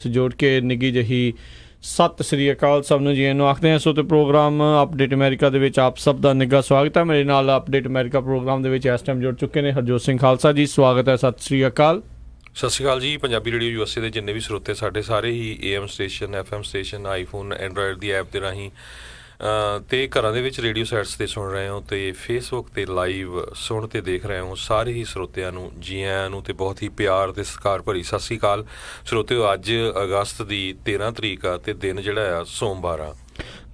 हथ जोड़ के निगी जही सत श्री अकाल सब नूं जी आइआं आखदे हां। सो तो प्रोग्राम अपडेट अमेरिका दे विच आप सब दा निੱਘਾ स्वागत है। मेरे नाल अपडेट अमेरिका प्रोग्राम दे विच इस टाइम जुड़ चुके ने हरजोत सिंह खालसा जी। स्वागत है, सत श्री अकाल। सत श्री अकाल जी। पंजाबी रेडियो USA ਦੇ ਜਿੰਨੇ ਵੀ ਸਰੋਤੇ ਸਾਡੇ ਸਾਰੇ ਹੀ AM station FM station iPhone Android the app ਦੇ ਰਾਹੀਂ ਤੇ ਘਰਾਂ ਦੇ ਵਿੱਚ ਰੇਡੀਓ ਸੈਟਸ 'ਤੇ ਸੁਣ ਰਹੇ ਹੋ ਤੇ ਫੇਸਬੁੱਕ 'ਤੇ ਲਾਈਵ ਸੁਣ ਤੇ ਦੇਖ ਰਹੇ ਹੋ ਸਾਰੇ ਹੀ ਸਰੋਤਿਆਂ ਨੂੰ ਜੀ ਆਇਆਂ ਨੂੰ ਤੇ ਬਹੁਤ ਹੀ ਪਿਆਰ ਤੇ ਸਤਿਕਾਰ ਭਰੀ ਸਤਿ ਸ਼੍ਰੀ ਅਕਾਲ। ਸਰੋਤਿਓ ਅੱਜ ਅਗਸਤ ਦੀ 13 ਤਰੀਕ ਆ ਤੇ ਦਿਨ ਜਿਹੜਾ ਆ ਸੋਮਵਾਰ ਆ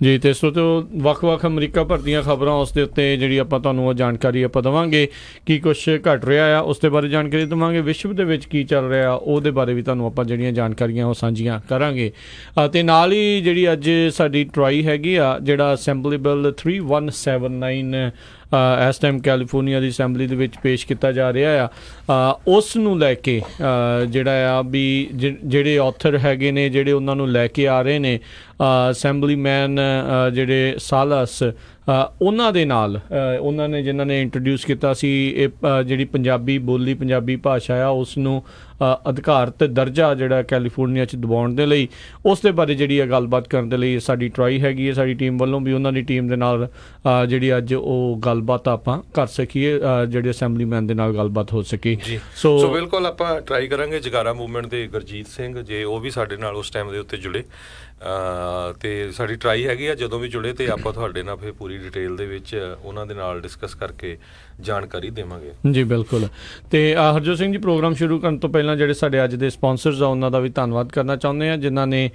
ਜੀ। ਤੇ ਸਰੋਤਿਓ ਵੱਖ-ਵੱਖ ਅਮਰੀਕਾ ਭਰ ਦੀਆਂ ਖਬਰਾਂ ਉਸ ਦੇ ਉੱਤੇ ਜਿਹੜੀ ਆਪਾਂ ਤੁਹਾਨੂੰ ਉਹ ਜਾਣਕਾਰੀ ਆਪਾਂ ਦੇਵਾਂਗੇ। ਕੀ ਕੁਛ ਘਟ ਰਿਹਾ ਆ ਉਸ ਦੇ ਬਾਰੇ ਜਾਣਕਾਰੀ ਦੇਵਾਂਗੇ। ਵਿਸ਼ਵ ਦੇ ਵਿੱਚ ਕੀ ਚੱਲ ਰਿਹਾ ਉਹਦੇ ਬਾਰੇ ਵੀ ਤੁਹਾਨੂੰ ਆਪਾਂ ਜਿਹੜੀਆਂ ਜਾਣਕਾਰੀਆਂ ਉਹ ਸਾਂਝੀਆਂ ਕਰਾਂਗੇ। ਅਤੇ ਨਾਲ ਹੀ ਜਿਹੜੀ ਅੱਜ ਸਾਡੀ ਟਰਾਈ ਹੈਗੀ ਆ ਜਿਹੜਾ ਅਸੈਂਬਲੀ ਬਿੱਲ 3179 ਇਸ ਟਾਈਮ ਕੈਲੀਫੋਰਨੀਆ ਦੀ ਅਸੈਂਬਲੀ ਦੇ ਵਿੱਚ ਪੇਸ਼ ਕੀਤਾ ਜਾ ਰਿਹਾ ਆ ਉਸ ਨੂੰ ਲੈ ਕੇ ਜਿਹੜਾ ਆ ਵੀ ਜਿਹੜੇ ਆਥਰ ਹੈਗੇ ਨੇ ਜਿਹੜੇ ਉਹਨਾਂ ਨੂੰ ਲੈ ਕੇ ਆ ਰਹੇ ਨੇ ਅਸੈਂਬਲੀਮੈਨ ਜਿਹੜੇ ਸਾਲਸ ਉਹਨਾਂ ਦੇ ਨਾਲ ਉਹਨਾਂ ਨੇ ਜਿਨ੍ਹਾਂ ਨੇ ਇੰਟਰੋਡਿਊਸ ਕੀਤਾ ਸੀ ਇਹ ਜਿਹੜੀ ਪੰਜਾਬੀ ਬੋਲੀ ਪੰਜਾਬੀ ਭਾਸ਼ਾ ਆ ਉਸ ਨੂੰ ਅਧਿਕਾਰਤ ਦਰਜਾ ਜਿਹੜਾ ਕੈਲੀਫੋਰਨੀਆ 'ਚ ਦਿਵਾਉਣ ਦੇ ਲਈ ਉਸ ਦੇ ਬਾਰੇ ਜਿਹੜੀ ਆ ਗੱਲਬਾਤ ਕਰਨ ਦੇ ਲਈ ਸਾਡੀ ਟਰਾਈ ਹੈਗੀ ਹੈ ਸਾਡੀ ਟੀਮ ਵੱਲੋਂ ਵੀ ਉਹਨਾਂ ਦੀ ਟੀਮ ਦੇ ਨਾਲ ਜਿਹੜੀ ਅੱਜ ਉਹ ਗੱਲਬਾਤ ਆਪਾਂ ਕਰ ਸਕੀਏ ਜਿਹੜੇ ਅਸੈਂਬਲੀਮੈਨ ਦੇ ਨਾਲ ਗੱਲਬਾਤ ਹੋ ਸਕੇ। ਸੋ ਬਿਲਕੁਲ ਆਪਾਂ ਟਰਾਈ ਕਰਾਂਗੇ। ਜਗਾਰਾ ਮੂਵਮੈਂਟ ਦੇ ਗੁਰਜੀਤ ਸਿੰਘ ਜੇ ਉਹ ਵੀ ਸਾਡੇ ਨਾਲ ਉਸ ਟਾਈਮ ਦੇ ਉੱਤੇ ਜੁੜੇ ਤੇ ਸਾਡੀ ਟਰਾਈ ਹੈਗੀ ਆ ਜਦੋਂ ਵੀ ਜੁੜੇ ਤੇ ਆਪਾਂ ਤੁਹਾਡੇ ਨਾਲ ਫਿਰ ਪੂਰੀ ਡਿਟੇਲ ਦੇ ਵਿੱਚ ਉਹਨਾਂ ਦੇ ਨਾਲ ਡਿਸਕਸ ਕਰਕੇ ਜਾਣਕਾਰੀ ਦੇਵਾਂਗੇ ਜੀ। ਬਿਲਕੁਲ। ਤੇ ਹਰਜੋਤ ਸਿੰਘ ਜੀ ਪ੍ਰੋਗਰਾਮ ਸ਼ੁਰੂ ਕਰਨ ਤੋਂ ਪਹਿਲਾਂ ਜਿਹੜੇ ਸਾਡੇ ਅੱਜ ਦੇ ਸਪਾਂਸਰਸ ਆ ਉਹਨਾਂ ਦਾ ਵੀ ਧੰਨਵਾਦ ਕਰਨਾ ਚਾਹੁੰਦੇ ਹਾਂ ਜਿਨ੍ਹਾਂ ਨੇ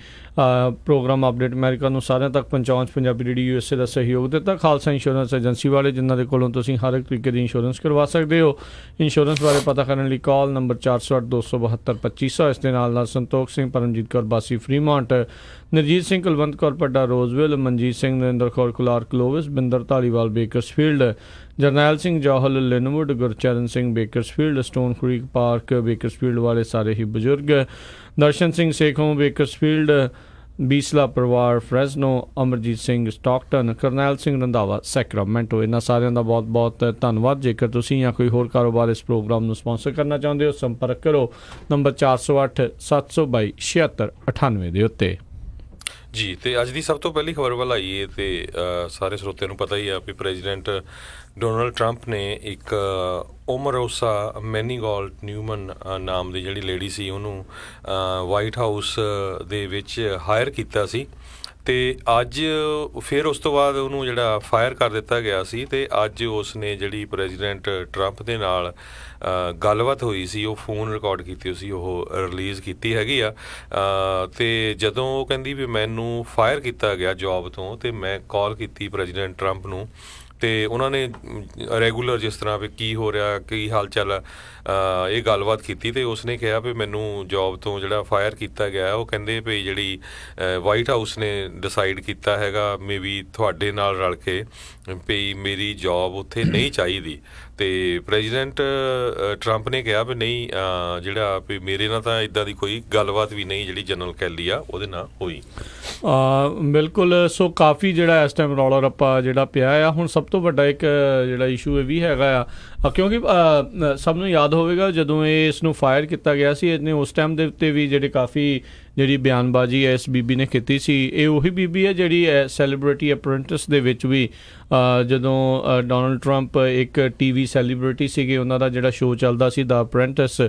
ਪ੍ਰੋਗਰਾਮ ਅਪਡੇਟ ਅਮਰੀਕਾ ਨੂੰ ਸਾਰਿਆਂ ਤੱਕ ਪਹੁੰਚਾਉਣ 'ਚ ਪੰਜਾਬੀ ਰੇਡੀਓ USA ਦਾ ਸਹਿਯੋਗ ਦਿੱਤਾ। ਖਾਲਸਾ ਇੰਸ਼ੋਰੈਂਸ ਏਜੰਸੀ ਵਾਲੇ ਜਿਨ੍ਹਾਂ ਦੇ ਕੋਲੋਂ ਤੁਸੀਂ ਹਰ ਇੱਕ ਤਰੀਕੇ ਦੀ ਇੰਸ਼ੋਰੈਂਸ ਕਰਵਾ ਸਕਦੇ ਹੋ। ਇੰਸ਼ੋਰੈਂਸ ਬਾਰੇ ਪਤਾ ਕਰਨ ਲਈ ਕਾਲ ਨੰਬਰ 408 272 2500। ਇਸ ਦੇ ਨਾਲ Santokh Singh Paramjit Kaur Basi Fremont Narjit Singh Kulwant Kaur Padda Roseville Manjit Singh Narinder Kaur Kular Clovis Binder Dhaliwal Bakersfield Jarnail Singh Johal Lynnwood Gurcharan Singh Bakersfield Stone Creek Park Bakersfield ਵਾਲੇ ਸਾਰੇ ਹੀ ਬਜ਼ੁਰਗ ਦਰਸ਼ਨ ਸਿੰਘ ਸੇਖੋਂ ਬੇਕਰਸਫੀਲਡ ਬੀਸਲਾ ਪਰਿਵਾਰ Fresno Amarjit Singh Stockton Karnail Singh Randhawa Sacramento ਇਹਨਾਂ ਸਾਰਿਆਂ ਦਾ ਬਹੁਤ ਬਹੁਤ ਧੰਨਵਾਦ। ਜੇਕਰ ਤੁਸੀਂ ਜਾਂ ਕੋਈ ਹੋਰ ਕਾਰੋਬਾਰ ਇਸ ਪ੍ਰੋਗਰਾਮ ਨੂੰ ਸਪਾਂਸਰ ਕਰਨਾ ਚਾਹੁੰਦੇ ਹੋ ਸੰਪਰਕ ਕਰੋ ਨੰਬਰ 408 722 7698 ਦੇ ਉੱਤੇ ਜੀ। ਤੇ ਅੱਜ ਦੀ ਸਭ ਤੋਂ ਪਹਿਲੀ ਖਬਰ ਵੱਲ ਆਈਏ ਤੇ ਸਾਰੇ ਸਰੋਤਿਆਂ ਨੂੰ ਪਤਾ ਹੀ ਆ ਵੀ ਪ੍ਰੈਜ਼ੀਡੈਂਟ ਡੋਨਲਡ ਟਰੰਪ ਨੇ ਇੱਕ ਓਮਰੋਸਾ ਮੈਨੀਗੋਲਟ ਨਿਊਮਨ ਨਾਮ ਦੀ ਜਿਹੜੀ ਲੇਡੀ ਸੀ ਉਹਨੂੰ ਵਾਈਟ ਹਾਊਸ ਦੇ ਵਿੱਚ ਹਾਇਰ ਕੀਤਾ ਸੀ ਤੇ ਅੱਜ ਫਿਰ ਉਸ ਤੋਂ ਬਾਅਦ ਉਹਨੂੰ ਜਿਹੜਾ ਫਾਇਰ ਕਰ ਦਿੱਤਾ ਗਿਆ ਸੀ ਤੇ ਅੱਜ ਉਸ ਨੇ ਜਿਹੜੀ ਪ੍ਰੈਜ਼ੀਡੈਂਟ ਟਰੰਪ ਦੇ ਨਾਲ ਗੱਲਬਾਤ ਹੋਈ ਸੀ ਉਹ ਫੋਨ ਰਿਕਾਰਡ ਕੀਤੀ ਸੀ ਉਹ ਰਿਲੀਜ਼ ਕੀਤੀ ਹੈਗੀ ਆ ਤੇ ਜਦੋਂ ਉਹ ਕਹਿੰਦੀ ਵੀ ਮੈਨੂੰ ਫਾਇਰ ਕੀਤਾ ਗਿਆ ਜੋਬ ਤੋਂ ਤੇ ਮੈਂ ਕਾਲ ਕੀਤੀ ਪ੍ਰੈਜ਼ੀਡੈਂਟ ਟਰੰਪ ਨੂੰ ਤੇ ਉਹਨਾਂ ਨੇ ਰੈਗੂਲਰ ਜਿਸ ਤਰ੍ਹਾਂ ਵੀ ਕੀ ਹੋ ਰਿਹਾ ਕੀ ਹਾਲ ਚਾਲ ਇਹ ਗੱਲਬਾਤ ਕੀਤੀ ਤੇ ਉਸਨੇ ਕਿਹਾ ਵੀ ਮੈਨੂੰ ਜੋਬ ਤੋਂ ਜਿਹੜਾ ਫਾਇਰ ਕੀਤਾ ਗਿਆ ਉਹ ਕਹਿੰਦੇ ਵੀ ਜਿਹੜੀ ਵਾਈਟ ਹਾਊਸ ਨੇ ਡਿਸਾਈਡ ਕੀਤਾ ਹੈਗਾ ਮੇ ਬੀ ਤੁਹਾਡੇ ਨਾਲ ਰਲ ਕੇ ਵੀ ਮੇਰੀ ਜੋਬ ਉੱਥੇ ਨਹੀਂ ਚਾਹੀਦੀ ਤੇ ਪ੍ਰੈਜ਼ੀਡੈਂਟ ਟਰੰਪ ਨੇ ਕਿਹਾ ਵੀ ਨਹੀਂ ਜਿਹੜਾ ਵੀ ਮੇਰੇ ਨਾਲ ਤਾਂ ਇੱਦਾਂ ਦੀ ਕੋਈ ਗੱਲਬਾਤ ਵੀ ਨਹੀਂ ਜਿਹੜੀ ਜਨਰਲ ਕੈਲੀ ਆ ਉਹਦੇ ਨਾਲ ਹੋਈ। ਬਿਲਕੁਲ। ਸੋ ਕਾਫੀ ਜਿਹੜਾ ਇਸ ਟਾਈਮ ਰੌਲਾ ਰੱਪਾ ਜਿਹੜਾ ਪਿਆ ਆ ਹੁਣ ਸਭ ਤੋਂ ਵੱਡਾ ਇੱਕ ਜਿਹੜਾ ਇਸ਼ੂ ਇਹ ਵੀ ਹੈਗਾ ਆ ਕਿਉਂਕਿ ਸਭ ਨੂੰ ਯਾਦ ਹੋਵੇਗਾ ਜਦੋਂ ਇਸ ਨੂੰ ਫਾਇਰ ਕੀਤਾ ਗਿਆ ਸੀ ਇਹਨੇ ਉਸ ਟਾਈਮ ਦੇ ਉੱਤੇ ਵੀ ਜਿਹੜੇ ਕਾਫੀ ਜਿਹੜੀ ਬਿਆਨਬਾਜ਼ੀ ਹੈ ਇਸ ਬੀਬੀ ਨੇ ਕੀਤੀ ਸੀ ਇਹ ਉਹੀ ਬੀਬੀ ਹੈ ਜਿਹੜੀ ਸੈਲੀਬ੍ਰਿਟੀ ਅਪ੍ਰੈਂਟਿਸ ਦੇ ਵਿੱਚ ਵੀ ਜਦੋਂ ਡੋਨਲਡ ਟਰੰਪ ਇੱਕ TV ਸੈਲੀਬ੍ਰਿਟੀ ਸੀਗੇ ਉਹਨਾਂ ਦਾ ਜਿਹੜਾ ਸ਼ੋਅ ਚੱਲਦਾ ਸੀ ਦਾ ਅਪ੍ਰੈਂਟਿਸ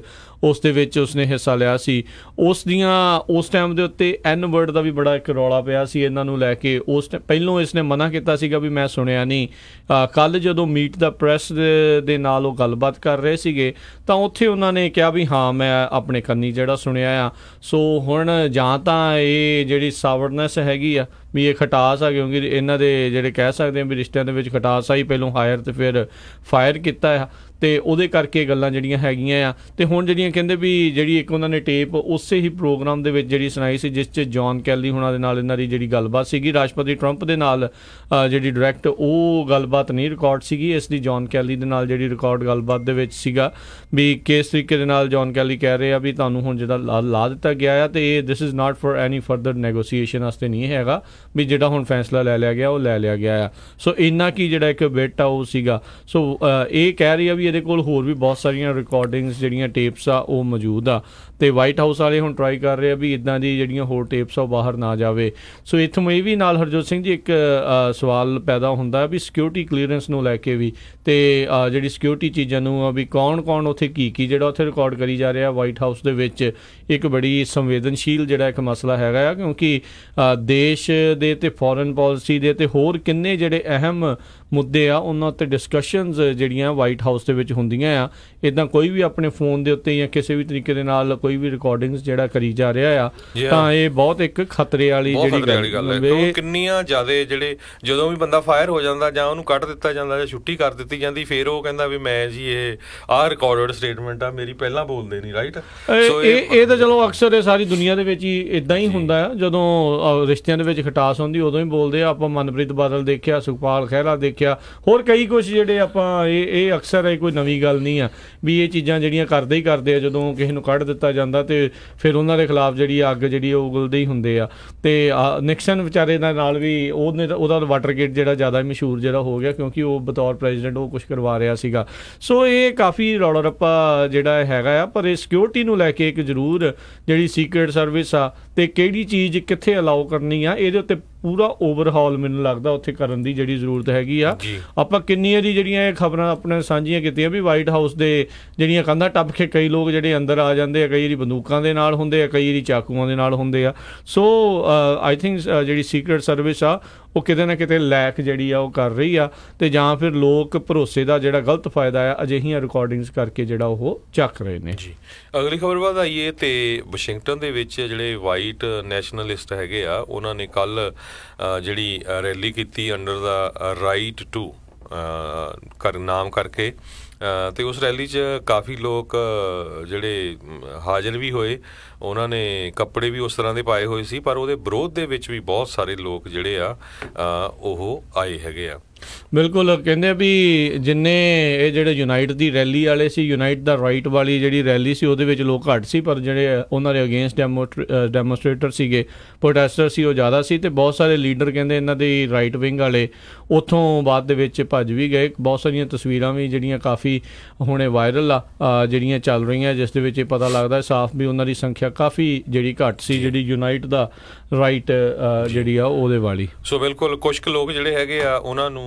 ਉਸ ਦੇ ਵਿੱਚ ਉਸਨੇ ਹਿੱਸਾ ਲਿਆ ਸੀ। ਉਸ ਦੀਆਂ ਉਸ ਟਾਈਮ ਦੇ ਉੱਤੇ N ਵਰਡ ਦਾ ਵੀ ਬੜਾ ਇੱਕ ਰੌਲਾ ਪਿਆ ਸੀ ਇਹਨਾਂ ਨੂੰ ਲੈ ਕੇ। ਉਸ ਪਹਿਲੋਂ ਇਸਨੇ ਮਨਾ ਕੀਤਾ ਸੀਗਾ ਵੀ ਮੈਂ ਸੁਣਿਆ ਨਹੀਂ। ਕੱਲ੍ਹ ਜਦੋਂ ਮੀਟ ਦਾ ਪ੍ਰੈਸ ਦੇ ਨਾਲ ਉਹ ਗੱਲਬਾਤ ਕਰ ਰਹੇ ਸੀਗੇ ਤਾਂ ਉੱਥੇ ਉਹਨਾਂ ਨੇ ਕਿਹਾ ਵੀ ਹਾਂ ਮੈਂ ਆਪਣੇ ਕੰਨੀ ਜਿਹੜਾ ਸੁਣਿਆ ਆ। ਸੋ ਹੁਣ ਜਾਂ ਤਾਂ ਇਹ ਜਿਹੜੀ ਸਾਵਰਨੈਸ ਹੈਗੀ ਆ ਵੀ ਇਹ ਖਟਾਸ ਆ ਕਿਉਂਕਿ ਇਹਨਾਂ ਦੇ ਜਿਹੜੇ ਕਹਿ ਸਕਦੇ ਆ ਵੀ ਰਿਸ਼ਤਿਆਂ ਦੇ ਵਿੱਚ ਖਟਾਸ ਆਈ ਪਹਿਲੋਂ ਹਾਇਰ ਤੇ ਫਿਰ ਫਾਇਰ ਕੀਤਾ ਆ ਤੇ ਉਹਦੇ ਕਰਕੇ ਗੱਲਾਂ ਜਿਹੜੀਆਂ ਹੈਗੀਆਂ ਆ ਤੇ ਹੁਣ ਜਿਹੜੀਆਂ ਕਹਿੰਦੇ ਵੀ ਜਿਹੜੀ ਇੱਕ ਉਹਨਾਂ ਨੇ ਟੇਪ ਉਸੇ ਹੀ ਪ੍ਰੋਗਰਾਮ ਦੇ ਵਿੱਚ ਜਿਹੜੀ ਸੁਣਾਈ ਸੀ ਜਿਸ 'ਚ ਜੌਨ ਕੈਲੀ ਹੁਣਾਂ ਦੇ ਨਾਲ ਇਹਨਾਂ ਦੀ ਜਿਹੜੀ ਗੱਲਬਾਤ ਸੀਗੀ ਰਾਸ਼ਟਰਪਤੀ ਟਰੰਪ ਦੇ ਨਾਲ ਜਿਹੜੀ ਡਾਇਰੈਕਟ ਉਹ ਗੱਲਬਾਤ ਨਹੀਂ ਰਿਕਾਰਡ ਸੀਗੀ ਇਸ ਦੀ ਜੌਨ ਕੈਲੀ ਦੇ ਨਾਲ ਜਿਹੜੀ ਰਿਕਾਰਡ ਗੱਲਬਾਤ ਦੇ ਵਿੱਚ ਸੀਗਾ ਵੀ ਕਿਸ ਤਰੀਕੇ ਦੇ ਨਾਲ ਜੌਨ ਕੈਲੀ ਕਹਿ ਰਹੇ ਆ ਵੀ ਤੁਹਾਨੂੰ ਹੁਣ ਜਿਹੜਾ ਲਾ ਦਿੱਤਾ ਗਿਆ ਆ ਤੇ ਇਹ this is not for any further negotiation ਵਾਸਤੇ ਨਹੀਂ ਹੈਗਾ ਵੀ ਜਿਹੜਾ ਹੁਣ ਫੈਸਲਾ ਲੈ ਲਿਆ ਗਿਆ ਉਹ ਲੈ ਲਿਆ ਗਿਆ ਆ। ਸੋ ਇੰਨਾ ਕੀ ਜਿਹੜਾ ਇੱਕ ਬਿੱਟ ਆ ਉਹ ਸੀਗਾ। ਸੋ ਇਹ ਕਹਿ ਰਹੀ ਆ ਵੀ ਇਹਦੇ ਕੋਲ ਹੋਰ ਵੀ ਬਹੁਤ ਸਾਰੀਆਂ ਰਿਕਾਰਡਿੰਗਸ ਜਿਹੜੀਆਂ ਟੇਪਸ ਆ ਉਹ ਮੌਜੂਦ ਆ, ਅਤੇ ਵਾਈਟ ਹਾਊਸ ਵਾਲੇ ਹੁਣ ਟਰਾਈ ਕਰ ਰਹੇ ਆ ਵੀ ਇੱਦਾਂ ਦੀ ਜਿਹੜੀਆਂ ਹੋਰ ਟੇਪਸ ਆ ਉਹ ਬਾਹਰ ਨਾ ਜਾਵੇ। ਸੋ ਇੱਥੋਂ ਇਹ ਵੀ ਨਾਲ ਹਰਜੋਤ ਸਿੰਘ ਜੀ ਇੱਕ ਸਵਾਲ ਪੈਦਾ ਹੁੰਦਾ ਵੀ ਸਿਕਿਉਰਿਟੀ ਕਲੀਅਰੈਂਸ ਨੂੰ ਲੈ ਕੇ ਵੀ, ਅਤੇ ਜਿਹੜੀ ਸਿਕਿਉਰਿਟੀ ਚੀਜ਼ਾਂ ਨੂੰ ਆ ਵੀ ਕੌਣ ਉੱਥੇ ਕੀ ਜਿਹੜਾ ਉੱਥੇ ਰਿਕਾਰਡ ਕਰੀ ਜਾ ਰਿਹਾ ਵਾਈਟ ਹਾਊਸ ਦੇ ਵਿੱਚ, ਇੱਕ ਬੜੀ ਸੰਵੇਦਨਸ਼ੀਲ ਜਿਹੜਾ ਇੱਕ ਮਸਲਾ ਹੈਗਾ ਆ, ਕਿਉਂਕਿ ਦੇਸ਼ ਦੇ ਅਤੇ ਫੋਰਨ ਪਾਲਿਸੀ ਦੇ ਅਤੇ ਹੋਰ ਕਿੰਨੇ ਜਿਹੜੇ ਅਹਿਮ ਮੁੱਦੇ ਆ ਉਹਨਾਂ ਉੱਤੇ ਡਿਸਕਸ਼ਨਸ ਜਿਹੜੀਆਂ ਵਾਈਟ ਹਾਊਸ ਦੇ ਵਿੱਚ ਹੁੰਦੀਆਂ ਆ। ਇੱਦਾਂ ਕੋਈ ਵੀ ਆਪਣੇ ਫੋਨ ਦੇ ਉੱਤੇ ਜਾਂ ਕਿਸੇ ਵੀ ਤਰੀਕੇ ਦੇ ਨਾਲ ਕੋਈ ਵੀ ਰਿਕਾਰਡਿੰਗਸ ਜਿਹੜਾ ਕਰੀ ਜਾ ਰਿਹਾ ਆ, ਤਾਂ ਇਹ ਬਹੁਤ ਇੱਕ ਖਤਰੇ ਵਾਲੀ ਜਿਹੜੀ ਗੱਲ ਹੈ। ਕਿੰਨੀਆਂ ਜ਼ਿਆਦਾ ਜਿਹੜੇ ਜਦੋਂ ਵੀ ਬੰਦਾ ਫਾਇਰ ਹੋ ਜਾਂਦਾ ਜਾਂ ਉਹਨੂੰ ਕੱਢ ਦਿੱਤਾ ਜਾਂਦਾ ਜਾਂ ਛੁੱਟੀ ਕਰ ਦਿੱਤੀ ਜਾਂਦੀ, ਫਿਰ ਉਹ ਕਹਿੰਦਾ ਵੀ ਮੈਂ ਜੀ ਆਹ ਰਿਕਾਰਡਡ ਸਟੇਟਮੈਂਟ ਆ ਮੇਰੀ, ਪਹਿਲਾਂ ਬੋਲਦੇ ਨਹੀਂ, ਰਾਈਟ। ਇਹ ਤਾਂ ਚਲੋ ਅਕਸਰ ਇਹ ਸਾਰੀ ਦੁਨੀਆ ਦੇ ਵਿੱਚ ਹੀ ਇੱਦਾਂ ਹੀ ਹੁੰਦਾ ਆ, ਜਦੋਂ ਰਿਸ਼ਤਿਆਂ ਦੇ ਵਿੱਚ ਖਟਾਸ ਹੁੰਦੀ ਉਦੋਂ ਹੀ ਬੋਲਦੇ ਆ। ਆਪਾਂ ਮਨਪ੍ਰੀਤ ਬਾਦਲ ਦੇਖਿਆ, ਸੁਖਪਾਲ ਖਹਿਰਾ ਦੇਖਿਆ, ਹੋਰ ਕਈ ਕੁਛ ਜਿਹੜੇ ਆਪਾਂ ਇਹ ਅਕਸਰ ਇਹ ਕੋਈ ਨਵੀਂ ਗੱਲ ਨਹੀਂ ਆ ਵੀ ਇਹ ਚੀਜ਼ਾਂ ਜਿਹੜੀਆਂ ਕਰਦੇ ਹੀ ਕਰਦੇ ਆ। ਜਦੋਂ ਕਿਸੇ ਨੂੰ ਕੱਢ ਦਿੱਤਾ ਜਾਂਦਾ ਅਤੇ ਫਿਰ ਉਹਨਾਂ ਦੇ ਖਿਲਾਫ ਜਿਹੜੀ ਅੱਗ ਜਿਹੜੀ ਉਹ ਉਗਲਦੇ ਹੀ ਹੁੰਦੇ ਆ। ਅਤੇ ਨਿਕਸਨ ਵਿਚਾਰੇ ਦੇ ਨਾਲ ਵੀ ਉਹਦਾ ਵਾਟਰਗੇਟ ਜਿਹੜਾ ਜ਼ਿਆਦਾ ਮਸ਼ਹੂਰ ਜਿਹੜਾ ਹੋ ਗਿਆ, ਕਿਉਂਕਿ ਉਹ ਬਤੌਰ ਪ੍ਰੈਜ਼ੀਡੈਂਟ ਉਹ ਕੁਛ ਕਰਵਾ ਰਿਹਾ ਸੀਗਾ। ਸੋ ਇਹ ਕਾਫੀ ਰੌਲਾ ਰੱਪਾ ਜਿਹੜਾ ਹੈਗਾ ਆ, ਪਰ ਇਹ ਸਿਕਿਉਰਿਟੀ ਨੂੰ ਲੈ ਕੇ ਇੱਕ ਜ਼ਰੂਰ ਜਿਹੜੀ ਸੀਕਰੇਟ ਸਰਵਿਸ ਆ ਅਤੇ ਕਿਹੜੀ ਚੀਜ਼ ਕਿੱਥੇ ਅਲਾਓ ਕਰਨੀ ਆ, ਇਹਦੇ ਉੱਤੇ ਪੂਰਾ ਓਵਰਹਾਲ ਮੈਨੂੰ ਲੱਗਦਾ ਉੱਥੇ ਕਰਨ ਦੀ ਜਿਹੜੀ ਜ਼ਰੂਰਤ ਹੈਗੀ ਆ। ਆਪਾਂ ਕਿੰਨੀਆਂ ਦੀ ਜਿਹੜੀਆਂ ਇਹ ਖਬਰਾਂ ਆਪਣੇ ਸਾਂਝੀਆਂ ਕੀਤੀਆਂ ਵੀ ਵਾਈਟ ਹਾਊਸ ਦੇ ਜਿਹੜੀਆਂ ਕੰਧਾਂ ਟੱਪ ਕੇ ਕਈ ਲੋਕ ਜਿਹੜੇ ਅੰਦਰ ਆ ਜਾਂਦੇ ਆ, ਕਈ ਵਾਰੀ ਬੰਦੂਕਾਂ ਦੇ ਨਾਲ ਹੁੰਦੇ ਆ, ਕਈ ਵਾਰੀ ਚਾਕੂਆਂ ਦੇ ਨਾਲ ਹੁੰਦੇ ਆ। ਸੋ ਆਈ ਥਿੰਕ ਜਿਹੜੀ ਸੀਕਰੇਟ ਸਰਵਿਸ ਆ ਉਹ ਕਿਤੇ ਨਾ ਕਿਤੇ ਲੈਕ ਜਿਹੜੀ ਆ ਉਹ ਕਰ ਰਹੀ ਆ, ਅਤੇ ਜਾਂ ਫਿਰ ਲੋਕ ਭਰੋਸੇ ਦਾ ਜਿਹੜਾ ਗਲਤ ਫਾਇਦਾ ਆ ਅਜਿਹੀਆਂ ਰਿਕਾਰਡਿੰਗਸ ਕਰਕੇ ਜਿਹੜਾ ਉਹ ਚੱਕ ਰਹੇ ਨੇ ਜੀ। ਅਗਲੀ ਖਬਰ ਵੱਲ ਆਈਏ ਤੇ ਵਾਸ਼ਿੰਗਟਨ ਦੇ ਵਿੱਚ ਜਿਹੜੇ ਵਾਈਟ ਨੈਸ਼ਨਲਿਸਟ ਹੈਗੇ ਆ ਉਹਨਾਂ ਨੇ ਕੱਲ੍ਹ ਜਿਹੜੀ ਰੈਲੀ ਕੀਤੀ ਅੰਡਰ ਦਾ ਰਾਈਟ ਟੂ ਨਾਮ ਕਰਕੇ, ਅਤੇ ਉਸ ਰੈਲੀ 'ਚ ਕਾਫੀ ਲੋਕ ਜਿਹੜੇ ਹਾਜ਼ਰ ਵੀ ਹੋਏ। ਉਹਨਾਂ ਨੇ ਕੱਪੜੇ ਵੀ ਉਸ ਤਰ੍ਹਾਂ ਦੇ ਪਾਏ ਹੋਏ ਸੀ, ਪਰ ਉਹਦੇ ਵਿਰੋਧ ਦੇ ਵਿੱਚ ਵੀ ਬਹੁਤ ਸਾਰੇ ਲੋਕ ਜਿਹੜੇ ਆ ਉਹ ਆਏ ਹੈਗੇ ਆ। ਬਿਲਕੁਲ, ਕਹਿੰਦੇ ਵੀ ਜਿੰਨੇ ਇਹ ਜਿਹੜੇ ਯੂਨਾਈਟ ਦੀ ਰੈਲੀ ਵਾਲੇ ਸੀ, ਯੂਨਾਈਟ ਦਾ ਰਾਈਟ ਵਾਲੀ ਜਿਹੜੀ ਰੈਲੀ ਸੀ ਉਹਦੇ ਵਿੱਚ ਲੋਕ ਘੱਟ ਸੀ, ਪਰ ਜਿਹੜੇ ਉਹਨਾਂ ਦੇ ਅਗੇਂਸਟ ਡੈਮੋਸਟ੍ਰੇਟਰ ਸੀਗੇ, ਪ੍ਰੋਟੈਸਟਰ ਸੀ, ਉਹ ਜ਼ਿਆਦਾ ਸੀ। ਅਤੇ ਬਹੁਤ ਸਾਰੇ ਲੀਡਰ ਕਹਿੰਦੇ ਇਹਨਾਂ ਦੀ ਰਾਈਟ ਵਿੰਗ ਵਾਲੇ ਉੱਥੋਂ ਬਾਅਦ ਦੇ ਵਿੱਚ ਭੱਜ ਵੀ ਗਏ। ਬਹੁਤ ਸਾਰੀਆਂ ਤਸਵੀਰਾਂ ਵੀ ਜਿਹੜੀਆਂ ਕਾਫੀ ਹੁਣੇ ਵਾਇਰਲ ਆ ਜਿਹੜੀਆਂ ਚੱਲ ਰਹੀਆਂ, ਜਿਸ ਦੇ ਵਿੱਚ ਇਹ ਪਤਾ ਲੱਗਦਾ ਸਾਫ਼ ਵੀ ਉਹਨਾਂ ਦੀ ਸੰਖਿਆ ਕਾਫੀ ਜਿਹੜੀ ਘੱਟ ਸੀ ਜਿਹੜੀ ਯੂਨਾਈਟ ਦਾ ਰਾਈਟ ਜਿਹੜੀ ਆ ਉਹਦੇ ਵਾਲੀ। ਸੋ ਬਿਲਕੁਲ ਕੁਛ ਕੁ ਲੋਕ ਜਿਹੜੇ ਹੈਗੇ ਆ ਉਹਨਾਂ ਨੂੰ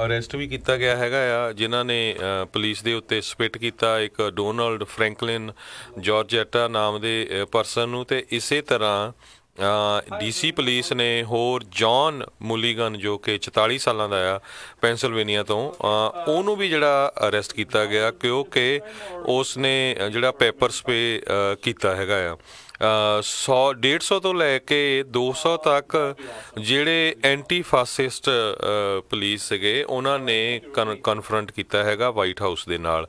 ਅਰੈਸਟ ਵੀ ਕੀਤਾ ਗਿਆ ਹੈਗਾ ਆ, ਜਿਨ੍ਹਾਂ ਨੇ ਪੁਲਿਸ ਦੇ ਉੱਤੇ ਸਪਿਟ ਕੀਤਾ ਇੱਕ ਡੋਨਾਲਡ ਫਰੈਂਕਲਿਨ ਜਾਰਜੈਟਾ ਨਾਮ ਦੇ ਪਰਸਨ ਨੂੰ, ਅਤੇ ਇਸੇ ਤਰ੍ਹਾਂ DC ਪੁਲਿਸ ਨੇ ਹੋਰ ਜੌਨ ਮੁਲੀਗਨ ਜੋ ਕਿ 44 ਸਾਲਾਂ ਦਾ ਆ ਪੈਂਸਿਲਵੇਨੀਆ ਤੋਂ, ਉਹਨੂੰ ਵੀ ਜਿਹੜਾ ਅਰੈਸਟ ਕੀਤਾ ਗਿਆ ਕਿਉਂਕਿ ਉਸ ਨੇ ਜਿਹੜਾ ਪੈਪਰ ਸਪਰੇ ਕੀਤਾ ਹੈਗਾ ਆ। 150 ਤੋਂ ਲੈ ਕੇ 200 ਤੱਕ ਜਿਹੜੇ ਐਂਟੀ ਫਾਸਿਸਟ ਪੁਲਿਸ ਸੀਗੇ ਉਹਨਾਂ ਨੇ ਕਨਫਰੰਟ ਕੀਤਾ ਹੈਗਾ ਵਾਈਟ ਹਾਊਸ ਦੇ ਨਾਲ।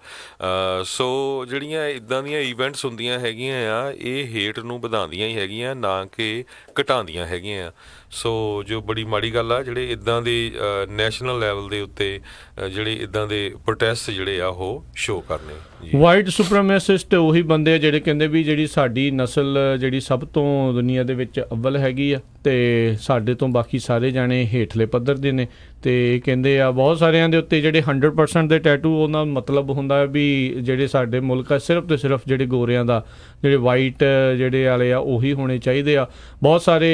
ਸੋ ਜਿਹੜੀਆਂ ਇੱਦਾਂ ਦੀਆਂ ਈਵੈਂਟਸ ਹੁੰਦੀਆਂ ਹੈਗੀਆਂ ਆ ਇਹ ਹੇਟ ਨੂੰ ਵਧਾਉਂਦੀਆਂ ਹੀ ਹੈਗੀਆਂ, ਨਾ ਕਿ ਘਟਾਉਂਦੀਆਂ ਹੈਗੀਆਂ। ਸੋ ਜੋ ਬੜੀ ਮਾੜੀ ਗੱਲ ਆ ਜਿਹੜੇ ਇੱਦਾਂ ਦੇ ਨੈਸ਼ਨਲ ਲੈਵਲ ਦੇ ਉੱਤੇ ਜਿਹੜੇ ਇੱਦਾਂ ਦੇ ਪ੍ਰੋਟੈਸਟ ਜਿਹੜੇ ਆ ਉਹ ਸ਼ੋਅ ਕਰਨੇ। ਵਾਈਟ ਸੁਪਰਮੈਸਿਸਟ ਉਹੀ ਬੰਦੇ ਆ ਜਿਹੜੇ ਕਹਿੰਦੇ ਵੀ ਜਿਹੜੀ ਸਾਡੀ ਨਸਲ ਜਿਹੜੀ ਸਭ ਤੋਂ ਦੁਨੀਆ ਦੇ ਵਿੱਚ ਅੱਵਲ ਹੈਗੀ ਆ, ਅਤੇ ਸਾਡੇ ਤੋਂ ਬਾਕੀ ਸਾਰੇ ਜਾਣੇ ਹੇਠਲੇ ਪੱਧਰ ਦੇ ਨੇ। ਅਤੇ ਕਹਿੰਦੇ ਆ ਬਹੁਤ ਸਾਰਿਆਂ ਦੇ ਉੱਤੇ ਜਿਹੜੇ 100% ਦੇ ਟੈਟੂ, ਉਹਨਾਂ ਮਤਲਬ ਹੁੰਦਾ ਵੀ ਜਿਹੜੇ ਸਾਡੇ ਮੁਲਕ ਆ ਸਿਰਫ ਅਤੇ ਸਿਰਫ ਜਿਹੜੇ ਗੋਰਿਆਂ ਦਾ, ਜਿਹੜੇ ਵਾਈਟ ਜਿਹੜੇ ਵਾਲੇ ਆ ਉਹੀ ਹੋਣੇ ਚਾਹੀਦੇ ਆ। ਬਹੁਤ ਸਾਰੇ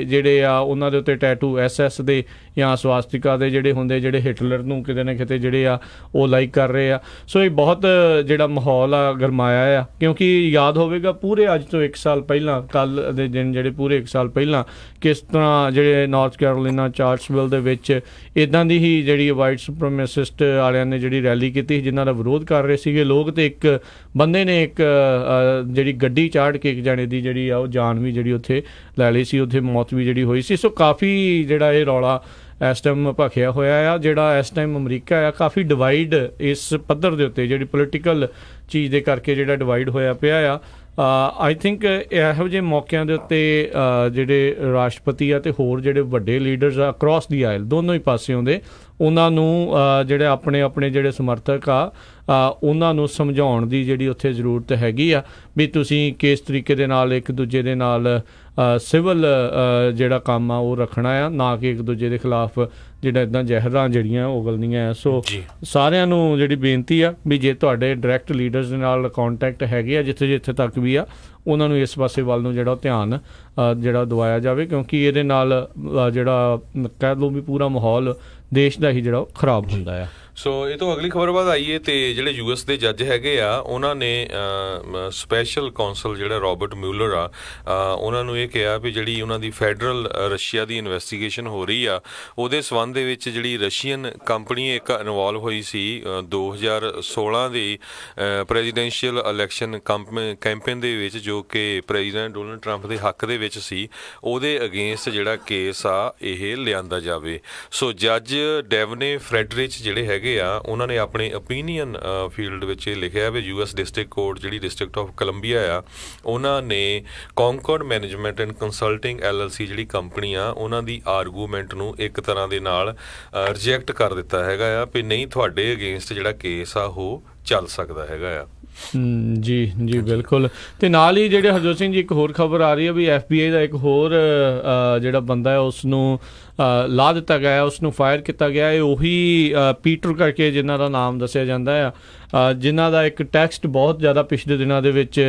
ਜਿਹੜੇ ਆ ਉਹਨਾਂ ਦੇ ਉੱਤੇ ਟੈਟੂ SS ਦੇ ਜਾਂ ਸਵਾਸਤਿਕਾ ਦੇ ਜਿਹੜੇ ਹੁੰਦੇ, ਜਿਹੜੇ ਹਿਟਲਰ ਨੂੰ ਕਿਤੇ ਨਾ ਕਿਤੇ ਜਿਹੜੇ ਆ ਉਹ ਲਾਈਕ ਕਰ ਰਹੇ ਆ। ਸੋ ਇਹ ਬਹੁਤ ਜਿਹੜਾ ਮਾਹੌਲ ਆ ਗਰਮਾਇਆ ਆ, ਕਿਉਂਕਿ ਯਾਦ ਹੋਵੇਗਾ ਪੂਰੇ ਅੱਜ ਤੋਂ 1 ਸਾਲ ਪਹਿਲਾਂ, ਕੱਲ੍ਹ ਦੇ ਦਿਨ ਜਿਹੜੇ ਪੂਰੇ 1 ਸਾਲ ਪਹਿਲਾਂ ਕਿਸ ਤਰ੍ਹਾਂ ਜਿਹੜੇ ਨਾਰਥ ਕੈਰੋਲੀਨਾ ਚਾਰਲਸਵਿਲ ਦੇ ਵਿੱਚ ਇੱਦਾਂ ਦੀ ਹੀ ਜਿਹੜੀ ਵਾਈਟ ਸੁਪਰਮੈਸਿਸਟ ਵਾਲਿਆਂ ਨੇ ਜਿਹੜੀ ਰੈਲੀ ਕੀਤੀ ਜਿਨ੍ਹਾਂ ਦਾ ਵਿਰੋਧ ਕਰ ਰਹੇ ਸੀਗੇ ਲੋਕ, ਅਤੇ ਇੱਕ ਬੰਦੇ ਨੇ ਇੱਕ ਜਿਹੜੀ ਗੱਡੀ ਚਾੜ ਕੇ ਇੱਕ ਜਾਣੇ ਦੀ ਜਿਹੜੀ ਆ ਉਹ ਜਾਨ ਵੀ ਜਿਹੜੀ ਉੱਥੇ ਲੈ ਲਈ ਸੀ, ਉੱਥੇ ਮੌਤ ਵੀ ਜਿਹੜੀ ਹੋਈ ਸੀ। ਸੋ ਕਾਫੀ ਜਿਹੜਾ ਇਹ ਰੌਲਾ ਇਸ ਟਾਈਮ ਭਖਿਆ ਹੋਇਆ ਆ। ਜਿਹੜਾ ਇਸ ਟਾਈਮ ਅਮਰੀਕਾ ਆ ਕਾਫੀ ਡਿਵਾਈਡ ਇਸ ਪੱਧਰ ਦੇ ਉੱਤੇ ਜਿਹੜੀ ਪੋਲੀਟੀਕਲ ਚੀਜ਼ ਦੇ ਕਰਕੇ ਜਿਹੜਾ ਡਿਵਾਈਡ ਹੋਇਆ ਪਿਆ ਆ। ਆਈ ਥਿੰਕ ਇਹੋ ਜਿਹੇ ਮੌਕਿਆਂ ਦੇ ਉੱਤੇ ਜਿਹੜੇ ਰਾਸ਼ਟਰਪਤੀ ਆ ਅਤੇ ਹੋਰ ਜਿਹੜੇ ਵੱਡੇ ਲੀਡਰਸ ਆ ਅਕਰੋਸ ਦੀ ਆਇਲ ਦੋਨੋਂ ਹੀ ਪਾਸਿਓਂ ਦੇ, ਉਹਨਾਂ ਨੂੰ ਜਿਹੜੇ ਆਪਣੇ ਜਿਹੜੇ ਸਮਰਥਕ ਆ ਉਹਨਾਂ ਨੂੰ ਸਮਝਾਉਣ ਦੀ ਜਿਹੜੀ ਉੱਥੇ ਜ਼ਰੂਰਤ ਹੈਗੀ ਆ ਵੀ ਤੁਸੀਂ ਕਿਸ ਤਰੀਕੇ ਦੇ ਨਾਲ ਇੱਕ ਦੂਜੇ ਦੇ ਨਾਲ ਸਿਵਲ ਜਿਹੜਾ ਕੰਮ ਆ ਉਹ ਰੱਖਣਾ ਆ, ਨਾ ਕਿ ਇੱਕ ਦੂਜੇ ਦੇ ਖਿਲਾਫ ਜਿਹੜਾ ਇੱਦਾਂ ਜ਼ਹਿਰਾਂ ਜਿਹੜੀਆਂ ਉਗਲਣੀਆਂ ਆ। ਸੋ ਸਾਰਿਆਂ ਨੂੰ ਜਿਹੜੀ ਬੇਨਤੀ ਆ ਵੀ ਜੇ ਤੁਹਾਡੇ ਡਾਇਰੈਕਟ ਲੀਡਰਸ ਦੇ ਨਾਲ ਕੰਟੈਕਟ ਹੈਗੇ ਆ ਜਿੱਥੇ ਤੱਕ ਵੀ ਆ, ਉਹਨਾਂ ਨੂੰ ਇਸ ਪਾਸੇ ਵੱਲ ਨੂੰ ਜਿਹੜਾ ਧਿਆਨ ਜਿਹੜਾ ਦਵਾਇਆ ਜਾਵੇ, ਕਿਉਂਕਿ ਇਹਦੇ ਨਾਲ ਜਿਹੜਾ ਕਹਿ ਲਓ ਵੀ ਪੂਰਾ ਮਾਹੌਲ ਦੇਸ਼ ਦਾ ਹੀ ਜਿਹੜਾ ਉਹ ਖਰਾਬ ਹੁੰਦਾ ਆ। ਸੋ ਇਹ ਤੋਂ ਅਗਲੀ ਖਬਰ ਵੱਲ ਆਈਏ ਤੇ ਜਿਹੜੇ US ਦੇ ਜੱਜ ਹੈਗੇ ਆ ਉਹਨਾਂ ਨੇ ਸਪੈਸ਼ਲ ਕੌਂਸਲ ਜਿਹੜਾ ਰੋਬਰਟ ਮਿਊਲਰ ਆ ਉਹਨਾਂ ਨੂੰ ਇਹ ਕਿਹਾ ਵੀ ਜਿਹੜੀ ਉਹਨਾਂ ਦੀ ਫੈਡਰਲ ਰਸ਼ੀਆ ਦੀ ਇਨਵੈਸਟੀਗੇਸ਼ਨ ਹੋ ਰਹੀ ਆ ਉਹਦੇ ਸਬੰਧ ਦੇ ਵਿੱਚ ਜਿਹੜੀ ਰਸ਼ੀਅਨ ਕੰਪਨੀ ਇੱਕ ਇਨਵੋਲਵ ਹੋਈ ਸੀ 2016 ਦੀ ਪ੍ਰੈਜ਼ੀਡੈਂਸ਼ੀਅਲ ਇਲੈਕਸ਼ਨ ਕੈਂਪੇਨ ਦੇ ਵਿੱਚ, ਜੋ ਕਿ ਪ੍ਰੈਜ਼ੀਡੈਂਟ ਡੋਨਲਡ ਟਰੰਪ ਦੇ ਹੱਕ ਦੇ ਵਿੱਚ ਸੀ, ਉਹਦੇ ਅਗੇਂਸਟ ਜਿਹੜਾ ਕੇਸ ਆ ਇਹ ਲਿਆਂਦਾ ਜਾਵੇ। ਸੋ ਜੱਜ ਡੈਵਨੇ ਫਰੈਡਰਿਚ ਜਿਹੜੇ ਹੈਗੇ ਆ ਉਹਨਾਂ ਨੇ ਆਪਣੇ ਓਪੀਨੀਅਨ ਫੀਲਡ ਵਿੱਚ ਇਹ ਲਿਖਿਆ ਵੀ US ਡਿਸਟ੍ਰਿਕਟ ਕੋਰਟ ਜਿਹੜੀ ਡਿਸਟ੍ਰਿਕਟ ਆਫ ਕੋਲੰਬੀਆ ਆ ਉਹਨਾਂ ਨੇ Concorde management and consulting LLC ਜਿਹੜੀ ਕੰਪਨੀ ਆ ਉਹਨਾਂ ਦੀ ਆਰਗੂਮੈਂਟ ਨੂੰ ਇੱਕ ਤਰ੍ਹਾਂ ਦੇ ਨਾਲ ਰਿਜੈਕਟ ਕਰ ਦਿੱਤਾ ਹੈਗਾ ਆ ਵੀ ਨਹੀਂ, ਤੁਹਾਡੇ ਅਗੇਂਸਟ ਜਿਹੜਾ ਕੇਸ ਆ ਉਹ ਚੱਲ ਸਕਦਾ ਹੈਗਾ ਆ। ਜੀ ਬਿਲਕੁਲ। ਤੇ ਨਾਲ ਹੀ ਜਿਹੜੇ ਹਰਜੋਤ ਸਿੰਘ ਜੀ ਇੱਕ ਹੋਰ ਖਬਰ ਆ ਰਹੀ ਹੈ ਵੀ FBI ਦਾ ਇੱਕ ਹੋਰ ਜਿਹੜਾ ਬੰਦਾ ਹੈ ਉਸ ਨੂੰ ਲਾ ਦਿੱਤਾ ਗਿਆ, ਉਸ ਨੂੰ ਫਾਇਰ ਕੀਤਾ ਗਿਆ। ਇਹ ਉਹੀ ਪੀਟਰ ਕਰਕੇ ਜਿਨ੍ਹਾਂ ਦਾ ਨਾਮ ਦੱਸਿਆ ਜਾਂਦਾ ਆ, ਜਿਨ੍ਹਾਂ ਦਾ ਇੱਕ ਟੈਕਸਟ ਬਹੁਤ ਜ਼ਿਆਦਾ ਪਿਛਲੇ ਦਿਨਾਂ ਦੇ ਵਿੱਚ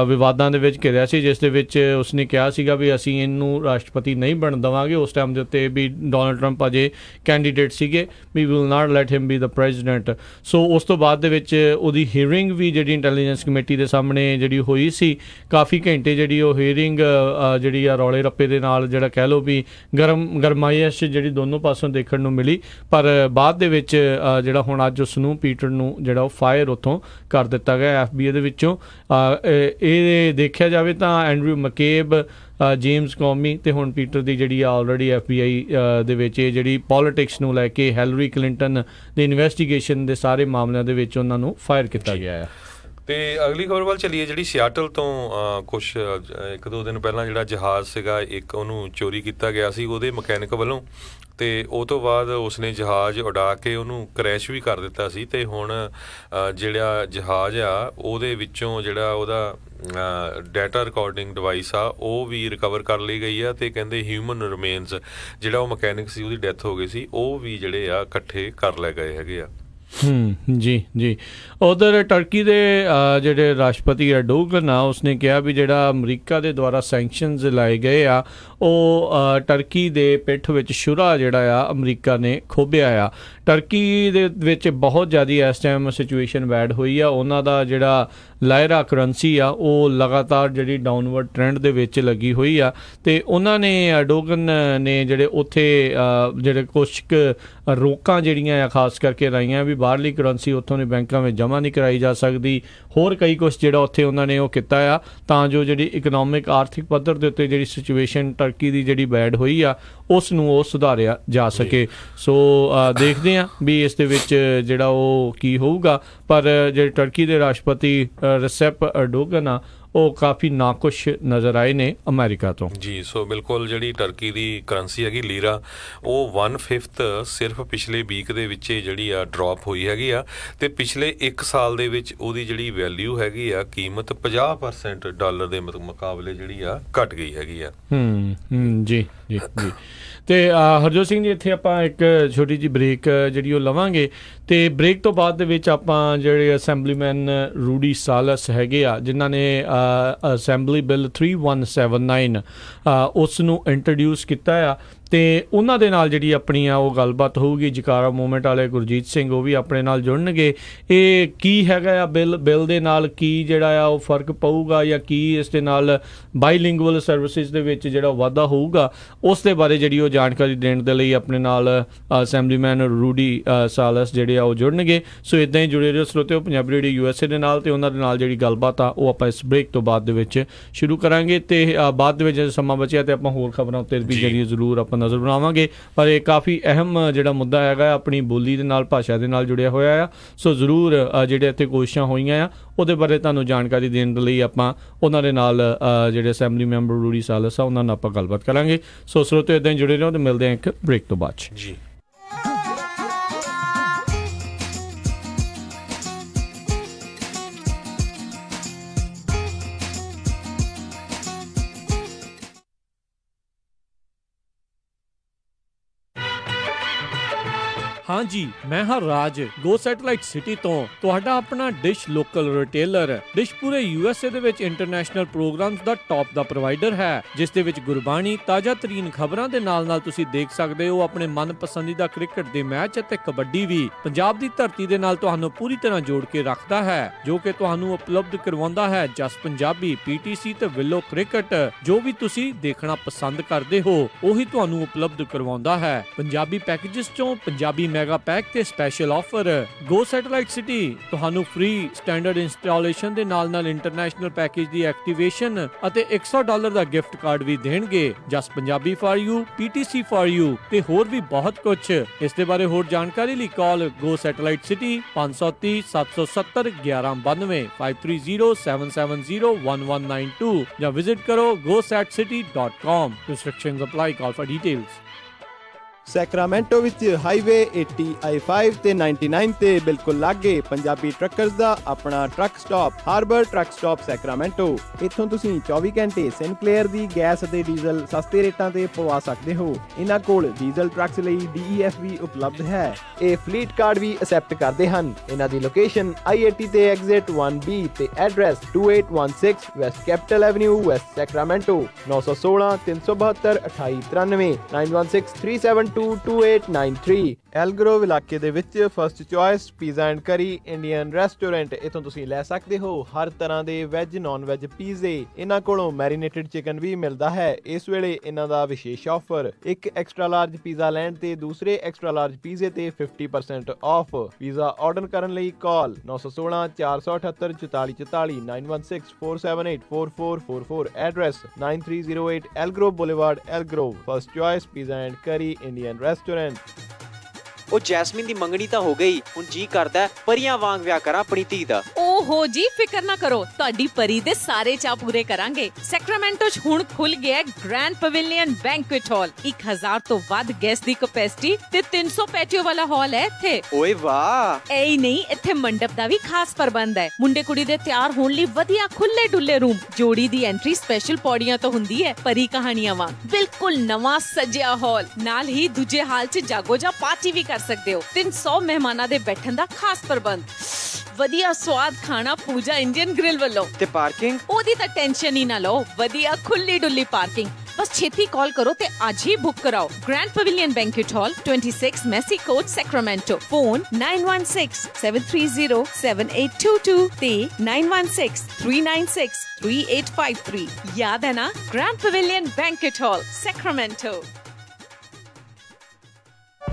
ਵਿਵਾਦਾਂ ਦੇ ਵਿੱਚ ਘਿਰਿਆ ਸੀ, ਜਿਸ ਦੇ ਵਿੱਚ ਉਸਨੇ ਕਿਹਾ ਸੀਗਾ ਵੀ ਅਸੀਂ ਇਹਨੂੰ ਰਾਸ਼ਟਰਪਤੀ ਨਹੀਂ ਬਣ ਦੇਵਾਂਗੇ। ਉਸ ਟਾਈਮ ਦੇ ਉੱਤੇ ਵੀ ਡੋਨਲਡ ਟਰੰਪ ਅਜੇ ਕੈਂਡੀਡੇਟ ਸੀਗੇ, we will not let him be the president. So ਉਸ ਤੋਂ ਬਾਅਦ ਦੇ ਵਿੱਚ ਉਹਦੀ ਹੀਅਰਿੰਗ ਵੀ ਜਿਹੜੀ ਇੰਟੈਲੀਜੈਂਸ ਕਮੇਟੀ ਦੇ ਸਾਹਮਣੇ ਜਿਹੜੀ ਹੋਈ ਸੀ, ਕਾਫੀ ਘੰਟੇ ਜਿਹੜੀ ਉਹ ਹੀਅਰਿੰਗ ਜਿਹੜੀ ਆ ਰੌਲੇ ਰੱਪੇ ਦੇ ਨਾਲ ਜਿਹੜਾ ਕਹਿ ਲਓ ਵੀ ਗਰਮਾਇਸ਼ ਜਿਹੜੀ ਦੋਨੋਂ ਪਾਸੋਂ ਦੇਖਣ ਨੂੰ ਮਿਲੀ। ਪਰ ਬਾਅਦ ਦੇ ਵਿੱਚ ਜਿਹੜਾ ਹੁਣ ਅੱਜ ਉਸ ਨੂੰ ਪੀਟਰ ਨੂੰ ਜਿਹੜਾ ਉਹ ਫਾਇਰ ਉੱਥੋਂ ਕਰ ਦਿੱਤਾ ਗਿਆ FBI ਦੇ ਵਿੱਚੋਂ। ਇਹ ਦੇਖਿਆ ਜਾਵੇ ਤਾਂ ਐਂਡਰਿਊ ਮਕੇਬ, ਜੇਮਸ ਕੌਮੀ ਤੇ ਹੁਣ ਪੀਟਰ ਦੀ ਜਿਹੜੀ ਆਲਰੇਡੀ FBI ਦੇ ਵਿੱਚ ਇਹ ਜਿਹੜੀ ਪੋਲੀਟਿਕਸ ਨੂੰ ਲੈ ਕੇ ਹੈਲਰੀ ਕਲਿੰਟਨ ਦੀ ਇਨਵੈਸਟੀਗੇਸ਼ਨ ਦੇ ਸਾਰੇ ਮਾਮਲਿਆਂ ਦੇ ਵਿੱਚ ਉਹਨਾਂ ਨੂੰ ਫਾਇਰ ਕੀਤਾ ਗਿਆ ਹੈ। ਤੇ ਅਗਲੀ ਖਬਰ ਵੱਲ ਚੱਲੀਏ ਜਿਹੜੀ ਸਿਆਟਲ ਤੋਂ ਕੁਛ 1-2 ਦਿਨ ਪਹਿਲਾਂ ਜਿਹੜਾ ਜਹਾਜ਼ ਸੀਗਾ ਇੱਕ ਉਹਨੂੰ ਚੋਰੀ ਕੀਤਾ ਗਿਆ ਸੀ ਉਹਦੇ ਮਕੈਨਿਕ ਵੱਲੋਂ, ਤੇ ਉਹ ਤੋਂ ਬਾਅਦ ਉਸਨੇ ਜਹਾਜ਼ ਉਡਾ ਕੇ ਉਹਨੂੰ ਕਰੈਸ਼ ਵੀ ਕਰ ਦਿੱਤਾ ਸੀ। ਤੇ ਹੁਣ ਜਿਹੜਾ ਜਹਾਜ਼ ਆ ਉਹਦੇ ਵਿੱਚੋਂ ਜਿਹੜਾ ਉਹਦਾ ਡਾਟਾ ਰਿਕਾਰਡਿੰਗ ਡਿਵਾਈਸ ਆ ਉਹ ਵੀ ਰਿਕਵਰ ਕਰ ਲਈ ਗਈ ਆ, ਤੇ ਕਹਿੰਦੇ ਹਿਊਮਨ ਰਿਮੇਨਸ ਜਿਹੜਾ ਉਹ ਮਕੈਨਿਕ ਸੀ ਉਹਦੀ ਡੈਥ ਹੋ ਗਈ ਸੀ ਉਹ ਵੀ ਜਿਹੜੇ ਆ ਇਕੱਠੇ ਕਰ ਲੈ ਗਏ ਹੈਗੇ ਆ। ਜੀ ਉਧਰ ਟਰਕੀ ਦੇ ਜਿਹੜੇ ਰਾਸ਼ਟਰਪਤੀ ਐਰਡੋਗਨ ਆ ਉਸਨੇ ਕਿਹਾ ਵੀ ਜਿਹੜਾ ਅਮਰੀਕਾ ਦੇ ਦੁਆਰਾ ਸੈਂਕਸ਼ਨਸ ਲਾਏ ਗਏ ਆ ਉਹ ਟਰਕੀ ਦੇ ਪਿੱਠ ਵਿੱਚ ਸ਼ੁਰਾ ਜਿਹੜਾ ਆ ਅਮਰੀਕਾ ਨੇ ਖੋਭਿਆ ਆ। ਟਰਕੀ ਦੇ ਵਿੱਚ ਬਹੁਤ ਜ਼ਿਆਦਾ ਇਸ ਟਾਈਮ ਸਿਚੁਏਸ਼ਨ ਬੈਡ ਹੋਈ ਆ। ਉਹਨਾਂ ਦਾ ਜਿਹੜਾ ਲਾਇਰਾ ਕਰੰਸੀ ਆ ਉਹ ਲਗਾਤਾਰ ਜਿਹੜੀ ਡਾਊਨਵਰਡ ਟ੍ਰੈਂਡ ਦੇ ਵਿੱਚ ਲੱਗੀ ਹੋਈ ਆ, ਤੇ ਉਹਨਾਂ ਨੇ ਐਰਡੋਗਨ ਨੇ ਜਿਹੜੇ ਉੱਥੇ ਜਿਹੜੇ ਕੁਛ ਕੁ ਰੋਕਾਂ ਜਿਹੜੀਆਂ ਆ ਖਾਸ ਕਰਕੇ ਲਾਈਆਂ ਵੀ ਬਾਹਰਲੀ ਕਰੰਸੀ ਉੱਥੋਂ ਦੇ ਬੈਂਕਾਂ ਵਿੱਚ ਜਮ੍ਹਾਂ ਨਹੀਂ ਕਰਾਈ ਜਾ ਸਕਦੀ, ਹੋਰ ਕਈ ਕੁਛ ਜਿਹੜਾ ਉੱਥੇ ਉਹਨਾਂ ਨੇ ਉਹ ਕੀਤਾ ਆ ਤਾਂ ਜੋ ਜਿਹੜੀ ਇਕਨੋਮਿਕ ਆਰਥਿਕ ਪੱਧਰ ਦੇ ਉੱਤੇ ਜਿਹੜੀ ਸਿਚੁਏਸ਼ਨ ਟਰਕੀ ਦੀ ਜਿਹੜੀ ਬੈਡ ਹੋਈ ਆ ਉਸ ਨੂੰ ਉਹ ਸੁਧਾਰਿਆ ਜਾ ਸਕੇ। ਸੋ ਦੇਖਦੇ ਹਾਂ ਵੀ ਇਸ ਦੇ ਵਿੱਚ ਜਿਹੜਾ ਉਹ ਕੀ ਹੋਊਗਾ, ਪਰ ਜਿਹੜੇ ਟਰਕੀ ਦੇ ਰਾਸ਼ਟਰਪਤੀ ਰੈਸੈਪ ਐਰਡੋਗਨ ਆ ਉਹ ਕਾਫੀ ਨਾਖੁਸ਼ ਨਜ਼ਰ ਆਏ ਨੇ ਅਮਰੀਕਾ ਤੋਂ। ਜੀ ਸੋ ਬਿਲਕੁਲ ਜਿਹੜੀ ਟਰਕੀ ਦੀ ਕਰੰਸੀ ਹੈਗੀ ਲੀਰਾ ਉਹ 1/5 ਸਿਰਫ ਪਿਛਲੇ ਵੀਕ ਦੇ ਵਿੱਚ ਜਿਹੜੀ ਆ ਡ੍ਰੌਪ ਹੋਈ ਹੈਗੀ ਆ, ਤੇ ਪਿਛਲੇ 1 ਸਾਲ ਦੇ ਵਿੱਚ ਉਹਦੀ ਜਿਹੜੀ ਵੈਲਿਊ ਹੈਗੀ ਆ ਕੀਮਤ 50% ਡਾਲਰ ਦੇ ਮੁਕਾਬਲੇ ਜਿਹੜੀ ਆ ਘਟ ਗਈ ਹੈਗੀ ਆ। ਜੀ ਤੇ ਹਰਜੋਤ ਸਿੰਘ ਜੀ ਇੱਥੇ ਆਪਾਂ ਇੱਕ ਛੋਟੀ ਜਿਹੀ ਬ੍ਰੇਕ ਜਿਹੜੀ ਉਹ ਲਵਾਂਗੇ, ਤੇ ਬ੍ਰੇਕ ਤੋਂ ਬਾਅਦ ਦੇ ਵਿੱਚ ਆਪਾਂ ਜਿਹੜੇ ਅਸੈਂਬਲੀਮੈਨ ਰੂਡੀ ਸਾਲਸ ਹੈਗੇ ਆ ਜਿਨ੍ਹਾਂ ਨੇ ਅਸੈਂਬਲੀ ਬਿੱਲ 3179 ਉਸ ਨੂੰ ਇੰਟਰੋਡਿਊਸ ਕੀਤਾ ਆ, ਤੇ ਉਹਨਾਂ ਦੇ ਨਾਲ ਜਿਹੜੀ ਆਪਣੀ ਆ ਉਹ ਗੱਲਬਾਤ ਹੋਊਗੀ। ਜਕਾਰਾ ਮੂਵਮੈਂਟ ਵਾਲੇ ਗੁਰਜੀਤ ਸਿੰਘ ਉਹ ਵੀ ਆਪਣੇ ਨਾਲ ਜੁੜਨਗੇ। ਇਹ ਕੀ ਹੈਗਾ ਆ ਬਿੱਲ ਦੇ ਨਾਲ ਕੀ ਜਿਹੜਾ ਆ ਉਹ ਫਰਕ ਪਊਗਾ ਜਾਂ ਕੀ ਇਸ ਦੇ ਨਾਲ ਬਾਈਲਿੰਗੁਅਲ ਸਰਵਿਸਿਜ਼ ਦੇ ਵਿੱਚ ਜਿਹੜਾ ਵਾਧਾ ਹੋਊਗਾ ਉਸ ਦੇ ਬਾਰੇ ਜਿਹੜੀ ਉਹ ਜਾਣਕਾਰੀ ਦੇਣ ਦੇ ਲਈ ਆਪਣੇ ਨਾਲ ਅਸੈਂਬਲੀਮੈਨ ਰੂਡੀ ਸਾਲਸ ਜਿਹੜੇ ਆ ਉਹ ਜੁੜਨਗੇ। ਸੋ ਇੱਦਾਂ ਹੀ ਜੁੜੇ ਰਹੋ ਸਰੋਤਿਓ ਪੰਜਾਬੀ ਰੇਡੀਓ USA ਦੇ ਨਾਲ, ਤੇ ਉਹਨਾਂ ਦੇ ਨਾਲ ਜਿਹੜੀ ਗੱਲਬਾਤ ਆ ਉਹ ਆਪਾਂ ਇਸ ਬ੍ਰੇਕ ਤੋਂ ਬਾਅਦ ਦੇ ਵਿੱਚ ਸ਼ੁਰੂ ਕਰਾਂਗੇ। ਤੇ ਬਾਅਦ ਦੇ ਵਿੱਚ ਜੇ ਸਮਾਂ ਬਚਿਆ ਤੇ ਆਪਾਂ ਹੋਰ ਖਬਰਾਂ ਉੱਤੇ ਵੀ ਜਿਹੜੀ ਜ਼ਰੂਰ ਆਪਾਂ ਨਜ਼ਰ ਬਣਾਵਾਂਗੇ, ਪਰ ਇਹ ਕਾਫੀ ਅਹਿਮ ਜਿਹੜਾ ਮੁੱਦਾ ਹੈਗਾ ਆਪਣੀ ਬੋਲੀ ਦੇ ਨਾਲ ਭਾਸ਼ਾ ਦੇ ਨਾਲ ਜੁੜਿਆ ਹੋਇਆ ਆ। ਸੋ ਜ਼ਰੂਰ ਜਿਹੜੇ ਇੱਥੇ ਕੋਸ਼ਿਸ਼ਾਂ ਹੋਈਆਂ ਆ ਉਹਦੇ ਬਾਰੇ ਤੁਹਾਨੂੰ ਜਾਣਕਾਰੀ ਦੇਣ ਦੇ ਲਈ ਆਪਾਂ ਉਹਨਾਂ ਦੇ ਨਾਲ ਜਿਹੜੇ ਅਸੈਂਬਲੀ ਮੈਂਬਰ ਰੂਡੀ ਸਾਲਸ ਆ ਉਹਨਾਂ ਨਾਲ ਆਪਾਂ ਗੱਲਬਾਤ ਕਰਾਂਗੇ। ਸੋ ਸਰੋਤਿਓ ਇੱਦਾਂ ਹੀ ਜੁੜੇ ਰਹੋ ਤੇ ਮਿਲਦੇ ਹਾਂ ਇੱਕ ਬ੍ਰੇਕ ਤੋਂ ਬਾਅਦ। ਜੀ हाँ जी, मैं हाँ राज गो सैटेलाइट सिटी तो ਤੁਹਾਡਾ ਆਪਣਾ ਡਿਸ਼ ਲੋਕਲ ਰਿਟੇਲਰ। ਡਿਸ਼ ਪੂਰੇ USA ਦੇ ਵਿੱਚ ਇੰਟਰਨੈਸ਼ਨਲ ਪ੍ਰੋਗਰਾਮਸ ਦਾ ਟੌਪ ਦਾ ਪ੍ਰੋਵਾਈਡਰ ਹੈ, ਜਿਸ ਦੇ ਵਿੱਚ ਗੁਰਬਾਣੀ, ਤਾਜ਼ਾ ਤਰੀਨ ਖਬਰਾਂ ਦੇ ਨਾਲ-ਨਾਲ ਤੁਸੀਂ ਦੇਖ ਸਕਦੇ ਹੋ ਆਪਣੇ ਮਨਪਸੰਦੀਦਾ ਕ੍ਰਿਕਟ ਦੇ ਮੈਚ ਅਤੇ ਕਬੱਡੀ ਵੀ। ਪੰਜਾਬ ਦੀ ਧਰਤੀ ਦੇ ਨਾਲ ਤੁਹਾਨੂੰ ਪੂਰੀ ਤਰ੍ਹਾਂ ਜੋੜ ਕੇ ਰੱਖਦਾ ਹੈ, ਜੋ ਕਿ ਤੁਹਾਨੂੰ ਉਪਲਬਧ ਕਰਵਾਉਂਦਾ ਹੈ ਜਸ ਪੰਜਾਬੀ, PTC ਤੇ ਵਿਲੋ ਕ੍ਰਿਕਟ। ਜੋ ਵੀ ਤੁਸੀਂ ਦੇਖਣਾ ਪਸੰਦ ਕਰਦੇ ਹੋ ਉਹੀ ਤੁਹਾਨੂੰ ਉਪਲਬਧ ਕਰਵਾਉਂਦਾ ਹੈ। ਪੰਜਾਬੀ ਪੈਕੇजेस ਚੋਂ ਪੰਜਾਬੀ ਮੈਗਾ ਪੈਕ ਤੇ ਸਪੈਸ਼ਲ ਆਫਰ। ਗੋ ਸੈਟੇਲਾਈਟ ਸਿਟੀ ਤੁਹਾਨੂੰ ਫ੍ਰੀ ਸਟੈਂਡਰਡ ਇੰਸਟਾਲੇਸ਼ਨ ਦੇ ਨਾਲ-ਨਾਲ ਇੰਟਰਨੈਸ਼ਨਲ ਪੈਕੇਜ ਦੀ ਐਕਟੀਵੇਸ਼ਨ ਅਤੇ $100 ਦਾ ਗਿਫਟ ਕਾਰਡ ਵੀ ਦੇਣਗੇ। Jus Punjabi for you, PTC for you ਤੇ ਹੋਰ ਵੀ ਬਹੁਤ ਕੁਝ। ਇਸ ਦੇ ਬਾਰੇ ਹੋਰ ਜਾਣਕਾਰੀ ਲਈ ਕਾਲ ਗੋ ਸੈਟੇਲਾਈਟ ਸਿਟੀ 530 770 1192 5307701192 ਜਾਂ ਵਿਜ਼ਿਟ ਕਰੋ gosatcity.com। Restrictions apply. Call for details. Sacramento ਵਿੱਚ ਹਾਈਵੇ 80 I-5 ਤੇ 99 ਤੇ ਬਿਲਕੁਲ ਲਾਗੇ ਪੰਜਾਬੀ ਟਰੱਕਰਸ ਦਾ ਆਪਣਾ truck stop Harbor truck stop Sacramento. ਇੱਥੋਂ ਤੁਸੀਂ 24 ਘੰਟੇ ਸਿਨਕਲੇਅਰ ਦੀ ਗੈਸ ਅਤੇ ਡੀਜ਼ਲ ਸਸਤੇ ਰੇਟਾਂ ਤੇ ਪਵਾ ਸਕਦੇ ਹੋ। ਇਹਨਾਂ ਕੋਲ ਡੀਜ਼ਲ ਟਰੱਕਸ ਲਈ DEF ਵੀ ਉਪਲਬਧ ਹੈ। ਇਹ ਫਲੀਟ ਕਾਰਡ ਵੀ ਅਸੈਪਟ ਕਰਦੇ ਹਨ। ਇਹਨਾਂ ਦੀ ਲੋਕੇਸ਼ਨ I-80 ਤੇ ਐਗਜ਼ਿਟ 1B ਤੇ address 2816 West capital avenue West Sacramento. 916 372 2893 916 372 2893। ਐਲਗਰੋਵ ਇਲਾਕੇ ਦੇ ਵਿੱਚ first choice pizza and curry Indian restaurant. ਇੱਥੋਂ ਤੁਸੀਂ ਲੈ ਸਕਦੇ ਹੋ ਹਰ ਤਰ੍ਹਾਂ ਦੇ ਵੈਜ ਨੌਨ ਵੈਜ ਪੀਜ਼ੇ। ਇਹਨਾਂ ਕੋਲੋਂ ਮੈਰੀਨੇਟਡ ਚਿਕਨ ਵੀ ਮਿਲਦਾ ਹੈ। ਇਸ ਵੇਲੇ ਇਹਨਾਂ ਦਾ ਵਿਸ਼ੇਸ਼ ਆਫਰ, ਇੱਕ ਐਕਸਟਰਾ ਲਾਰਜ ਪੀਜ਼ਾ ਲੈਣ ਤੇ ਦੂਸਰੇ ਐਕਸਟਰਾ ਲਾਰਜ ਪੀਜ਼ੇ ਤੇ 50% ਆਫ। ਪੀਜ਼ਾ ਆਰਡਰ ਕਰਨ ਲਈ call 916 478 4444 916 478 4444। Address 9308 Elk Grove boulevard Elk Grove. First choice pizza and curry Indian restaurant. ਉਹ ਜੈਸਮੀਨ ਦੀ ਮੰਗਣੀ ਤਾਂ ਹੋ ਗਈ, ਹੁਣ ਜੀ ਕਰਦਾ ਪਰੀਆਂ ਵਾਂਗ ਵਿਆਹ ਕਰਾਂ ਆਪਣੀ ਧੀ ਦਾ। ਓਹੋ ਜੀ, ਫਿਕਰ ਨਾ ਕਰੋ, ਤੁਹਾਡੀ ਪਰੀ ਦੇ ਸਾਰੇ ਚਾਅ ਪੂਰੇ ਕਰਾਂਗੇ। ਸੈਕਰਾਮੈਂਟੋ 'ਚ ਹੁਣ ਖੁੱਲ ਗਿਆ ਗ੍ਰੈਂਡ ਪਵੇਲੀਅਨ ਬੈਂਕੁਏਟ ਹਾਲ। 1000 ਤੋਂ ਵੱਧ ਗੈਸਟ ਦੀ ਕੈਪੈਸਿਟੀ ਤੇ 300 ਪੈਟੀਓ ਵਾਲਾ ਹਾਲ ਹੈ ਇੱਥੇ। ਓਏ ਵਾਹ! ਐ ਹੀ ਨਹੀਂ, ਇੱਥੇ ਮੰਡਪ ਦਾ ਵੀ ਖਾਸ ਪ੍ਰਬੰਧ ਹੈ। ਮੁੰਡੇ ਕੁੜੀ ਦੇ ਤਿਆਰ ਹੋਣ ਲਈ ਵਧੀਆ ਖੁੱਲੇ ਡੁੱਲੇ ਰੂਮ। ਜੋੜੀ ਦੀ ਐਂਟਰੀ ਸਪੈਸ਼ਲ ਪੌੜੀਆਂ ਤੋਂ ਹੁੰਦੀ ਹੈ, ਪਰੀ ਕਹਾਣੀਆਂ ਵਾਂਗ। ਬਿਲਕੁਲ ਨਵਾਂ ਸਜਿਆ ਹਾਲ, ਨਾਲ ਹੀ ਦੂਜੇ ਹਾਲ 'ਚ ਜਾਗੋ ਜਾਂ ਪਾਰਟੀ ਵੀ ਕਰ ਸਕਦੇ ਹੋ। 300 ਮਹਿਮਾਨਾਂ ਦੇ ਬੈਠਣ ਦਾ ਖਾਸ ਪ੍ਰਬੰਧ। ਵਧੀਆ ਸਵਾਦ ਖਾਣਾ ਪੂਜਾ ਇੰਡੀਅਨ ਗ੍ਰਿਲ ਵੱਲੋਂ। ਤੇ ਪਾਰਕਿੰਗ? ਉਹਦੀ ਤਾਂ ਟੈਨਸ਼ਨ ਹੀ ਨਾ ਲਓ, ਵਧੀਆ ਖੁੱਲੀ ਡੁੱਲੀ ਪਾਰਕਿੰਗ। ਬਸ ਛੇਤੀ ਕਾਲ ਕਰੋ ਤੇ ਅੱਜ ਹੀ ਬੁੱਕ ਕਰਾਓ। ਗ੍ਰੈਂਡ ਪਵੇਲੀਅਨ ਬੈਂਕੁਏਟ ਹਾਲ 26 ਮੈਸੀ ਕੋਰਟ ਸੈਕਰਾਮੈਂਟੋ। ਫੋਨ 916 730 7822 ਤੇ 916 396 3853। ਯਾਦ ਹੈ ਨਾ? ਗ੍ਰੈਂਡ ਪਵੇਲੀਅਨ ਬੈਂਕੁਏਟ ਹਾਲ ਸੈਕਰਾਮੈਂਟੋ।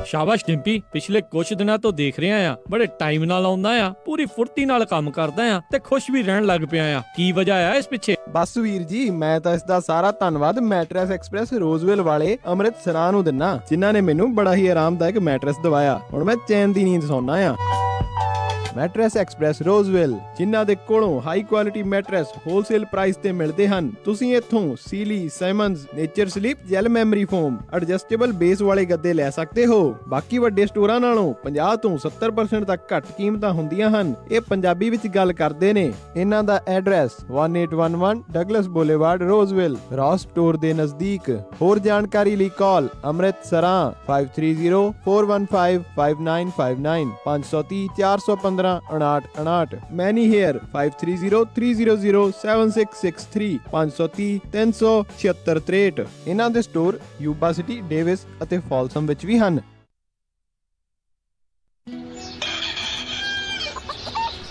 ਸ਼ਾਬਾਸ਼ ਡਿੰਪੀ, ਪਿਛਲੇ ਕੁਝ ਦਿਨਾਂ ਤੋਂ ਦੇਖ ਰਿਹਾ ਆ ਬੜੇ ਟਾਈਮ ਨਾਲ ਆਉਂਦਾ ਆ, ਪੂਰੀ ਫੁਰਤੀ ਨਾਲ ਕੰਮ ਕਰਦਾ ਆ ਤੇ ਖੁਸ਼ ਵੀ ਰਹਿਣ ਲੱਗ ਪਿਆ ਆ। ਕੀ ਵਜ੍ਹਾ ਆ ਇਸ ਪਿੱਛੇ? ਬਸ ਵੀਰ ਜੀ, ਮੈਂ ਤਾਂ ਇਸ ਦਾ ਸਾਰਾ ਧੰਨਵਾਦ ਮੈਟਰੈਸ ਐਕਸਪ੍ਰੈਸ ਰੋਜ਼ਵਿਲ ਵਾਲੇ ਅੰਮ੍ਰਿਤਸਰਾਂ ਨੂੰ ਦਿੰਨਾ, ਜਿਨ੍ਹਾਂ ਨੇ ਮੈਨੂੰ ਬੜਾ ਹੀ ਆਰਾਮਦਾਇਕ ਮੈਟਰੈਸ ਦਵਾਇਆ। ਹੁਣ ਮੈਂ ਚੈਨ ਦੀ ਨੀਂਦ ਸੌਣਾ ਆ। ਮੈਟਰੈਸ ਐਕਸਪ੍ਰੈਸ ਰੋਜ਼ਵਿਲ, ਜਿਨ੍ਹਾਂ ਦੇ ਕੋਲੋਂ high quality mattress wholesale price ਤੇ ਮਿਲਦੇ ਹਨ। ਤੁਸੀਂ ਇੱਥੋਂ Sealy, Simmons, Nature Sleep, gel memory foam, adjustable base ਵਾਲੇ ਗੱਦੇ ਲੈ ਸਕਦੇ ਹੋ। ਬਾਕੀ ਵੱਡੇ ਸਟੋਰਾਂ ਨਾਲੋਂ 50 ਤੋਂ 70% ਤੱਕ ਘੱਟ ਕੀਮਤਾਂ ਹੁੰਦੀਆਂ ਹਨ। ਇਹ ਪੰਜਾਬੀ ਵਿੱਚ ਗੱਲ ਕਰਦੇ ਨੇ। ਇਹਨਾਂ ਦਾ ਐਡਰੈਸ 1811 ਡਗਲਸ ਬੁਲੇਵਾਰਡ ਰੋਜ਼ਵਿਲ, ਰੌਸ ਸਟੋਰ ਦੇ ਨਜ਼ਦੀਕ। ਹੋਰ ਜਾਣਕਾਰੀ ਲਈ ਕਾਲ ਅੰਮ੍ਰਿਤਸਰਾਂ 530 415 5959 530 415 5959। ਮੈਨੀ ਹੇਅਰ 530 300 7663 530 37663। ਇਹਨਾਂ ਦੇ ਸਟੋਰ ਯੂਬਾ ਸਿਟੀ, ਡੇਵਿਸ ਅਤੇ ਫਾਲਸਮ ਵਿੱਚ ਵੀ ਹਨ।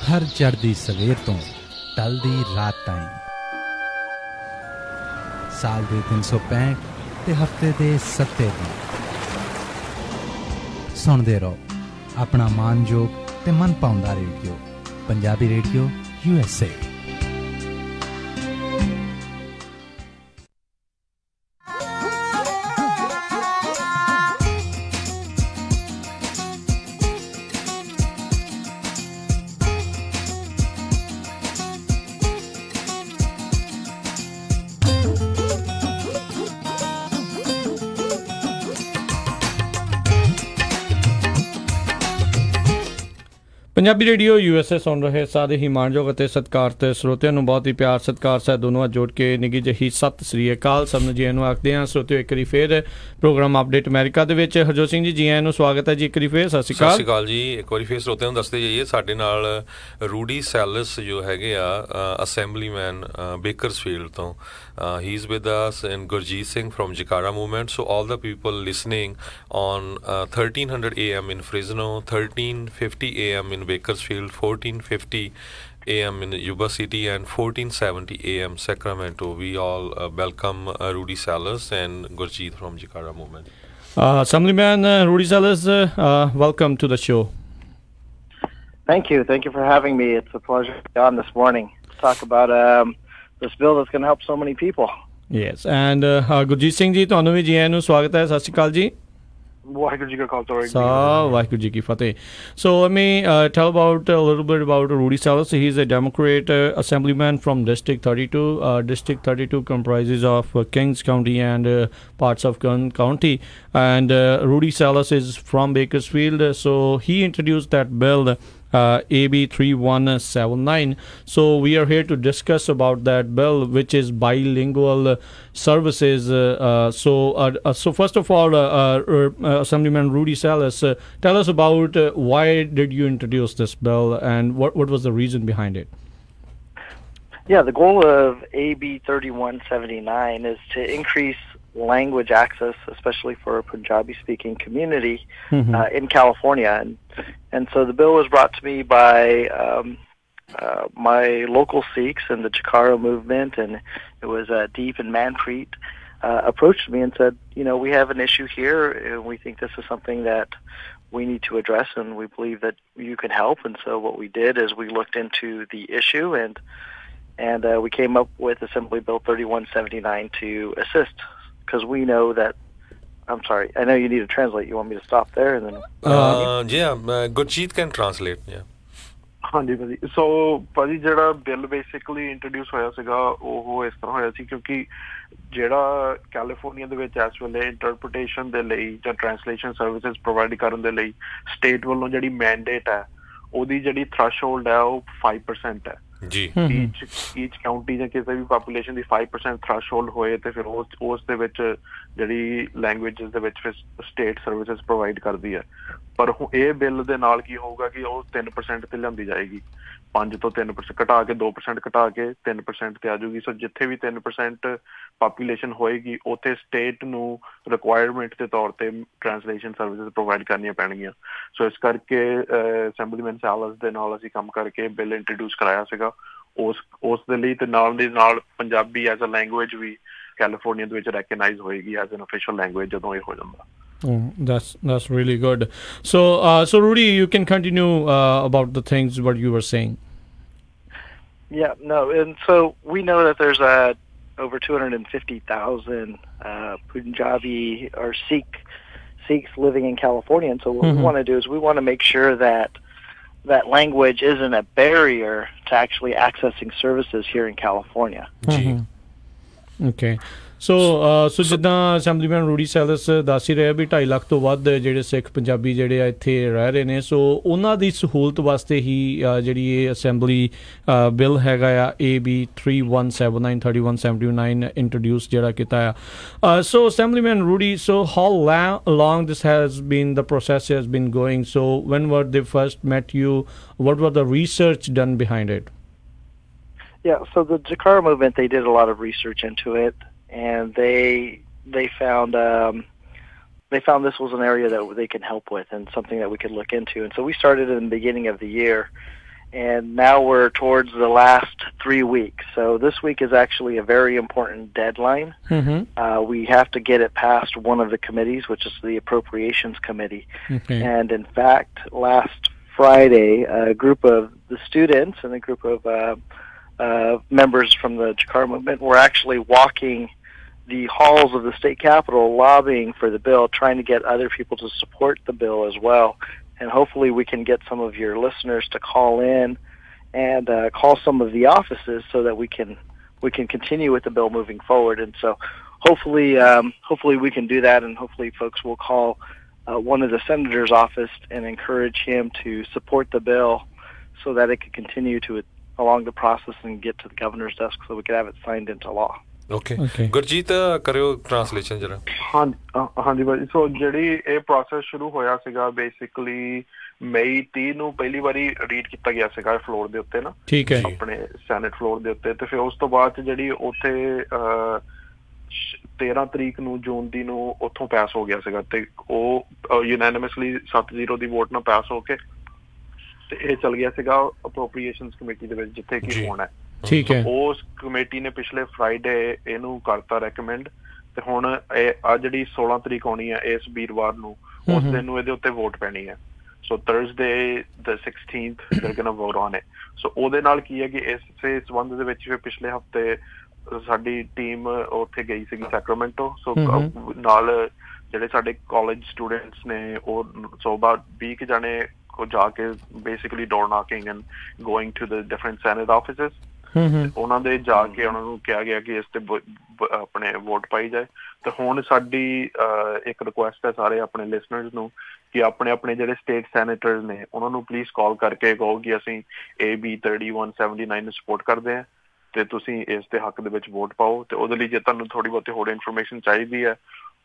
ਹਰ ਚੜ੍ਹਦੀ ਸਵੇਰ ਤੋਂ ਢਲਦੀ ਰਾਤ ਤਾਈਂ, ਸਾਲ ਦੇ 365 ਤੇ ਹਫ਼ਤੇ ਦੇ 7 ਦਿਨ ਸੁਣਦੇ ਰਹੋ ਆਪਣਾ ਮਾਨਯੋਗ ਤੇ ਮਨ ਪਾਉਂਦਾ radio, Punjabi radio USA। Punjabi radio USA ਸੁਣ ਰਹੇ ਸਾਰੇ ਹੀ ਮਾਣਯੋਗ ਅਤੇ ਸਤਿਕਾਰਤ ਸਰੋਤਿਆਂ ਨੂੰ ਬਹੁਤ ਹੀ ਪਿਆਰ ਸਤਿਕਾਰ ਸਹਿਤ ਦੋਨੋਂ ਹੱਥ ਜੋੜ ਕੇ ਨਿੱਘੀ ਜਿਹੀ ਸਤਿ ਸ੍ਰੀ ਅਕਾਲ। ਸਭ ਨੂੰ ਜੀ ਆਇਆਂ ਨੂੰ ਆਖਦੇ ਹਾਂ। ਸਰੋਤਿਓ ਇੱਕ ਵਾਰੀ ਫੇਰ ਪ੍ਰੋਗਰਾਮ ਅਪਡੇਟ ਅਮਰੀਕਾ ਦੇ ਵਿੱਚ ਹਰਜੋਤ ਸਿੰਘ ਜੀ ਆਇਆਂ ਨੂੰ ਸਵਾਗਤ ਹੈ ਜੀ ਇੱਕ ਵਾਰੀ ਫੇਰ। ਸਤਿ ਸ਼੍ਰੀ ਅਕਾਲ ਜੀ। ਇੱਕ ਵਾਰੀ ਫੇਰ ਸਰੋਤਿਆਂ ਨੂੰ ਦੱਸਦੇ ਜਾਈਏ ਸਾਡੇ ਨਾਲ ਰੂਡੀ ਸੈਲਸ ਜੋ ਹੈਗੇ ਆ ਅਸੈਂਬਲੀਮੈਨ ਬੇਕਰਸਫੀਲਡ ਤੋਂ he is with us, and Gurjeet Singh from Jikara movement. So all the people listening on 1300 AM in Fresno, 1350 AM in Bakersfield, 1450 AM in Yuba City, and 1470 AM Sacramento. We all welcome Rudy Salas and Gurjeet from Jikara movement. Assemblyman Rudy Salas, welcome to the show. Thank you for having me. It's a pleasure to be on this morning to talk about this bill that's going to help so many people. Yes, and Gurjeet Singh ji, ਤੁਹਾਨੂੰ ਵੀ ਜੀ ਆਇਆਂ ਨੂੰ ਸਵਾਗਤ ਹੈ। ਸਤਿ ਸ਼੍ਰੀ ਅਕਾਲ ਜੀ। ਵਾਹਿਗੁਰੂ ਜੀ ਕਾ ਖਾਲਸਾ ਵਾਹਿਗੁਰੂ ਜੀ ਕੀ ਫਤਿਹ। So let me tell about a little bit about Rudy Salas. He's a Democrat assemblyman from District 32. District 32 comprises of Kings County and parts of Kern County. And Rudy Salas is from Bakersfield. So he introduced that bill, AB 3179. So we are here to discuss about that bill, which is bilingual services. So first of all, Assemblyman Rudy Salas, tell us about why did you introduce this bill and what was the reason behind it? Yeah, the goal of AB 3179 is to increase language access, especially for a Punjabi-speaking community in California. And so the bill was brought to me by my local Sikhs in the Jikara movement, and it was Deep and Manpreet approached me and said, you know, we have an issue here, and we think this is something that we need to address, and we believe that you can help. And so what we did is we looked into the issue, and we came up with Assembly Bill 3179 to assist, because we know that, I'm sorry, I know you need to translate. You want me to stop there and then? Gurjeet can translate. Yeah. ਹਾਂਜੀ ਭਾਜੀ। ਸੋ ਭਾਜੀ ਜਿਹੜਾ bill basically introduce ਹੋਇਆ ਸੀਗਾ ਉਹ ਇਸ ਤਰ੍ਹਾਂ ਹੋਇਆ ਸੀ ਕਿਉਂਕਿ ਜਿਹੜਾ ਕੈਲੀਫੋਰਨੀਆ ਦੇ ਵਿੱਚ ਇਸ ਵੇਲੇ ਇੰਟਰਪ੍ਰੀਟੇਸ਼ਨ ਦੇ ਲਈ ਜਾਂ ਟਰਾਂਸਲੇਸ਼ਨ ਸਰਵਿਸਿਜ਼ ਪ੍ਰੋਵਾਈਡ ਕਰਨ ਦੇ ਲਈ ਸਟੇਟ ਵੱਲੋਂ ਜਿਹੜੀ ਮੈਂਡੇਟ ਹੈ ਉਹਦੀ ਜਿਹੜੀ ਥ੍ਰੈਸ਼ਹੋਲਡ ਹੈ ਉਹ 5% ਹੈ ਜੀ। ਈਚ ਕਾਊਂਟੀ ਜਾਂ ਕਿਸੇ ਵੀ ਪਾਪੂਲੇਸ਼ਨ ਦੀ 5% ਥ੍ਰੈਸ਼ਹੋਲਡ ਹੋਏ ਤੇ ਫਿਰ ਉਸ ਦੇ ਵਿੱਚ ਜਿਹੜੀ ਲੈਂਗੁਏਜਸ ਦੇ ਵਿੱਚ ਫਿਰ ਸਟੇਟ ਸਰਵਿਸਿਜ਼ ਪ੍ਰੋਵਾਈਡ ਕਰਦੀ ਹੈ। ਪਰ ਇਹ ਬਿੱਲ ਦੇ ਨਾਲ ਕੀ ਹੋਊਗਾ ਕਿ ਉਹ 3% ਤੇ ਲਿਆਂਦੀ ਜਾਏਗੀ, 5 ਤੋਂ 3% ਘਟਾ ਕੇ 2% ਘਟਾ ਕੇ 3% ਤੇ ਆ ਜਾਊਗੀ। ਸੋ ਜਿੱਥੇ ਵੀ 3% ਪਾਪੂਲੇਸ਼ਨ ਹੋਏਗੀ ਉੱਥੇ ਸਟੇਟ ਨੂੰ ਰਿਕੁਆਇਰਮੈਂਟ ਦੇ ਤੌਰ ਤੇ ਟਰਾਂਸਲੇਸ਼ਨ ਸਰਵਿਸਿਜ਼ ਪ੍ਰੋਵਾਈਡ ਕਰਨੀਆਂ ਪੈਣਗੀਆਂ। ਸੋ ਇਸ ਕਰਕੇ ਅਸੈਂਬਲੀਮੈਨ ਸੈਲਸ ਦੇ ਨਾਲ ਅਸੀਂ ਕੰਮ ਕਰਕੇ ਬਿੱਲ ਇੰਟਰੋਡਿਊਸ ਕਰਾਇਆ ਸੀਗਾ ਉਸ ਦੇ ਲਈ, ਤੇ ਨਾਲ ਦੀ ਨਾਲ ਪੰਜਾਬੀ ਐਜ਼ ਅ ਲੈਂਗੁਏਜ ਵੀ ਕੈਲੀਫੋਰਨੀਆ ਦੇ ਵਿੱਚ ਰੈਕਗਨਾਈਜ਼ ਹੋਏਗੀ ਐਜ਼ ਐਨ ਅਫੀਸ਼ੀਅਲ ਲੈਂਗੁਏਜ ਜਦੋਂ ਇਹ ਹੋ ਜਾਂਦਾ। That's really good. So Rudy, you can continue about the things what you were saying. Yeah, no, and so we know that there's over 250,000 Punjabi or Sikhs living in California, and so what we want to do is we want to make sure that language isn't a barrier to actually accessing services here in California. Okay. ਸੋ ਜਿੱਦਾਂ ਅਸੈਂਬਲੀਮੈਨ ਰੂਡੀ cells ਦੱਸ ਹੀ ਰਿਹਾ ਵੀ 2.5 ਲੱਖ ਤੋਂ ਵੱਧ ਜਿਹੜੇ ਸਿੱਖ ਪੰਜਾਬੀ ਜਿਹੜੇ ਆ ਇੱਥੇ ਰਹਿ ਰਹੇ ਨੇ, ਸੋ ਉਹਨਾਂ ਦੀ ਸਹੂਲਤ ਵਾਸਤੇ ਹੀ ਜਿਹੜੀ ਇਹ ਅਸੈਂਬਲੀ ਬਿੱਲ ਹੈਗਾ ਆ AB 3179 3179 ਇੰਟਰੋਡਿਊਸ ਜਿਹੜਾ ਕੀਤਾ ਆ। So assemblyman Rudy, so how long this has been, the process has been going? So when were they first met you? What was the research done behind it? Yeah, so the Jikara movement, they did a lot of research into it, and they found this was an area that they can help with and something that we could look into. And so we started in the beginning of the year, and now we're towards the last 3 weeks. So this week is actually a very important deadline. We have to get it past one of the committees, which is the Appropriations Committee. And in fact, last Friday, a group of the students and a group of members from the Jikara movement were actually walking the halls of the state capitol lobbying for the bill, trying to get other people to support the bill as well. And hopefully we can get some of your listeners to call in and call some of the offices so that we can continue with the bill moving forward. And so hopefully we can do that, and hopefully folks will call one of the senator's office and encourage him to support the bill so that it could continue to along the process and get to the governor's desk so we could have it signed into law. Okay. Gurjeet, ਕਰਿਓ translation ਜਰਾ. ਹਾਂਜੀ ਭਾਜੀ, ਸੋ ਜਿਹੜੀ ਇਹ process ਸ਼ੁਰੂ ਹੋਇਆ ਸੀਗਾ basically ਮਈ 30 ਨੂੰ ਪਹਿਲੀ ਵਾਰੀ ਰੀਡ ਕੀਤਾ ਗਿਆ ਸੀਗਾ ਫਲੋਰ ਦੇ ਉੱਤੇ ਨਾ, ਠੀਕ ਹੈ, ਆਪਣੇ ਸੈਨੇਟ ਫਲੋਰ ਦੇ ਉੱਤੇ, ਤੇ ਫਿਰ ਉਸ ਤੋਂ ਬਾਅਦ ਜਿਹੜੀ ਉੱਥੇ 13 ਤਰੀਕ ਨੂੰ ਜੂਨ ਦੀ ਨੂੰ ਉੱਥੋਂ ਪਾਸ ਹੋ ਗਿਆ ਸੀਗਾ ਤੇ ਉਹ ਯੂਨੈਨਿਮਸਲੀ 7-0 ਦੀ ਵੋਟ ਨਾਲ ਪਾਸ ਹੋ ਕੇ ਤੇ ਇਹ ਚੱਲ ਗਿਆ ਸੀਗਾ ਅਪਰੋਪਰੀਏਸ਼ਨਸ ਕਮੇਟੀ ਦੇ ਵਿੱਚ ਜਿੱਥੇ ਕੀ ਹੋਣਾ ਹੈ। ਠੀਕ ਹੈ, ਉਸ ਕਮੇਟੀ ਨੇ ਪਿਛਲੇ ਫਰਾਈਡੇ ਇਹਨੂੰ ਕਰਤਾ ਰეკਮੈਂਡ ਤੇ ਹੁਣ ਆ ਜਿਹੜੀ 16 ਤਰੀਕ ਆਉਣੀ ਹੈ ਇਸ ਵੀਰਵਾਰ ਨੂੰ ਉਸ ਦਿਨ ਨੂੰ ਇਹਦੇ ਉੱਤੇ ਵੋਟ ਪੈਣੀ ਹੈ। ਸੋ Thursday the 16th they're gonna vote on it. ਸੋ ਉਹਦੇ ਨਾਲ ਕੀ ਹੈ ਕਿ ਇਸੇ ਸੰਬੰਧ ਦੇ ਵਿੱਚ ਪਿਛਲੇ ਹਫ਼ਤੇ ਸਾਡੀ ਟੀਮ ਉੱਥੇ ਗਈ ਸੀਗੀ ਸੈਕਰਾਮੈਂਟੋ। ਸੋ ਨਾਲ ਜਿਹੜੇ ਸਾਡੇ ਕਾਲਜ ਸਟੂਡੈਂਟਸ ਨੇ ਉਹ ਸੋ ਅਬਾਊਟ 20 ਜਾਣੇ ਜਾ ਕੇ basically door knocking and going to the different senate offices, ਉਹਨਾਂ ਦੇ ਜਾ ਕੇ ਉਹਨਾਂ ਨੂੰ ਕਿਹਾ ਗਿਆ ਕਿ ਇਸ ਤੇ ਆਪਣੇ ਵੋਟ ਪਾਈ ਜਾਏ। ਤੇ ਹੁਣ ਸਾਡੀ ਇੱਕ ਰਿਕੁਐਸਟ ਹੈ ਸਾਰੇ ਆਪਣੇ ਲਿਸਨਰਸ ਨੂੰ ਕਿ ਆਪਣੇ ਆਪਣੇ ਜਿਹੜੇ ਸਟੇਟ ਸੈਨੇਟਰਸ ਨੇ ਉਹਨਾਂ ਨੂੰ ਪਲੀਜ਼ ਕਾਲ ਕਰਕੇ ਕਹੋ ਕਿ ਅਸੀਂ AB 3179 ਨੂੰ ਸਪੋਰਟ ਕਰਦੇ ਹਾਂ ਤੇ ਤੁਸੀਂ ਇਸ ਦੇ ਹੱਕ ਦੇ ਵਿੱਚ ਵੋਟ ਪਾਓ। ਤੇ ਉਹਦੇ ਲਈ ਜੇ ਤੁਹਾਨੂੰ ਥੋੜੀ ਬਹੁਤੀ ਹੋਰ ਇਨਫੋਰਮੇਸ਼ਨ ਚਾਹੀਦੀ ਹੈ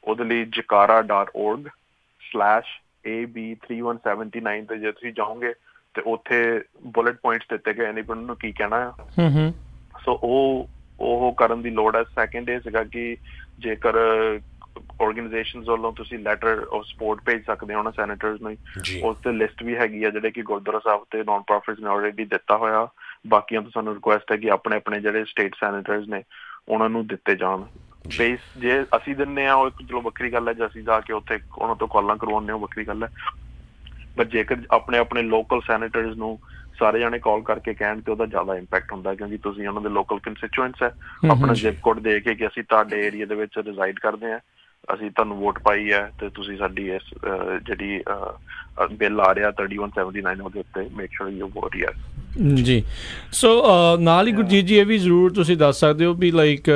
ਉਹਦੇ ਲਈ jakara.org/AB 3179 ਤੇ ਜੇ ਤੁਸੀਂ ਜਾਓਗੇ ਤੇ ਉੱਥੇ ਬੁਲੇਟ ਪੁਆਇੰਟਸ ਦਿੱਤੇ ਗਏ ਨੇ ਉਹਨਾਂ ਨੂੰ ਕੀ ਕਹਿਣਾ ਆ। ਸੋ ਉਹ ਕਰਨ ਦੀ ਲੋੜ ਹੈ। ਸੈਕਿੰਡ ਇਹ ਸੀਗਾ ਕਿ ਜੇਕਰ ਆਰਗੇਨਾਈਜੇਸ਼ਨਸ ਵੱਲੋਂ ਤੁਸੀਂ ਲੈਟਰ ਆਫ ਸਪੋਰਟ ਭੇਜ ਸਕਦੇ ਹੋ ਉਹਨਾਂ ਸੈਨੇਟਰਸ ਨੂੰ, ਉਸ ਤੇ ਲਿਸਟ ਵੀ ਹੈਗੀ ਆ ਜਿਹੜੇ ਕਿ ਗੁਰਦੁਆਰਾ ਸਾਹਿਬ ਤੇ ਨਾਨ ਪ੍ਰੋਫਿਟਸ ਨੇ ਆਲਰੇਡੀ ਦਿੱਤਾ ਹੋਇਆ। ਬਾਕੀਆਂ ਤੋਂ ਸਾਨੂੰ ਰਿਕੁਐਸਟ ਹੈ ਕਿ ਆਪਣੇ ਆਪਣੇ ਜਿਹੜੇ ਸਟੇਟ ਸੈਨੇਟਰਸ ਨੇ ਉਹਨਾਂ ਨੂੰ ਦਿੱਤੇ ਜਾਣ। ਬੇਸ ਜੇ ਅਸੀਂ ਦਿੰਦੇ ਹਾਂ ਉਹ ਇੱਕ ਚਲੋ ਵੱਖਰੀ ਗੱਲ ਹੈ, ਜੇ ਅਸੀਂ ਜਾ ਕੇ ਉੱਥੇ ਉਹਨਾਂ ਤੋਂ ਕਾਲਾਂ ਕਰਵਾਉਂਦੇ ਹਾਂ ਵੱਖਰੀ ਗੱਲ ਹੈ, ਬਟ ਜੇਕਰ ਆਪਣੇ ਆਪਣੇ ਲੋਕਲ ਸੈਨੇਟਰਸ ਨੂੰ ਸਾਰੇ ਜਾਣੇ ਕਾਲ ਕਰਕੇ ਕਹਿਣ ਤੇ ਉਹਦਾ ਜ਼ਿਆਦਾ ਇੰਪੈਕਟ ਹੁੰਦਾ ਕਿਉਂਕਿ ਤੁਸੀਂ ਉਹਨਾਂ ਦੇ ਲੋਕਲ ਕੰਸਟੀਚੁਐਂਟਸ ਹੈ। ਆਪਣਾ ਜ਼ਿਪ ਕੋਡ ਦੇ ਕੇ ਕਿ ਅਸੀਂ ਤੁਹਾਡੇ ਏਰੀਆ ਦੇ ਵਿੱਚ ਰਿਜ਼ਾਈਡ ਕਰਦੇ ਹਾਂ, ਅਸੀਂ ਤੁਹਾਨੂੰ ਵੋਟ ਪਾਈ ਹੈ ਤੇ ਤੁਸੀਂ ਸਾਡੀ ਇਸ ਜਿਹੜੀ ਬਿੱਲ ਆ ਰਿਹਾ 3179 ਉਹਦੇ ਉੱਤੇ make sure you vote yes. ਜੀ ਸੋ ਨਾਲ ਹੀ ਗੁਰਜੀਤ ਜੀ ਇਹ ਵੀ ਜ਼ਰੂਰ ਤੁਸੀਂ ਦੱਸ ਸਕਦੇ ਹੋ ਵੀ ਲਾਈਕ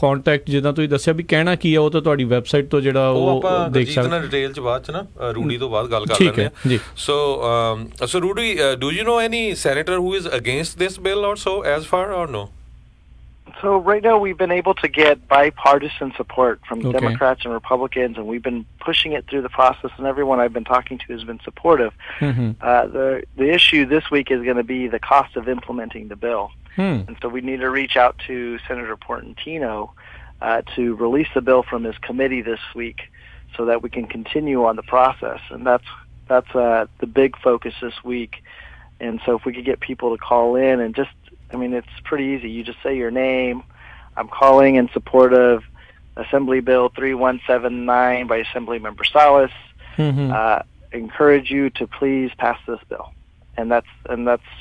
ਕੰਟੈਕਟ ਜਿੱਦਾਂ ਤੁਸੀਂ ਦੱਸਿਆ ਵੀ ਕਹਿਣਾ ਕੀ ਆ ਉਹ ਤਾਂ ਤੁਹਾਡੀ ਵੈਬਸਾਈਟ ਤੋਂ ਜਿਹੜਾ ਉਹ ਦੇਖ ਸਕਦੇ ਡਿਟੇਲ ਚ ਬਾਅਦ ਚ ਨਾ ਰੂਡੀ ਤੋਂ ਬਾਅਦ ਗੱਲ ਕਰ ਲੈਂਦੇ ਹਾਂ ਜੀ। So Rudy, do you know any senator who is against this bill or so as for ਔਰ ਨੋ? So right now we've been able to get bipartisan support from Democrats and Republicans, and we've been pushing it through the process, and everyone I've been talking to has been supportive. The issue this week is going to be the cost of implementing the bill. And so we need to reach out to Senator Portantino to release the bill from his committee this week so that we can continue on the process. And that's the big focus this week. And so if we could get people to call in and just, I mean, it's pretty easy. You just say your name. I'm calling in support of Assembly Bill 3179 by Assemblymember Salas. Encourage you to please pass this bill. And that's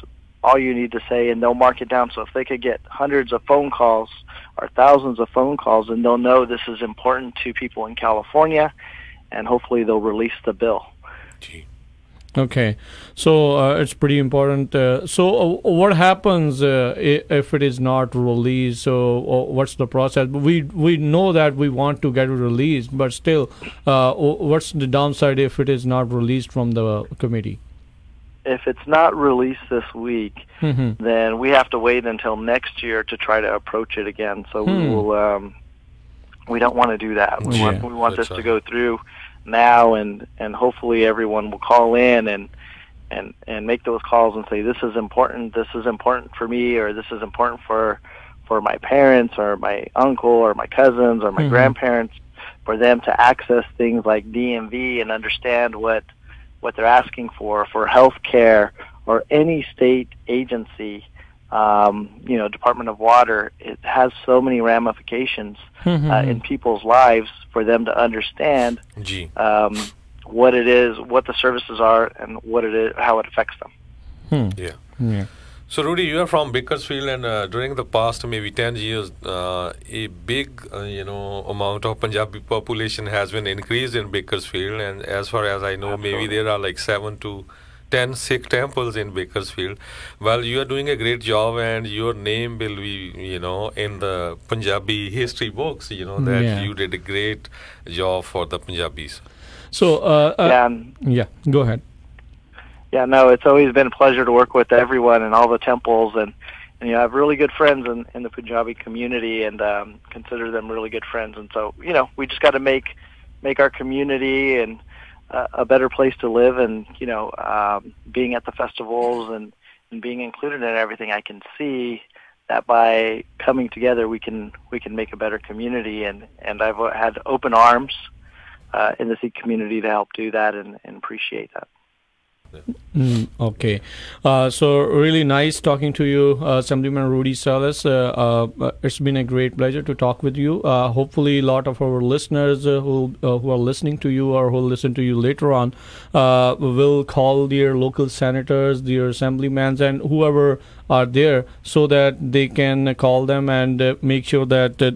all you need to say, and they'll mark it down. So if they could get hundreds of phone calls or thousands of phone calls, then they'll know this is important to people in California, and hopefully they'll release the bill. Okay, so it's pretty important. So what happens if it is not released? So what's the process? We know that we want to get it released, but still, what's the downside if it is not released from the committee? If it's not released this week, then we have to wait until next year to try to approach it again. So we will. We don't want to do that. We want this to go through now, and hopefully everyone will call in and make those calls and say this is important for me, or this is important for my parents or my uncle or my cousins or my grandparents, for them to access things like DMV and understand what they're asking for health care or any state agency. Department of Water, it has so many ramifications in people's lives for them to understand what it is, what the services are, and what it is, how it affects them. Yeah. So Rudy, you are from Bakersfield, and during the past maybe 10 years, a big amount of Punjabi population has been increased in Bakersfield, and as far as I know, maybe there are like 7 to 10 Sikh temples in Bakersfield. Well, you are doing a great job, and your name will be, in the Punjabi history books, that you did a great job for the Punjabis. So, go ahead. Yeah, no, it's always been a pleasure to work with everyone and all the temples, and I have really good friends in the Punjabi community, and consider them really good friends. And so, we just got to make our community and a better place to live, and being at the festivals and being included in everything. I can see that by coming together, we can make a better community, and I've had open arms in the Sikh community to help do that, and appreciate that. Okay, so really nice talking to you, Assemblyman Rudy Salas. It's been a great pleasure to talk with you. Hopefully, a lot of our listeners who are listening to you or who will listen to you later on will call their local senators, their assemblymen, and whoever are there, so that they can call them and make sure that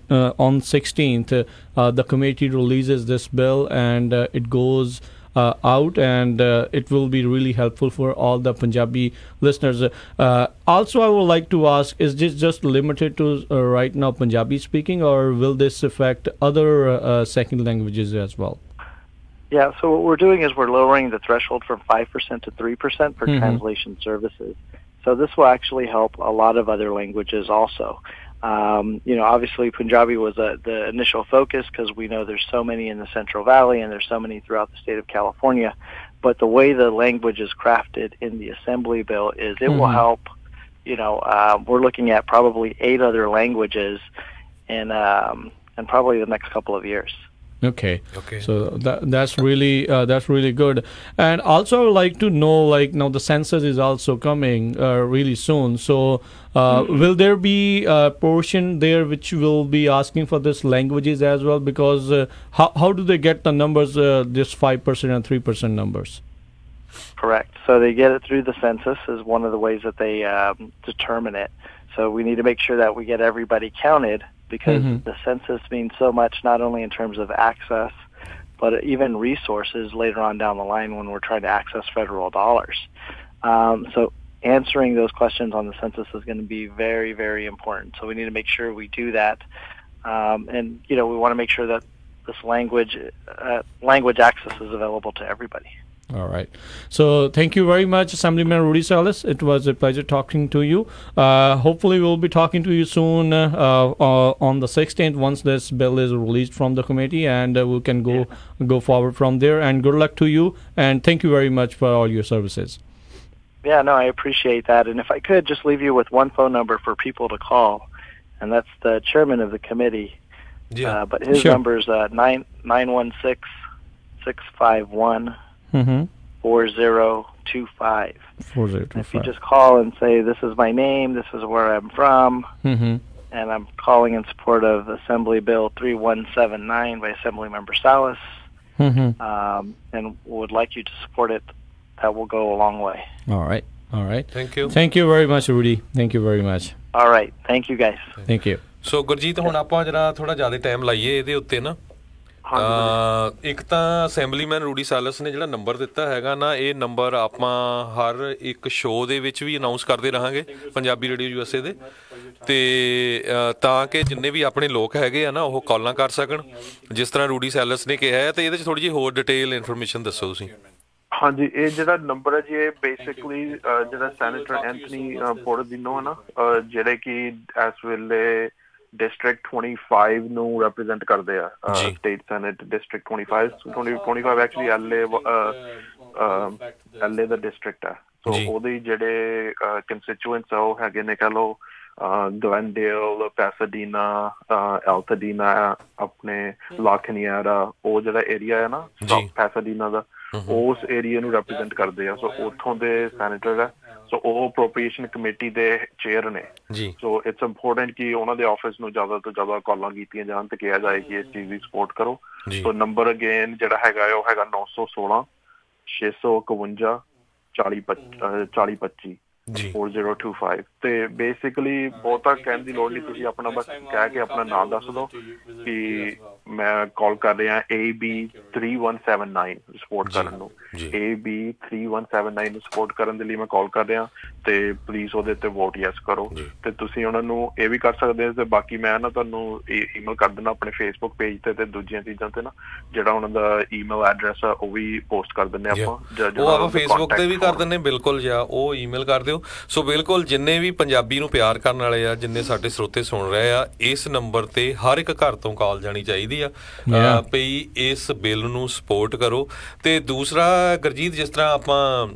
on 16th the committee releases this bill and it goes out, and it will be really helpful for all the Punjabi listeners. Also, I would like to ask, is this just limited to right now Punjabi speaking, or will this affect other second languages as well? Yeah, so what we're doing is we're lowering the threshold from 5% to 3% for translation services. So this will actually help a lot of other languages also. Obviously Punjabi was the initial focus, because we know there's so many in the Central Valley and there's so many throughout the state of California. But the way the language is crafted in the Assembly bill is it will help. We're looking at probably 8 other languages in probably the next couple of years. Okay. So that's really good. And also I would like to know, like, now the census is also coming really soon. So will there be a portion there which will be asking for this languages as well? Because how do they get the numbers, this 5% and 3% numbers? Correct. So they get it through the census is one of the ways that they determine it. So we need to make sure that we get everybody counted, because the census means so much, not only in terms of access, but even resources later on down the line when we're trying to access federal dollars. So answering those questions on the census is going to be very, very important. So we need to make sure we do that. And, we want to make sure that this language access is available to everybody. All right. So thank you very much, Assemblyman Rudy Salas. It was a pleasure talking to you. Hopefully we'll be talking to you soon on the 16th once this bill is released from the committee, and we can go forward from there. And good luck to you, and thank you very much for all your services. Yeah, no, I appreciate that. And if I could just leave you with one phone number for people to call, and that's the chairman of the committee. Yeah. But his number is 916-651 4025. If you just call and say, this is my name, this is where I'm from, and I'm calling in support of Assembly Bill 3179 by Assemblymember Salas, and would like you to support it, that will go a long way. All right. Thank you. Thank you very much, Rudy. Thank you very much. All right. Thank you, guys. Thank you. So, Gurjeet, ਹੁਣ ਆਪਾਂ ਜਿਹੜਾ ਥੋੜਾ ਜ਼ਿਆਦਾ time ਲਾਈਏ ਇਹਦੇ ਉੱਤੇ ਨਾ, ਇੱਕ ਤਾਂ ਅਸੈਂਬਲੀਮੈਨ ਰੂਡੀ ਸਾਲਸ ਨੇ ਜਿਹੜਾ ਨੰਬਰ ਦਿੱਤਾ ਹੈਗਾ ਨਾ, ਇਹ ਨੰਬਰ ਆਪਾਂ ਹਰ ਇੱਕ ਸ਼ੋਅ ਦੇ ਵਿੱਚ ਵੀ ਅਨਾਊਂਸ ਕਰਦੇ ਰਹਾਂਗੇ ਪੰਜਾਬੀ ਰੇਡੀਓ USA ਦੇ, ਤੇ ਤਾਂ ਕਿ ਜਿੰਨੇ ਵੀ ਆਪਣੇ ਲੋਕ ਹੈਗੇ ਆ ਨਾ ਉਹ ਕਾਲਾਂ ਕਰ ਸਕਣ ਜਿਸ ਤਰ੍ਹਾਂ ਰੂਡੀ ਸਾਲਸ ਨੇ ਕਿਹਾ ਹੈ। ਤੇ ਇਹਦੇ 'ਚ ਥੋੜ੍ਹੀ ਜਿਹੀ ਹੋਰ ਡਿਟੇਲ ਇਨਫੋਰਮੇਸ਼ਨ ਦੱਸੋ ਤੁਸੀਂ। ਹਾਂਜੀ, ਇਹ ਜਿਹੜਾ ਨੰਬਰ ਹੈ ਜੀ, ਇਹ ਬੇਸਿਕਲੀ ਜਿਹੜਾ ਸੈਨੇਟਰ ਐਂਥਨੀ ਪੋਰਟੋਡੀਨੋ ਹੈ ਨਾ, ਜਿਹੜੇ ਕਿ ਇਸ ਵੇਲੇ ਡਿਸਟ੍ਰਿਕਟ 25 ਨੂੰ ਰੈਪ੍ਰਜ਼ੈਂਟ ਕਰਦੇ ਆ, state senate district 25 actually LA ਦਾ ਡਿਸਟ੍ਰਿਕਟ ਹੈ। ਸੋ ਉਹਦੇ ਜਿਹੜੇ ਕੰਸਟੀਚੂਐਂਟਸ ਆ ਉਹ ਹੈਗੇ ਨੇ, ਕਹਿ ਲਓ ਗਲੈਂਡੇਲ, ਪੈਸਾਡੀਨਾ, ਐਲਥਾਡੀਨਾ, ਆਪਣੇ ਲਾ ਕੈਨੀਅਰਾ, ਉਹ ਜਿਹੜਾ ਏਰੀਆ ਹੈ ਨਾ ਪੈਸਾਡੀਨਾ ਦਾ, ਉਸ ਏਰੀਆ ਨੂੰ ਰੈਪ੍ਰਜ਼ੈਂਟ ਕਰਦੇ ਆ। ਸੋ ਉੱਥੋਂ ਦੇ ਸੈਨੇਟਰ ਹੈ, ਸੋ ਉਹ ਅਪਰੋਪਰੀਏਸ਼ਨ ਕਮੇਟੀ ਦੇ ਚੇਅਰ ਨੇ। ਸੋ ਇਟਸ ਇੰਪੋਰਟੈਂਟ ਕਿ ਉਹਨਾਂ ਦੇ ਆਫਿਸ ਨੂੰ ਜ਼ਿਆਦਾ ਤੋਂ ਜ਼ਿਆਦਾ ਕਾਲਾਂ ਕੀਤੀਆਂ ਜਾਣ ਤੇ ਕਿਹਾ ਜਾਏ ਕਿ ਇਸ ਚੀਜ਼ ਦੀ ਸਪੋਰਟ ਕਰੋ। ਸੋ ਨੰਬਰ ਅਗੇਨ ਜਿਹੜਾ ਹੈਗਾ ਉਹ ਹੈਗਾ 916 651 4025 4025। ਤੇ ਬੇਸਿਕਲੀ ਬਹੁਤਾ ਕਹਿਣ ਦੀ ਲੋੜ ਨਹੀਂ, ਤੁਸੀਂ ਆਪਣਾ ਬਸ ਕਹਿ ਕੇ ਆਪਣਾ ਨਾਮ ਦੱਸ ਦਿਓ ਕਿ ਮੈਂ ਕਾਲ ਕਰ ਰਿਹਾ AB 3179 ਸਪੋਰਟ ਕਰਨ ਨੂੰ। AB 3179 ਨੂੰ ਸਪੋਰਟ ਕਰਨ ਦੇ ਲਈ ਮੈਂ ਕਾਲ ਕਰ ਰਿਹਾ, ਤੇ ਪਲੀਜ਼ ਉਹਦੇ ਤੇ ਵੋਟ ਯੈਸ ਕਰੋ। ਤੇ ਤੁਸੀਂ ਉਹਨਾਂ ਨੂੰ ਇਹ ਵੀ ਕਰ ਸਕਦੇ ਹੋ, ਤੇ ਬਾਕੀ ਮੈਂ ਨਾ ਤੁਹਾਨੂੰ ਈਮੇਲ ਕਰ ਦੇਣਾ ਆਪਣੇ ਫੇਸਬੁੱਕ ਪੇਜ ਤੇ ਦੂਜੀਆਂ ਚੀਜ਼ਾਂ ਤੇ ਨਾ ਜਿਹੜਾ ਉਹਨਾਂ ਦਾ ਈਮੇਲ ਐਡਰੈਸ ਆ ਉਹ ਵੀ ਪੋਸਟ ਕਰ ਦਿੰਦੇ ਆਪਾਂ, ਉਹ ਆਪਾਂ ਫੇਸਬੁੱਕ ਤੇ ਵੀ ਕਰ ਦਿੰਦੇ ਬਿਲਕੁਲ, ਜਾਂ ਉਹ ਈਮੇਲ ਕਰ ਦਿਓ। ਸੋ ਬਿਲਕੁਲ ਜਿੰਨੇ ਵੀ ਪੰਜਾਬੀ ਨੂੰ ਪਿਆਰ ਕਰਨ ਵਾਲੇ ਆ, ਜਿੰਨੇ ਸਾਡੇ ਸਰੋਤੇ ਸੁਣ ਰਹੇ ਆ, ਇਸ ਨੰਬਰ ਤੇ ਹਰ ਇੱਕ ਘਰ ਤੋਂ ਕਾਲ ਜਾਣੀ ਚਾਹੀਦੀ ਆ ਵੀ ਇਸ ਬਿੱਲ ਨੂੰ ਸਪੋਰਟ ਕਰੋ। ਤੇ ਦੂਸਰਾ ਗੁਰਜੀਤ, ਜਿਸ ਤਰ੍ਹਾਂ ਆਪਾਂ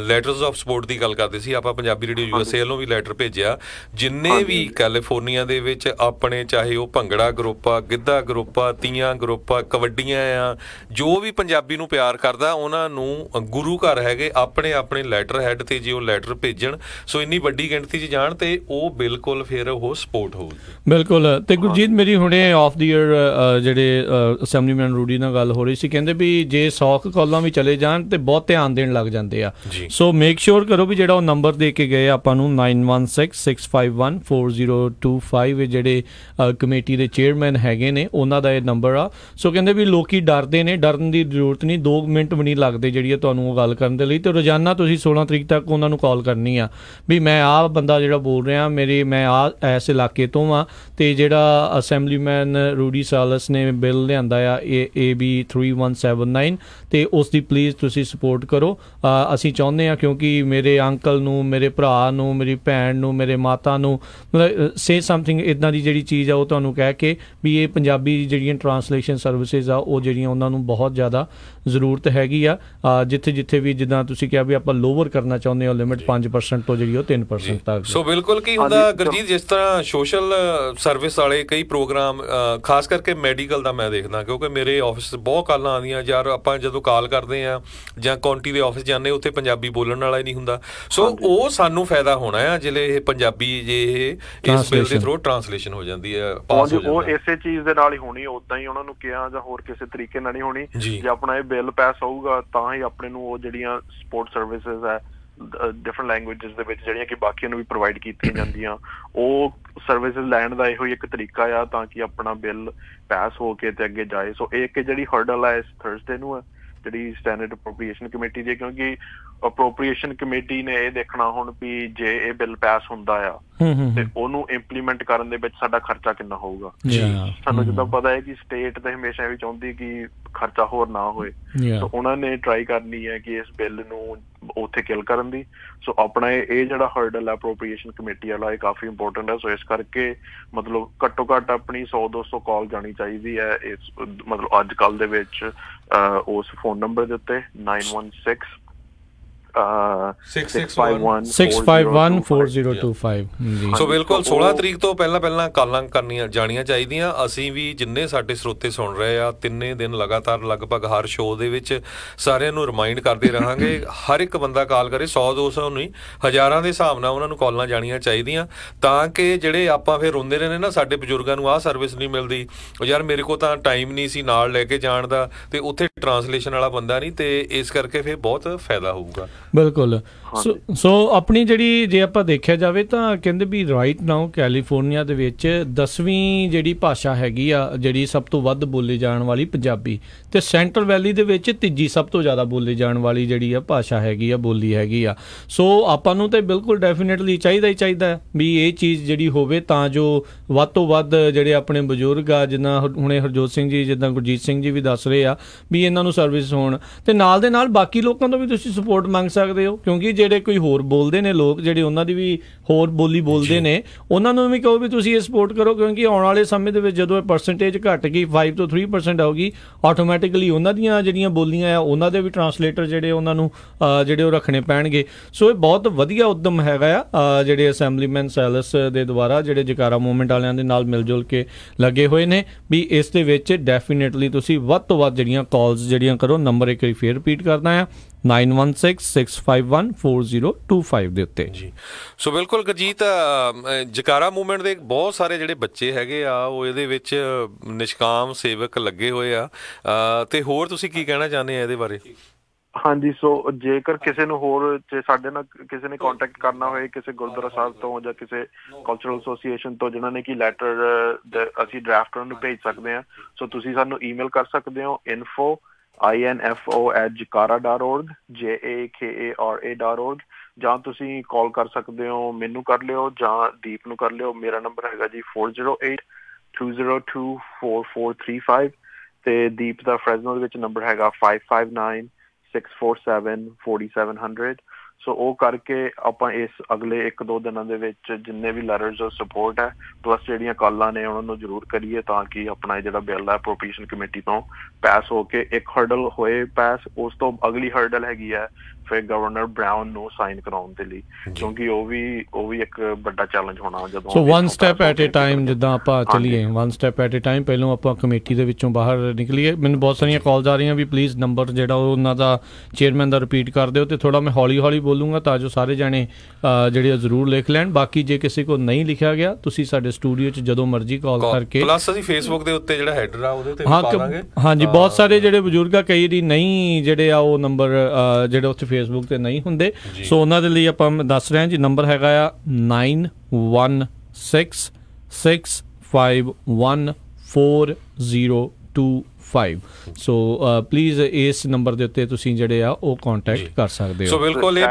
ਲੈਟਰਸ ਆਫ ਸਪੋਰਟ ਦੀ ਗੱਲ ਕਰਦੇ ਸੀ, ਆਪਾਂ ਪੰਜਾਬੀ ਰੇਡੀਓ USA ਵੱਲੋਂ ਵੀ ਲੈਟਰ ਭੇਜਿਆ ਜਿੰਨੇ ਵੀ ਕੈਲੀਫੋਰਨੀਆ ਦੇ ਵਿੱਚ ਆਪਣੇ, ਚਾਹੇ ਉਹ ਭੰਗੜਾ ਗਰੁੱਪ ਆ, ਗਿੱਧਾ ਗਰੁੱਪ ਆ, ਤੀਆਂ ਗਰੁੱਪ ਆ, ਕਬੱਡੀਆਂ ਆ, ਜੋ ਵੀ ਪੰਜਾਬੀ ਨੂੰ ਪਿਆਰ ਕਰਦਾ ਉਹਨਾਂ ਨੂੰ ਗੁਰੂ ਘਰ ਹੈਗੇ ਆਪਣੇ ਆਪਣੇ ਲੈਟਰ ਹੈਡ ਤੇ ਜੇ ਉਹ ਲੈਟਰ ਭੇਜਣ, ਸੋ ਇੰਨੀ ਵੱਡੀ ਗਿਣਤੀ 'ਚ ਜਾਣ ਤੇ ਉਹ ਬਿਲਕੁਲ ਫਿਰ ਉਹ ਸਪੋਰਟ ਹੋਊਗੀ। ਬਿਲਕੁਲ। ਤੇ ਗੁਰਜੀਤ ਮੇਰੀ ਹੁਣੇ ਆਫ ਦੀ ਈਅਰ ਜਿਹੜੇ ਅਸੈਂਬਲੀਮੈਨ ਰੂਡੀ ਨਾਲ ਗੱਲ ਹੋ ਰਹੀ ਸੀ, ਕਹਿੰਦੇ ਵੀ ਜੇ 100 ਕਾਲਾਂ ਵੀ ਚਲੇ ਜਾਣ ਤੇ ਬਹੁਤ ਧਿਆਨ ਦੇਣ ਲੱਗ ਜਾਂਦੇ ਆ। ਸੋ ਮੇਕ ਸ਼ੋਰ ਕਰੋ ਵੀ ਜਿਹੜਾ ਉਹ ਨੰਬਰ ਦੇ ਕੇ ਗਏ ਆਪਾਂ ਨੂੰ 9166514025 ਜਿਹੜੇ ਕਮੇਟੀ ਦੇ ਚੇਅਰਮੈਨ ਹੈਗੇ ਨੇ ਉਹਨਾਂ ਦਾ ਇਹ ਨੰਬਰ ਆ। ਸੋ ਕਹਿੰਦੇ ਵੀ ਲੋਕੀ ਡਰਦੇ ਨੇ, ਡਰਨ ਦੀ ਜ਼ਰੂਰਤ ਨਹੀਂ, 2 ਮਿੰਟ ਵੀ ਨਹੀਂ ਲੱਗਦੇ ਜਿਹੜੀ ਤੁਹਾਨੂੰ ਉਹ ਗੱਲ ਕਰਨ ਦੇ ਲਈ। ਤੇ ਰੋਜ਼ਾਨਾ ਤੁਸੀਂ 16 ਤਰੀਕ ਤੱਕ ਉਹਨਾਂ ਨੂੰ ਕਾਲ ਕਰਨੀ ਆ ਵੀ ਮੈਂ ਆਹ ਬੰਦਾ ਜਿਹੜਾ ਬੋਲ ਰਿਹਾ ਮੈਂ ਆਹ ਇਸ ਇਲਾਕੇ ਤੋਂ ਆ, ਤੇ ਜਿਹੜਾ ਅਸੈਂਬਲੀਮੈਨ ਰੂਡੀ ਸਾਲਸ ਨੇ ਬਿੱਲ ਲਿਆਂਦਾ ਆ AB 3179 ਤੇ ਉਸ ਦੀ ਪਲੀਜ਼ ਤੁਸੀਂ ਸਪੋਰਟ ਕਰੋ। ਅਸੀਂ ਚਾਹੁੰਦੇ ਹਾਂ ਕਿਉਂਕਿ ਮੇਰੇ ਅੰਕਲ ਨੂੰ, ਮੇਰੇ ਭਰਾ ਨੂੰ, ਮੇਰੀ ਭੈਣ ਨੂੰ, ਮੇਰੇ ਮਾਤਾ ਨੂੰ ਮਤਲਬ ਸੇ ਸਮਥਿੰਗ ਇੱਦਾਂ ਦੀ ਜਿਹੜੀ ਚੀਜ਼ ਆ ਉਹ ਤੁਹਾਨੂੰ ਕਹਿ ਕੇ ਵੀ ਇਹ ਪੰਜਾਬੀ ਜਿਹੜੀਆਂ ਟਰਾਂਸਲੇਸ਼ਨ ਸਰਵਿਸਿਜ਼ ਆ ਉਹ ਜਿਹੜੀਆਂ ਉਹਨਾਂ ਨੂੰ ਬਹੁਤ ਜ਼ਿਆਦਾ ਜ਼ਰੂਰਤ ਹੈਗੀ ਆ। ਜਿੱਥੇ ਜਿੱਥੇ ਵੀ ਜਿੱਦਾਂ ਤੁਸੀਂ ਕਿਹਾ ਵੀ ਆਪਾਂ ਲੋਵਰ ਕਰਨਾ ਚਾਹੁੰਦੇ ਹੋ ਲਿਮਿਟ 5% ਤੋਂ ਜਿਹੜੀ ਉਹ 3% ਤੱਕ। ਸੋ ਬਿਲਕੁਲ ਕੀ ਹੁੰਦਾ ਗੁਰਜੀਤ, ਜਿਸ ਤਰ੍ਹਾਂ ਸੋਸ਼ਲ ਸਰਵਿਸ ਵਾਲੇ ਕਈ ਪ੍ਰੋਗਰਾਮ, ਖਾਸ ਕਰਕੇ ਮੈਡੀਕਲ ਦਾ ਮੈਂ ਦੇਖਦਾ ਕਿਉਂਕਿ ਮੇਰੇ ਆਫਿਸ ਬਹੁਤ ਕਾਲਾਂ ਆਉਂਦੀਆਂ ਯਾਰ, ਆਪਾਂ ਜਦੋਂ ਕਾਲ ਕਰਦੇ ਆ ਜਾਂ ਕਾਉਂਟੀ ਦੇ ਆਫਿਸ ਜਾਂਦੇ ਉੱਥੇ ਪੰਜਾਬੀ ਬੋਲਣ ਵਾਲਾ ਹੀ ਨਹੀਂ ਹੁੰਦਾ। ਸੋ ਉਹ ਸਾਨੂੰ ਫਾਇਦਾ ਹੋਣਾ ਆ ਜਿਹੜੇ ਇਹ ਪੰਜਾਬੀ ਜੇ ਇਹ ਇਸ ਬਿੱਲ ਦੇ ਥਰੂ ਟਰਾਂਸਲੇਸ਼ਨ ਹੋ ਜਾਂਦੀ ਹੈ, ਪਾਸ ਹੋ ਜਾਂਦਾ। ਉਹ ਇਸੇ ਚੀਜ਼ ਦੇ ਨਾਲ ਹੀ ਹੋਣੀ, ਉਦਾਂ ਹੀ ਉਹਨਾਂ ਨੂੰ ਕਿਹਾ ਜਾਂ ਹੋਰ ਕਿਸੇ ਤਰੀਕੇ ਨਾਲ ਨਹੀਂ ਹੋਣੀ। ਜੇ ਆਪਣਾ ਇਹ ਬਿੱਲ ਪਾਸ ਹੋਊਗਾ ਤਾਂ ਹੀ ਆਪਣੇ ਨੂੰ ਉਹ ਜਿਹੜੀਆਂ ਸਪੋਰਟ ਸਰਵਿਸਿਜ਼ ਹੈ ਡਿਫਰੈਂਟ ਲੈਂਗੁਏਜਿਸ ਦੇ ਵਿੱਚ ਜਿਹੜੀਆਂ ਕਿ ਬਾਕੀਆਂ ਨੂੰ ਵੀ ਪ੍ਰੋਵਾਈਡ ਕੀਤੀਆਂ ਜਾਂਦੀਆਂ, ਉਹ ਸਰਵਿਸਿਜ਼ ਲੈਣ ਦਾ ਇਹੋ ਹੀ ਇੱਕ ਤਰੀਕਾ ਆ ਤਾਂ ਕਿ ਆਪਣਾ ਬਿੱਲ ਪਾਸ ਹੋ ਕੇ ਤੇ ਅੱਗੇ ਜਾਏ। ਸੋ ਇਹ ਕਿ ਜਿਹੜੀ ਹਰਡਲ ਹੈ ਇਸ ਥਰਸਡੇ ਨੂੰ ਹੈ ਜਿਹੜੀ ਸੈਨੇਟ ਅਪਰੋਪਰੀਏਸ਼ਨ ਕਮੇਟੀ ਦੀ, ਕਿਉਂਕਿ ਅਪਰੋਪਰੀਏਸ਼ਨ ਕਮੇਟੀ ਨੇ ਇਹ ਦੇਖਣਾ ਹੁਣ ਵੀ ਜੇ ਇਹ ਬਿੱਲ ਪਾਸ ਹੁੰਦਾ ਆ ਤੇ ਉਹਨੂੰ ਇੰਪਲੀਮੈਂਟ ਕਰਨ ਦੇ ਵਿੱਚ ਸਾਡਾ ਖਰਚਾ ਕਿੰਨਾ ਹੋਊਗਾ। ਸਾਨੂੰ ਜਿੱਦਾਂ ਪਤਾ ਹੈ ਕਿ ਸਟੇਟ ਤੇ ਹਮੇਸ਼ਾ ਇਹ ਵੀ ਚਾਹੁੰਦੀ ਕਿ ਖਰਚਾ ਹੋਰ ਨਾ ਹੋਏ, ਸੋ ਉਹਨਾਂ ਨੇ ਟਰਾਈ ਕਰਨੀ ਹੈ ਕਿ ਇਸ ਬਿੱਲ ਨੂੰ ਉੱਥੇ ਕਿਲ ਕਰਨ ਦੀ। ਸੋ ਆਪਣਾ ਇਹ ਜਿਹੜਾ ਹਰਡਲ ਹੈ ਅਪਰੋਪਰੀਏਸ਼ਨ ਕਮੇਟੀ ਵਾਲਾ, ਇਹ ਕਾਫੀ ਇੰਪੋਰਟੈਂਟ ਹੈ। ਸੋ ਇਸ ਕਰਕੇ ਮਤਲਬ ਘੱਟੋ ਘੱਟ ਆਪਣੀ 100-200 ਕਾਲ ਜਾਣੀ ਚਾਹੀਦੀ ਹੈ ਇਸ ਮਤਲਬ ਅੱਜ ਕੱਲ੍ਹ ਦੇ ਵਿੱਚ ਉਸ ਫੋਨ ਨੰਬਰ ਦੇ ਉੱਤੇ 916 6514025। ਸੋ ਬਿਲਕੁਲ 16 ਤਰੀਕ ਤੋਂ ਪਹਿਲਾਂ ਕਾਲਾਂ ਕਰਨੀਆਂ ਜਾਣੀਆਂ ਚਾਹੀਦੀਆਂ। ਅਸੀਂ ਵੀ ਜਿੰਨੇ ਸਾਡੇ ਸਰੋਤੇ ਸੁਣ ਰਹੇ ਆ 3 ਦਿਨ ਲਗਾਤਾਰ ਲਗਭਗ ਹਰ ਸ਼ੋਅ ਦੇ ਵਿੱਚ ਸਾਰਿਆਂ ਨੂੰ ਰਿਮਾਈਂਡ ਕਰਦੇ ਰਹਾਂਗੇ, ਹਰ ਇੱਕ ਬੰਦਾ ਕਾਲ ਕਰੇ, 100-200 ਨਹੀਂ ਹਜ਼ਾਰਾਂ ਦੇ ਹਿਸਾਬ ਨਾਲ ਉਹਨਾਂ ਨੂੰ ਕਾਲਾਂ ਜਾਣੀਆਂ ਚਾਹੀਦੀਆਂ ਤਾਂ ਕਿ ਜਿਹੜੇ ਆਪਾਂ ਫਿਰ ਰੋਂਦੇ ਰਹੇ ਨਾ ਸਾਡੇ ਬਜ਼ੁਰਗਾਂ ਨੂੰ ਆਹ ਸਰਵਿਸ ਨਹੀਂ ਮਿਲਦੀ, ਯਾਰ ਮੇਰੇ ਕੋਲ ਤਾਂ ਟਾਈਮ ਨਹੀਂ ਸੀ ਨਾਲ ਲੈ ਕੇ ਜਾਣ ਦਾ ਤੇ ਉੱਥੇ ਟਰਾਂਸਲੇਸ਼ਨ ਵਾਲਾ ਬੰਦਾ ਨਹੀਂ, ਤੇ ਇਸ ਕਰਕੇ ਫਿਰ ਬਹੁਤ ਫਾਇਦਾ ਹੋਊਗਾ। ਬਿਲਕੁਲ। ਸੋ ਆਪਣੀ ਜਿਹੜੀ ਜੇ ਆਪਾਂ ਦੇਖਿਆ ਜਾਵੇ ਤਾਂ ਕਹਿੰਦੇ ਵੀ ਰਾਈਟ ਨਾਓ ਕੈਲੀਫੋਰਨੀਆ ਦੇ ਵਿੱਚ 10ਵੀਂ ਜਿਹੜੀ ਭਾਸ਼ਾ ਹੈਗੀ ਆ ਜਿਹੜੀ ਸਭ ਤੋਂ ਵੱਧ ਬੋਲੀ ਜਾਣ ਵਾਲੀ ਪੰਜਾਬੀ, ਤੇ ਸੈਂਟਰਲ ਵੈਲੀ ਦੇ ਵਿੱਚ 3ਜੀ ਸਭ ਤੋਂ ਜ਼ਿਆਦਾ ਬੋਲੀ ਜਾਣ ਵਾਲੀ ਜਿਹੜੀ ਆ ਭਾਸ਼ਾ ਹੈਗੀ ਆ, ਬੋਲੀ ਹੈਗੀ ਆ। ਸੋ ਆਪਾਂ ਨੂੰ ਤਾਂ ਬਿਲਕੁਲ ਡੈਫੀਨੇਟਲੀ ਚਾਹੀਦਾ ਹੀ ਚਾਹੀਦਾ ਵੀ ਇਹ ਚੀਜ਼ ਜਿਹੜੀ ਹੋਵੇ ਤਾਂ ਜੋ ਵੱਧ ਤੋਂ ਵੱਧ ਜਿਹੜੇ ਆਪਣੇ ਬਜ਼ੁਰਗ ਆ, ਜਿੱਦਾਂ ਹੁਣੇ ਹਰਜੋਤ ਸਿੰਘ ਜੀ, ਜਿੱਦਾਂ ਗੁਰਜੀਤ ਸਿੰਘ ਜੀ ਵੀ ਦੱਸ ਰਹੇ ਆ ਵੀ ਇਹਨਾਂ ਨੂੰ ਸਰਵਿਸ ਹੋਣ, ਤੇ ਨਾਲ ਦੇ ਨਾਲ ਬਾਕੀ ਲੋਕਾਂ ਤੋਂ ਵੀ ਤੁਸੀਂ ਸਪੋਰਟ ਮੰਗ ਸਕਦੇ ਹੋ ਕਿਉਂਕਿ ਜਿਹੜੇ ਕੋਈ ਹੋਰ ਬੋਲਦੇ ਨੇ ਲੋਕ, ਜਿਹੜੇ ਉਹਨਾਂ ਦੀ ਵੀ ਹੋਰ ਬੋਲੀ ਬੋਲਦੇ ਨੇ, ਉਹਨਾਂ ਨੂੰ ਵੀ ਕਹੋ ਵੀ ਤੁਸੀਂ ਇਹ ਸਪੋਰਟ ਕਰੋ ਕਿਉਂਕਿ ਆਉਣ ਵਾਲੇ ਸਮੇਂ ਦੇ ਵਿੱਚ ਜਦੋਂ ਇਹ ਪਰਸੈਂਟੇਜ ਘਟ ਗਈ 5 ਤੋਂ 3% ਆਊਗੀ, ਆਟੋਮੈਟਿਕਲੀ ਉਹਨਾਂ ਦੀਆਂ ਜਿਹੜੀਆਂ ਬੋਲੀਆਂ ਆ ਉਹਨਾਂ ਦੇ ਵੀ ਟਰਾਂਸਲੇਟਰ ਜਿਹੜੇ ਉਹਨਾਂ ਨੂੰ ਜਿਹੜੇ ਉਹ ਰੱਖਣੇ ਪੈਣਗੇ। ਸੋ ਇਹ ਬਹੁਤ ਵਧੀਆ ਉਦਮ ਹੈਗਾ ਆ ਜਿਹੜੇ ਅਸੈਂਬਲੀਮੈਨ ਸੈਲਸ ਦੇ ਦੁਆਰਾ ਜਿਹੜੇ ਜਕਾਰਾ ਮੂਵਮੈਂਟ ਵਾਲਿਆਂ ਦੇ ਨਾਲ ਮਿਲ ਜੁਲ ਕੇ ਲੱਗੇ ਹੋਏ ਨੇ ਵੀ ਇਸ ਦੇ ਵਿੱਚ ਡੈਫੀਨੇਟਲੀ ਤੁਸੀਂ ਵੱਧ ਤੋਂ ਵੱਧ ਜਿਹੜੀਆਂ ਕਾਲਸ ਜਿਹੜੀਆਂ ਕਰੋ। ਨੰਬਰ ਇੱਕ ਵਾਰੀ ਫੇਰ ਰਿਪੀਟ ਕਰਦਾ ਆ 9166514025 ਦੇ ਉੱਤੇ ਜੀ। ਸੋ ਬਿਲਕੁਲ ਗੁਰਜੀਤ, ਜਕਾਰਾ ਮੂਵਮੈਂਟ ਦੇ ਬਹੁਤ ਸਾਰੇ ਜਿਹੜੇ ਬੱਚੇ ਹੈਗੇ ਆ ਉਹ ਇਹਦੇ ਵਿੱਚ ਨਿਸ਼ਕਾਮ ਸੇਵਕ ਲੱਗੇ ਹੋਏ ਆ, ਤੇ ਹੋਰ ਤੁਸੀਂ ਕੀ ਕਹਿਣਾ ਚਾਹੁੰਦੇ ਆ ਇਹਦੇ ਬਾਰੇ? ਹਾਂਜੀ, ਸੋ ਜੇਕਰ ਕਿਸੇ ਨੂੰ ਹੋਰ ਜੇ ਸਾਡੇ ਨਾਲ ਕਿਸੇ ਨੇ ਕੰਟੈਕਟ ਕਰਨਾ ਹੋਏ ਕਿਸੇ ਗੁਰਦੁਆਰਾ ਸਾਹਿਬ ਤੋਂ ਜਾਂ ਕਿਸੇ ਕਲਚਰਲ ਐਸੋਸੀਏਸ਼ਨ ਤੋਂ ਜਿਨ੍ਹਾਂ ਨੇ ਕਿ ਲੈਟਰ ਅਸੀਂ ਡਰਾਫਟ ਉਹਨਾਂ ਨੂੰ ਭੇਜ ਸਕਦੇ ਹਾਂ, ਸੋ ਤੁਸੀਂ ਸਾਨੂੰ ਈਮੇਲ ਕਰ ਸਕਦੇ ਹੋ info info@jakara.org jakara.org ਜਾਂ ਤੁਸੀਂ ਕਾਲ ਕਰ ਸਕਦੇ ਹੋ, ਮੈਨੂੰ ਕਰ ਲਿਓ ਜਾਂ ਦੀਪ ਨੂੰ ਕਰ ਲਿਓ। ਮੇਰਾ ਨੰਬਰ ਹੈਗਾ ਜੀ 408-202-4435 ਤੇ ਦੀਪ ਦਾ ਫ੍ਰੈਜ਼ਨੋ ਦੇ ਵਿੱਚ ਨੰਬਰ ਹੈਗਾ 559-647-4700। ਸੋ ਉਹ ਕਰਕੇ ਆਪਾਂ ਇਸ ਅਗਲੇ 1-2 ਦਿਨਾਂ ਦੇ ਵਿੱਚ ਜਿੰਨੇ ਵੀ ਲੈਟਰਸ ਆਫ ਸਪੋਰਟ ਹੈ ਪਲੱਸ ਜਿਹੜੀਆਂ ਕਾਲਾਂ ਨੇ ਉਹਨਾਂ ਨੂੰ ਜ਼ਰੂਰ ਕਰੀਏ ਤਾਂ ਕਿ ਆਪਣਾ ਇਹ ਜਿਹੜਾ ਬਿੱਲ ਹੈ ਐਪਰੋਪ੍ਰੀਏਸ਼ਨ ਕਮੇਟੀ ਤੋਂ ਪਾਸ ਹੋ ਕੇ ਇੱਕ ਹਰਡਲ ਹੋਏ ਪਾਸ। ਉਸ ਤੋਂ ਅਗਲੀ ਹਰਡਲ ਹੈਗੀ ਹੈ ਫਿਰ ਗਵਰਨਰ ਬਰਾਊਨ ਨੂੰ ਸਾਈਨ ਕਰਾਉਣ ਦੇ ਲਈ, ਕਿਉਂਕਿ ਉਹ ਵੀ ਇੱਕ ਵੱਡਾ ਚੈਲੰਜ ਹੋਣਾ ਜਦੋਂ। ਸੋ one step at a time, ਜਿੱਦਾਂ ਆਪਾਂ ਚੱਲੀਏ one step at a time. ਪਹਿਲਾਂ ਆਪਾਂ ਕਮੇਟੀ ਦੇ ਵਿੱਚੋਂ ਬਾਹਰ ਨਿਕਲੀਏ। ਮੈਨੂੰ ਬਹੁਤ ਸਾਰੀਆਂ ਕਾਲਸ ਆ ਰਹੀਆਂ ਵੀ ਪਲੀਜ਼ ਨੰਬਰ ਜਿਹੜਾ ਉਹਨਾਂ ਦਾ ਚੇਅਰਮੈਨ ਦਾ ਰਿਪੀਟ ਕਰ ਦਿਓ, ਤੇ ਥੋੜ੍ਹਾ ਮੈਂ ਹੌਲੀ ਹੌਲੀ ਬੋਲੂੰਗਾ ਤਾਂ ਜੋ ਸਾਰੇ ਜਾਣੇ ਜਿਹੜੇ ਜ਼ਰੂਰ ਲਿਖ ਲੈਣ। ਬਾਕੀ ਜੇ ਕਿਸੇ ਕੋਲ ਨਹੀਂ ਲਿਖਿਆ ਗਿਆ ਤੁਸੀਂ ਸਾਡੇ ਸਟੂਡੀਓ 'ਚ ਜਦੋਂ ਮਰਜ਼ੀ ਕਾਲ ਕਰਕੇ, ਪਲੱਸ ਅਸੀਂ ਫੇਸਬੁੱਕ ਦੇ ਉੱਤੇ ਜਿਹੜਾ ਹੈਡਰ ਆ ਉਹਦੇ ਤੇ ਪਾ ਦਾਂਗੇ। ਹਾਂਜੀ, ਬਹੁਤ ਸਾਰੇ ਜਿਹੜੇ ਬਜ਼ੁਰਗ ਆ ਕਈ ਦੀ ਨਹੀਂ ਜਿਹੜੇ ਆ ਉਹ ਨੰਬਰ ਜਿਹੜੇ ਉੱਥੇ ਫੇਸਬੁੱਕ ਤੇ ਨਹੀਂ ਹੁੰਦੇ, ਸੋ ਉਹਨਾਂ ਦੇ ਲਈ ਆਪਾਂ ਦੱਸ ਰਹੇ ਹਾਂ ਜੀ। ਨੰਬਰ ਹੈਗਾ ਆ 9166514025। ਸੋ ਪਲੀਜ਼ ਇਸ ਨੰਬਰ ਦੇ ਉੱਤੇ ਤੁਸੀਂ ਜਿਹੜੇ ਆ ਉਹ ਕੰਟੈਕਟ ਕਰ ਸਕਦੇ ਹੋ। ਸੋ ਬਿਲਕੁਲ ਇਹ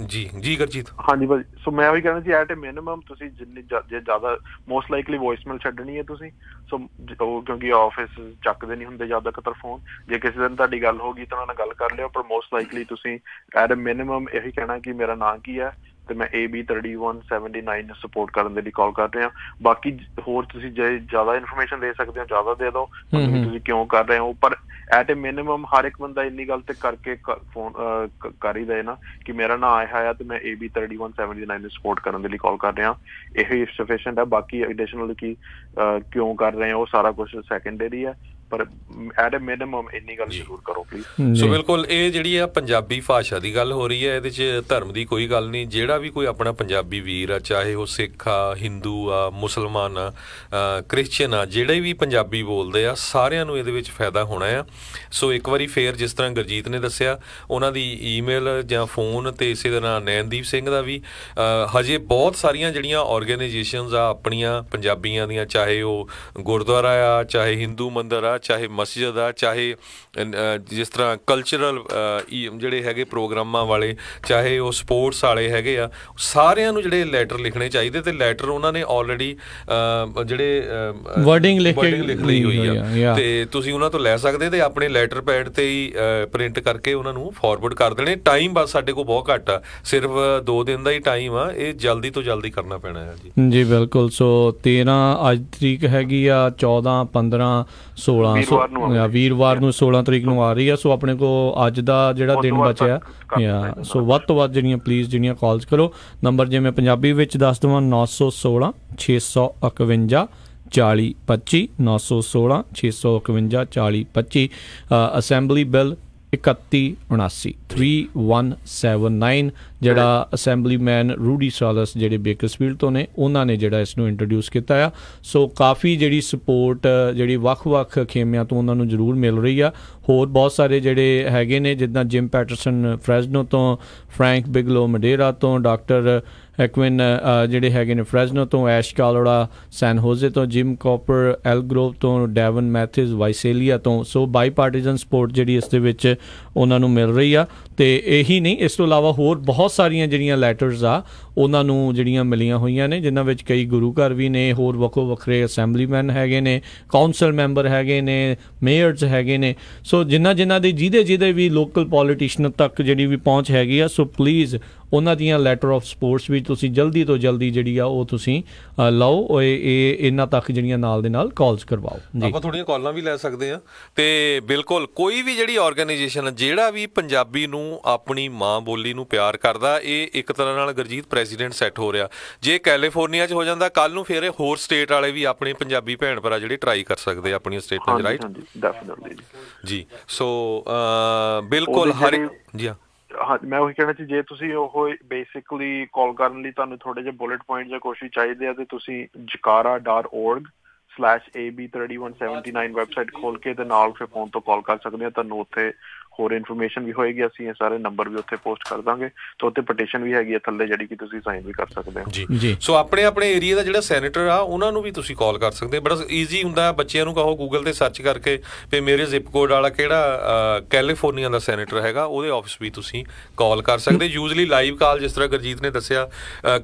ਜੀ ਗੁਰਜੀਤ। ਹਾਂਜੀ ਭਾਜੀ, ਸੋ ਮੈਂ ਉਹੀ ਕਹਿਣਾ ਸੀ ਐਟ ਏ ਮਿਨੀਮਮ ਤੁਸੀਂ ਜਿੰਨੀ ਜੇ ਜ਼ਿਆਦਾ ਮੋਸਟ ਲਾਈਕਲੀ ਵੌਇਸਮੇਲ ਛੱਡਣੀ ਹੈ ਤੁਸੀਂ। ਸੋ ਉਹ ਕਿਉਂਕਿ ਆਫਿਸ ਚੱਕਦੇ ਨਹੀਂ ਹੁੰਦੇ ਜ਼ਿਆਦਾਤਰ ਫੋਨ। ਜੇ ਕਿਸੇ ਦਿਨ ਤੁਹਾਡੀ ਗੱਲ ਹੋ ਗਈ ਤਾਂ ਉਹਨਾਂ ਨਾਲ ਗੱਲ ਕਰ ਲਿਓ, ਪਰ ਮੋਸਟ ਲਾਈਕਲੀ ਤੁਸੀਂ ਐਟ ਏ ਮਿਨੀਮਮ ਇਹੀ ਕਹਿਣਾ ਕਿ ਮੇਰਾ ਨਾਂ ਕੀ ਹੈ ਤੇ ਮੈਂ AB3179 ਨੂੰ ਸਪੋਰਟ ਕਰਨ ਦੇ ਲਈ ਕਾਲ ਕਰ ਰਿਹਾ। ਬਾਕੀ ਹੋਰ ਤੁਸੀਂ ਜੇ ਜ਼ਿਆਦਾ ਇਨਫੋਰਮੇਸ਼ਨ ਦੇ ਸਕਦੇ ਹੋ ਜ਼ਿਆਦਾ ਦੇ ਦਿਓ, ਤੁਸੀਂ ਕਿਉਂ ਕਰ ਰਹੇ ਹੋ, ਪਰ ਐਟ ਏ ਮਿਨੀਮਮ ਹਰ ਇੱਕ ਬੰਦਾ ਇੰਨੀ ਗੱਲ ਤੇ ਕਰਕੇ ਫੋਨ ਕਰ ਹੀ ਰਹੇ ਨਾ ਕਿ ਮੇਰਾ ਨਾਂ ਆਇਆ ਹੈ ਤੇ ਮੈਂ AB3179 ਨੂੰ ਸਪੋਰਟ ਕਰਨ ਦੇ ਲਈ ਕਾਲ ਕਰ ਰਿਹਾ। ਇਹੀ ਸਫੀਸ਼ੀਐਂਟ ਹੈ। ਬਾਕੀ ਐਡੀਸ਼ਨਲ ਕੀ ਕਿਉਂ ਕਰ ਰਹੇ ਹੋ ਉਹ ਸਾਰਾ ਕੁਛ ਸੈਕੰਡਰੀ ਹੈ, ਪਰ ਐਟ ਏ ਮਿਨੀਮਮ ਇੰਨੀ ਗੱਲ ਜ਼ਰੂਰ ਕਰੋ ਪਲੀਜ਼। ਸੋ ਬਿਲਕੁਲ ਇਹ ਜਿਹੜੀ ਆ ਪੰਜਾਬੀ ਭਾਸ਼ਾ ਦੀ ਗੱਲ ਹੋ ਰਹੀ ਹੈ, ਇਹਦੇ 'ਚ ਧਰਮ ਦੀ ਕੋਈ ਗੱਲ ਨਹੀਂ। ਜਿਹੜਾ ਵੀ ਕੋਈ ਆਪਣਾ ਪੰਜਾਬੀ ਵੀਰ ਆ, ਚਾਹੇ ਉਹ ਸਿੱਖ ਆ, ਹਿੰਦੂ ਆ, ਮੁਸਲਮਾਨ ਆ, ਕ੍ਰਿਸਚਨ ਆ, ਜਿਹੜੇ ਵੀ ਪੰਜਾਬੀ ਬੋਲਦੇ ਆ ਸਾਰਿਆਂ ਨੂੰ ਇਹਦੇ ਵਿੱਚ ਫਾਇਦਾ ਹੋਣਾ ਆ। ਸੋ ਇੱਕ ਵਾਰੀ ਫੇਰ ਜਿਸ ਤਰ੍ਹਾਂ ਗੁਰਜੀਤ ਨੇ ਦੱਸਿਆ ਉਹਨਾਂ ਦੀ ਈਮੇਲ ਜਾਂ ਫੋਨ ਤੇ ਇਸੇ ਤਰ੍ਹਾਂ ਨੈਨਦੀਪ ਸਿੰਘ ਦਾ ਵੀ ਹਜੇ ਬਹੁਤ ਸਾਰੀਆਂ ਜਿਹੜੀਆਂ ਔਰਗੇਨਾਈਜੇਸ਼ਨਸ ਆ ਆਪਣੀਆਂ ਪੰਜਾਬੀਆਂ ਦੀਆਂ, ਚਾਹੇ ਉਹ ਗੁਰਦੁਆਰਾ ਆ, ਚਾਹੇ ਹਿੰਦੂ ਮੰਦਰ ਆ, ਚਾਹੇ ਮਸਜਿਦ ਆ, ਚਾਹੇ ਜਿਸ ਤਰ੍ਹਾਂ ਕਲਚਰਲ ਜਿਹੜੇ ਹੈਗੇ ਪ੍ਰੋਗਰਾਮਾਂ ਵਾਲੇ, ਚਾਹੇ ਉਹ ਸਪੋਰਟਸ ਵਾਲੇ ਹੈਗੇ ਆ, ਸਾਰਿਆਂ ਨੂੰ ਜਿਹੜੇ ਲੈਟਰ ਲਿਖਣੇ ਚਾਹੀਦੇ। ਤੇ ਲੈਟਰ ਉਹਨਾਂ ਨੇ ਆਲਰੇਡੀ ਜਿਹੜੇ ਵਰਡਿੰਗ ਲਿਖ ਲਈ ਹੋਈ ਆ ਤੇ ਤੁਸੀਂ ਉਹਨਾਂ ਤੋਂ ਲੈ ਸਕਦੇ ਤੇ ਆਪਣੇ ਲੈਟਰ ਪੈਡ ਤੇ ਹੀ ਪ੍ਰਿੰਟ ਕਰਕੇ ਉਹਨਾਂ ਨੂੰ ਫਾਰਵਰਡ ਕਰ ਦੇਣੇ। ਟਾਈਮ ਬਸ ਸਾਡੇ ਕੋਲ ਬਹੁਤ ਘੱਟ ਆ, ਸਿਰਫ 2 ਦਿਨ ਦਾ ਹੀ ਟਾਈਮ ਆ, ਇਹ ਜਲਦੀ ਤੋਂ ਜਲਦੀ ਕਰਨਾ ਪੈਣਾ ਹੈ ਜੀ ਬਿਲਕੁਲ। ਸੋ 13 ਅੱਜ ਤਰੀਕ ਹੈਗੀ ਆ, 14, 15, 16 ਵੀਰਵਾਰ ਨੂੰ 16 ਤਰੀਕ ਨੂੰ ਆ ਰਹੀ ਆ। ਸੋ ਆਪਣੇ ਕੋਲ ਅੱਜ ਦਾ ਜਿਹੜਾ ਦਿਨ ਬਚਿਆ ਸੋ ਵੱਧ ਤੋਂ ਵੱਧ ਜਿਹੜੀਆਂ ਪਲੀਜ਼ ਜਿਹੜੀਆਂ ਕਾਲਸ ਕਰੋ। ਨੰਬਰ ਜੇ ਮੈਂ ਪੰਜਾਬੀ ਵਿੱਚ ਦੱਸ ਦੇਵਾਂ 916 651 4025 916 651 4025। ਅਸੈਂਬਲੀ ਬਿੱਲ 3179 3179 ਜਿਹੜਾ ਅਸੈਂਬਲੀਮੈਨ ਰੂਡੀ ਸਾਲਸ ਜਿਹੜੇ ਬੇਕਰਸਫੀਲਡ ਤੋਂ ਨੇ ਉਹਨਾਂ ਨੇ ਜਿਹੜਾ ਇਸ ਨੂੰ ਇੰਟਰੋਡਿਊਸ ਕੀਤਾ ਆ। ਸੋ ਕਾਫੀ ਜਿਹੜੀ ਸਪੋਰਟ ਜਿਹੜੀ ਵੱਖ-ਵੱਖ ਖੇਮਿਆਂ ਤੋਂ ਉਹਨਾਂ ਨੂੰ ਜ਼ਰੂਰ ਮਿਲ ਰਹੀ ਆ। ਹੋਰ ਬਹੁਤ ਸਾਰੇ ਜਿਹੜੇ ਹੈਗੇ ਨੇ ਜਿੱਦਾਂ ਜਿਮ ਪੈਟਰਸਨ ਫਰੈਜ਼ਨੋ ਤੋਂ, ਫਰੈਂਕ ਬਿਗਲੋ ਮਡੇਰਾ ਤੋਂ, ਡਾਕਟਰ ਐਕਵਿਨ ਜਿਹੜੇ ਹੈਗੇ ਨੇ ਫਰੈਜ਼ਨੋ ਤੋਂ, ਐਸ਼ ਕਾਲੋੜਾ ਸੈਨ ਹੋਜ਼ੇ ਤੋਂ, ਜਿਮ ਕਾਪਰ ਐਲਗਰੋਵ ਤੋਂ, ਡੈਵਨ ਮੈਥਿਸ ਵਾਈਸੇਲੀਆ ਤੋਂ। ਸੋ ਬਾਈ ਪਾਰਟੀਜ਼ਨ ਸਪੋਰਟ ਜਿਹੜੀ ਇਸ ਦੇ ਵਿੱਚ ਉਹਨਾਂ ਨੂੰ ਮਿਲ ਰਹੀ ਆ। ਤੇ ਇਹੀ ਨਹੀਂ, ਇਸ ਤੋਂ ਇਲਾਵਾ ਹੋਰ ਬਹੁਤ ਸਾਰੀਆਂ ਜਿਹੜੀਆਂ ਲੈਟਰਸ ਆ ਉਹਨਾਂ ਨੂੰ ਜਿਹੜੀਆਂ ਮਿਲੀਆਂ ਹੋਈਆਂ ਨੇ, ਜਿਨ੍ਹਾਂ ਵਿੱਚ ਕਈ ਗੁਰੂ ਘਰ ਵੀ ਨੇ, ਹੋਰ ਵੱਖੋ ਵੱਖਰੇ ਅਸੈਂਬਲੀਮੈਨ ਹੈਗੇ ਨੇ, ਕਾਉਂਸਲ ਮੈਂਬਰ ਹੈਗੇ ਨੇ, ਮੇਅਰਸ ਹੈਗੇ ਨੇ। ਸੋ ਜਿਨ੍ਹਾਂ ਦੀ ਜਿਹਦੇ ਵੀ ਲੋਕਲ ਪੋਲੀਟੀਸ਼ੀਅਨ ਤੱਕ ਜਿਹੜੀ ਵੀ ਪਹੁੰਚ ਹੈਗੀ ਆ, ਸੋ ਪਲੀਜ਼ ਉਹਨਾਂ ਦੀਆਂ ਲੈਟਰ ਆਫ ਸਪੋਰਟਸ ਵੀ ਤੁਸੀਂ ਜਲਦੀ ਤੋਂ ਜਲਦੀ ਜਿਹੜੀ ਆ ਉਹ ਤੁਸੀਂ ਲਓ। ਇਹ ਇਹਨਾਂ ਤੱਕ ਜਿਹੜੀਆਂ ਨਾਲ ਦੇ ਨਾਲ ਕਾਲਸ ਕਰਵਾਓ। ਆਪਾਂ ਥੋੜ੍ਹੀਆਂ ਕਾਲਾਂ ਵੀ ਲੈ ਸਕਦੇ ਹਾਂ। ਤੇ ਬਿਲਕੁਲ ਕੋਈ ਵੀ ਜਿਹੜੀ ਆਰਗੇਨਾਈਜੇਸ਼ਨ ਜਿਹੜਾ ਵੀ ਪੰਜਾਬੀ ਨੂੰ ਆਪਣੀ ਮਾਂ ਬੋਲੀ ਨੂੰ ਪਿਆਰ ਕਰਦਾ, ਇਹ ਇੱਕ ਤਰ੍ਹਾਂ ਨਾਲ ਗੁਰਜੀਤ ਪ੍ਰੈਜ਼ੀਡੈਂਟ ਸੈੱਟ ਹੋ ਰਿਹਾ। ਜੇ ਕੈਲੀਫੋਰਨੀਆ 'ਚ ਹੋ ਜਾਂਦਾ ਕੱਲ੍ਹ ਨੂੰ ਫਿਰ ਹੋਰ ਸਟੇਟ ਵਾਲੇ ਵੀ ਆਪਣੇ ਪੰਜਾਬੀ ਭੈਣ ਭਰਾ ਜਿਹੜੇ ਟਰਾਈ ਕਰ ਸਕਦੇ ਆਪਣੀਆਂ ਸਟੇਟਾਂ 'ਚ, ਰਾਈਟ ਜੀ। ਸੋ ਬਿਲਕੁਲ ਹਰ ਜੀ ਹਾਂ, ਮੈਂ ਉਹੀ ਕਹਿਣਾ ਸੀ ਜੇ ਤੁਸੀਂ ਉਹ ਬੇਸਿਕਲੀ ਕਾਲ ਕਰਨ ਲਈ ਤੁਹਾਨੂੰ ਥੋੜੇ ਜਿਹੇ ਬੁਲੇਟ ਪੁਆਇੰਟ ਜਾਂ ਕੁਛ ਵੀ ਚਾਹੀਦੇ ਆ ਤੇ ਤੁਸੀਂ jakara.org/AB3179 ਵੈਬਸਾਈਟ ਖੋਲ ਕੇ ਤੇ ਨਾਲ ਫਿਰ ਫੋਨ ਤੋਂ ਕਾਲ ਕਰ ਸਕਦੇ ਆ। ਤੁਹਾਨੂੰ ਉੱਥੇ ਹੋਰ ਇਨਫੋਰਮੇਸ਼ਨ ਵੀ ਹੋਏਗੀ, ਅਸੀਂ ਇਹ ਸਾਰੇ ਨੰਬਰ ਵੀ ਉੱਥੇ ਪੋਸਟ ਕਰ ਦਾਂਗੇ। ਤੇ ਉੱਥੇ ਪਟੀਸ਼ਨ ਵੀ ਹੈਗੀ ਹੈ ਥੱਲੇ ਜਿਹੜੀ ਕਿ ਤੁਸੀਂ ਸਾਈਨ ਵੀ ਕਰ ਸਕਦੇ ਹੋ ਜੀ। ਸੋ ਆਪਣੇ ਏਰੀਆ ਦਾ ਜਿਹੜਾ ਸੈਨੇਟਰ ਆ ਉਹਨਾਂ ਨੂੰ ਵੀ ਤੁਸੀਂ ਕਾਲ ਕਰ ਸਕਦੇ। ਬੜਾ ਈਜ਼ੀ ਹੁੰਦਾ, ਬੱਚਿਆਂ ਨੂੰ ਕਹੋ ਗੂਗਲ ਤੇ ਸਰਚ ਕਰਕੇ ਵੀ ਮੇਰੇ ਜ਼ਿਪ ਕੋਡ ਵਾਲਾ ਕਿਹੜਾ ਕੈਲੀਫੋਰਨੀਆ ਦਾ ਸੈਨੇਟਰ ਹੈਗਾ, ਉਹਦੇ ਆਫਿਸ ਵੀ ਤੁਸੀਂ ਕਾਲ ਕਰ ਸਕਦੇ। ਯੂਜ਼ਲੀ ਲਾਈਵ ਕਾਲ ਜਿਸ ਤਰ੍ਹਾਂ ਗੁਰਜੀਤ ਨੇ ਦੱਸਿਆ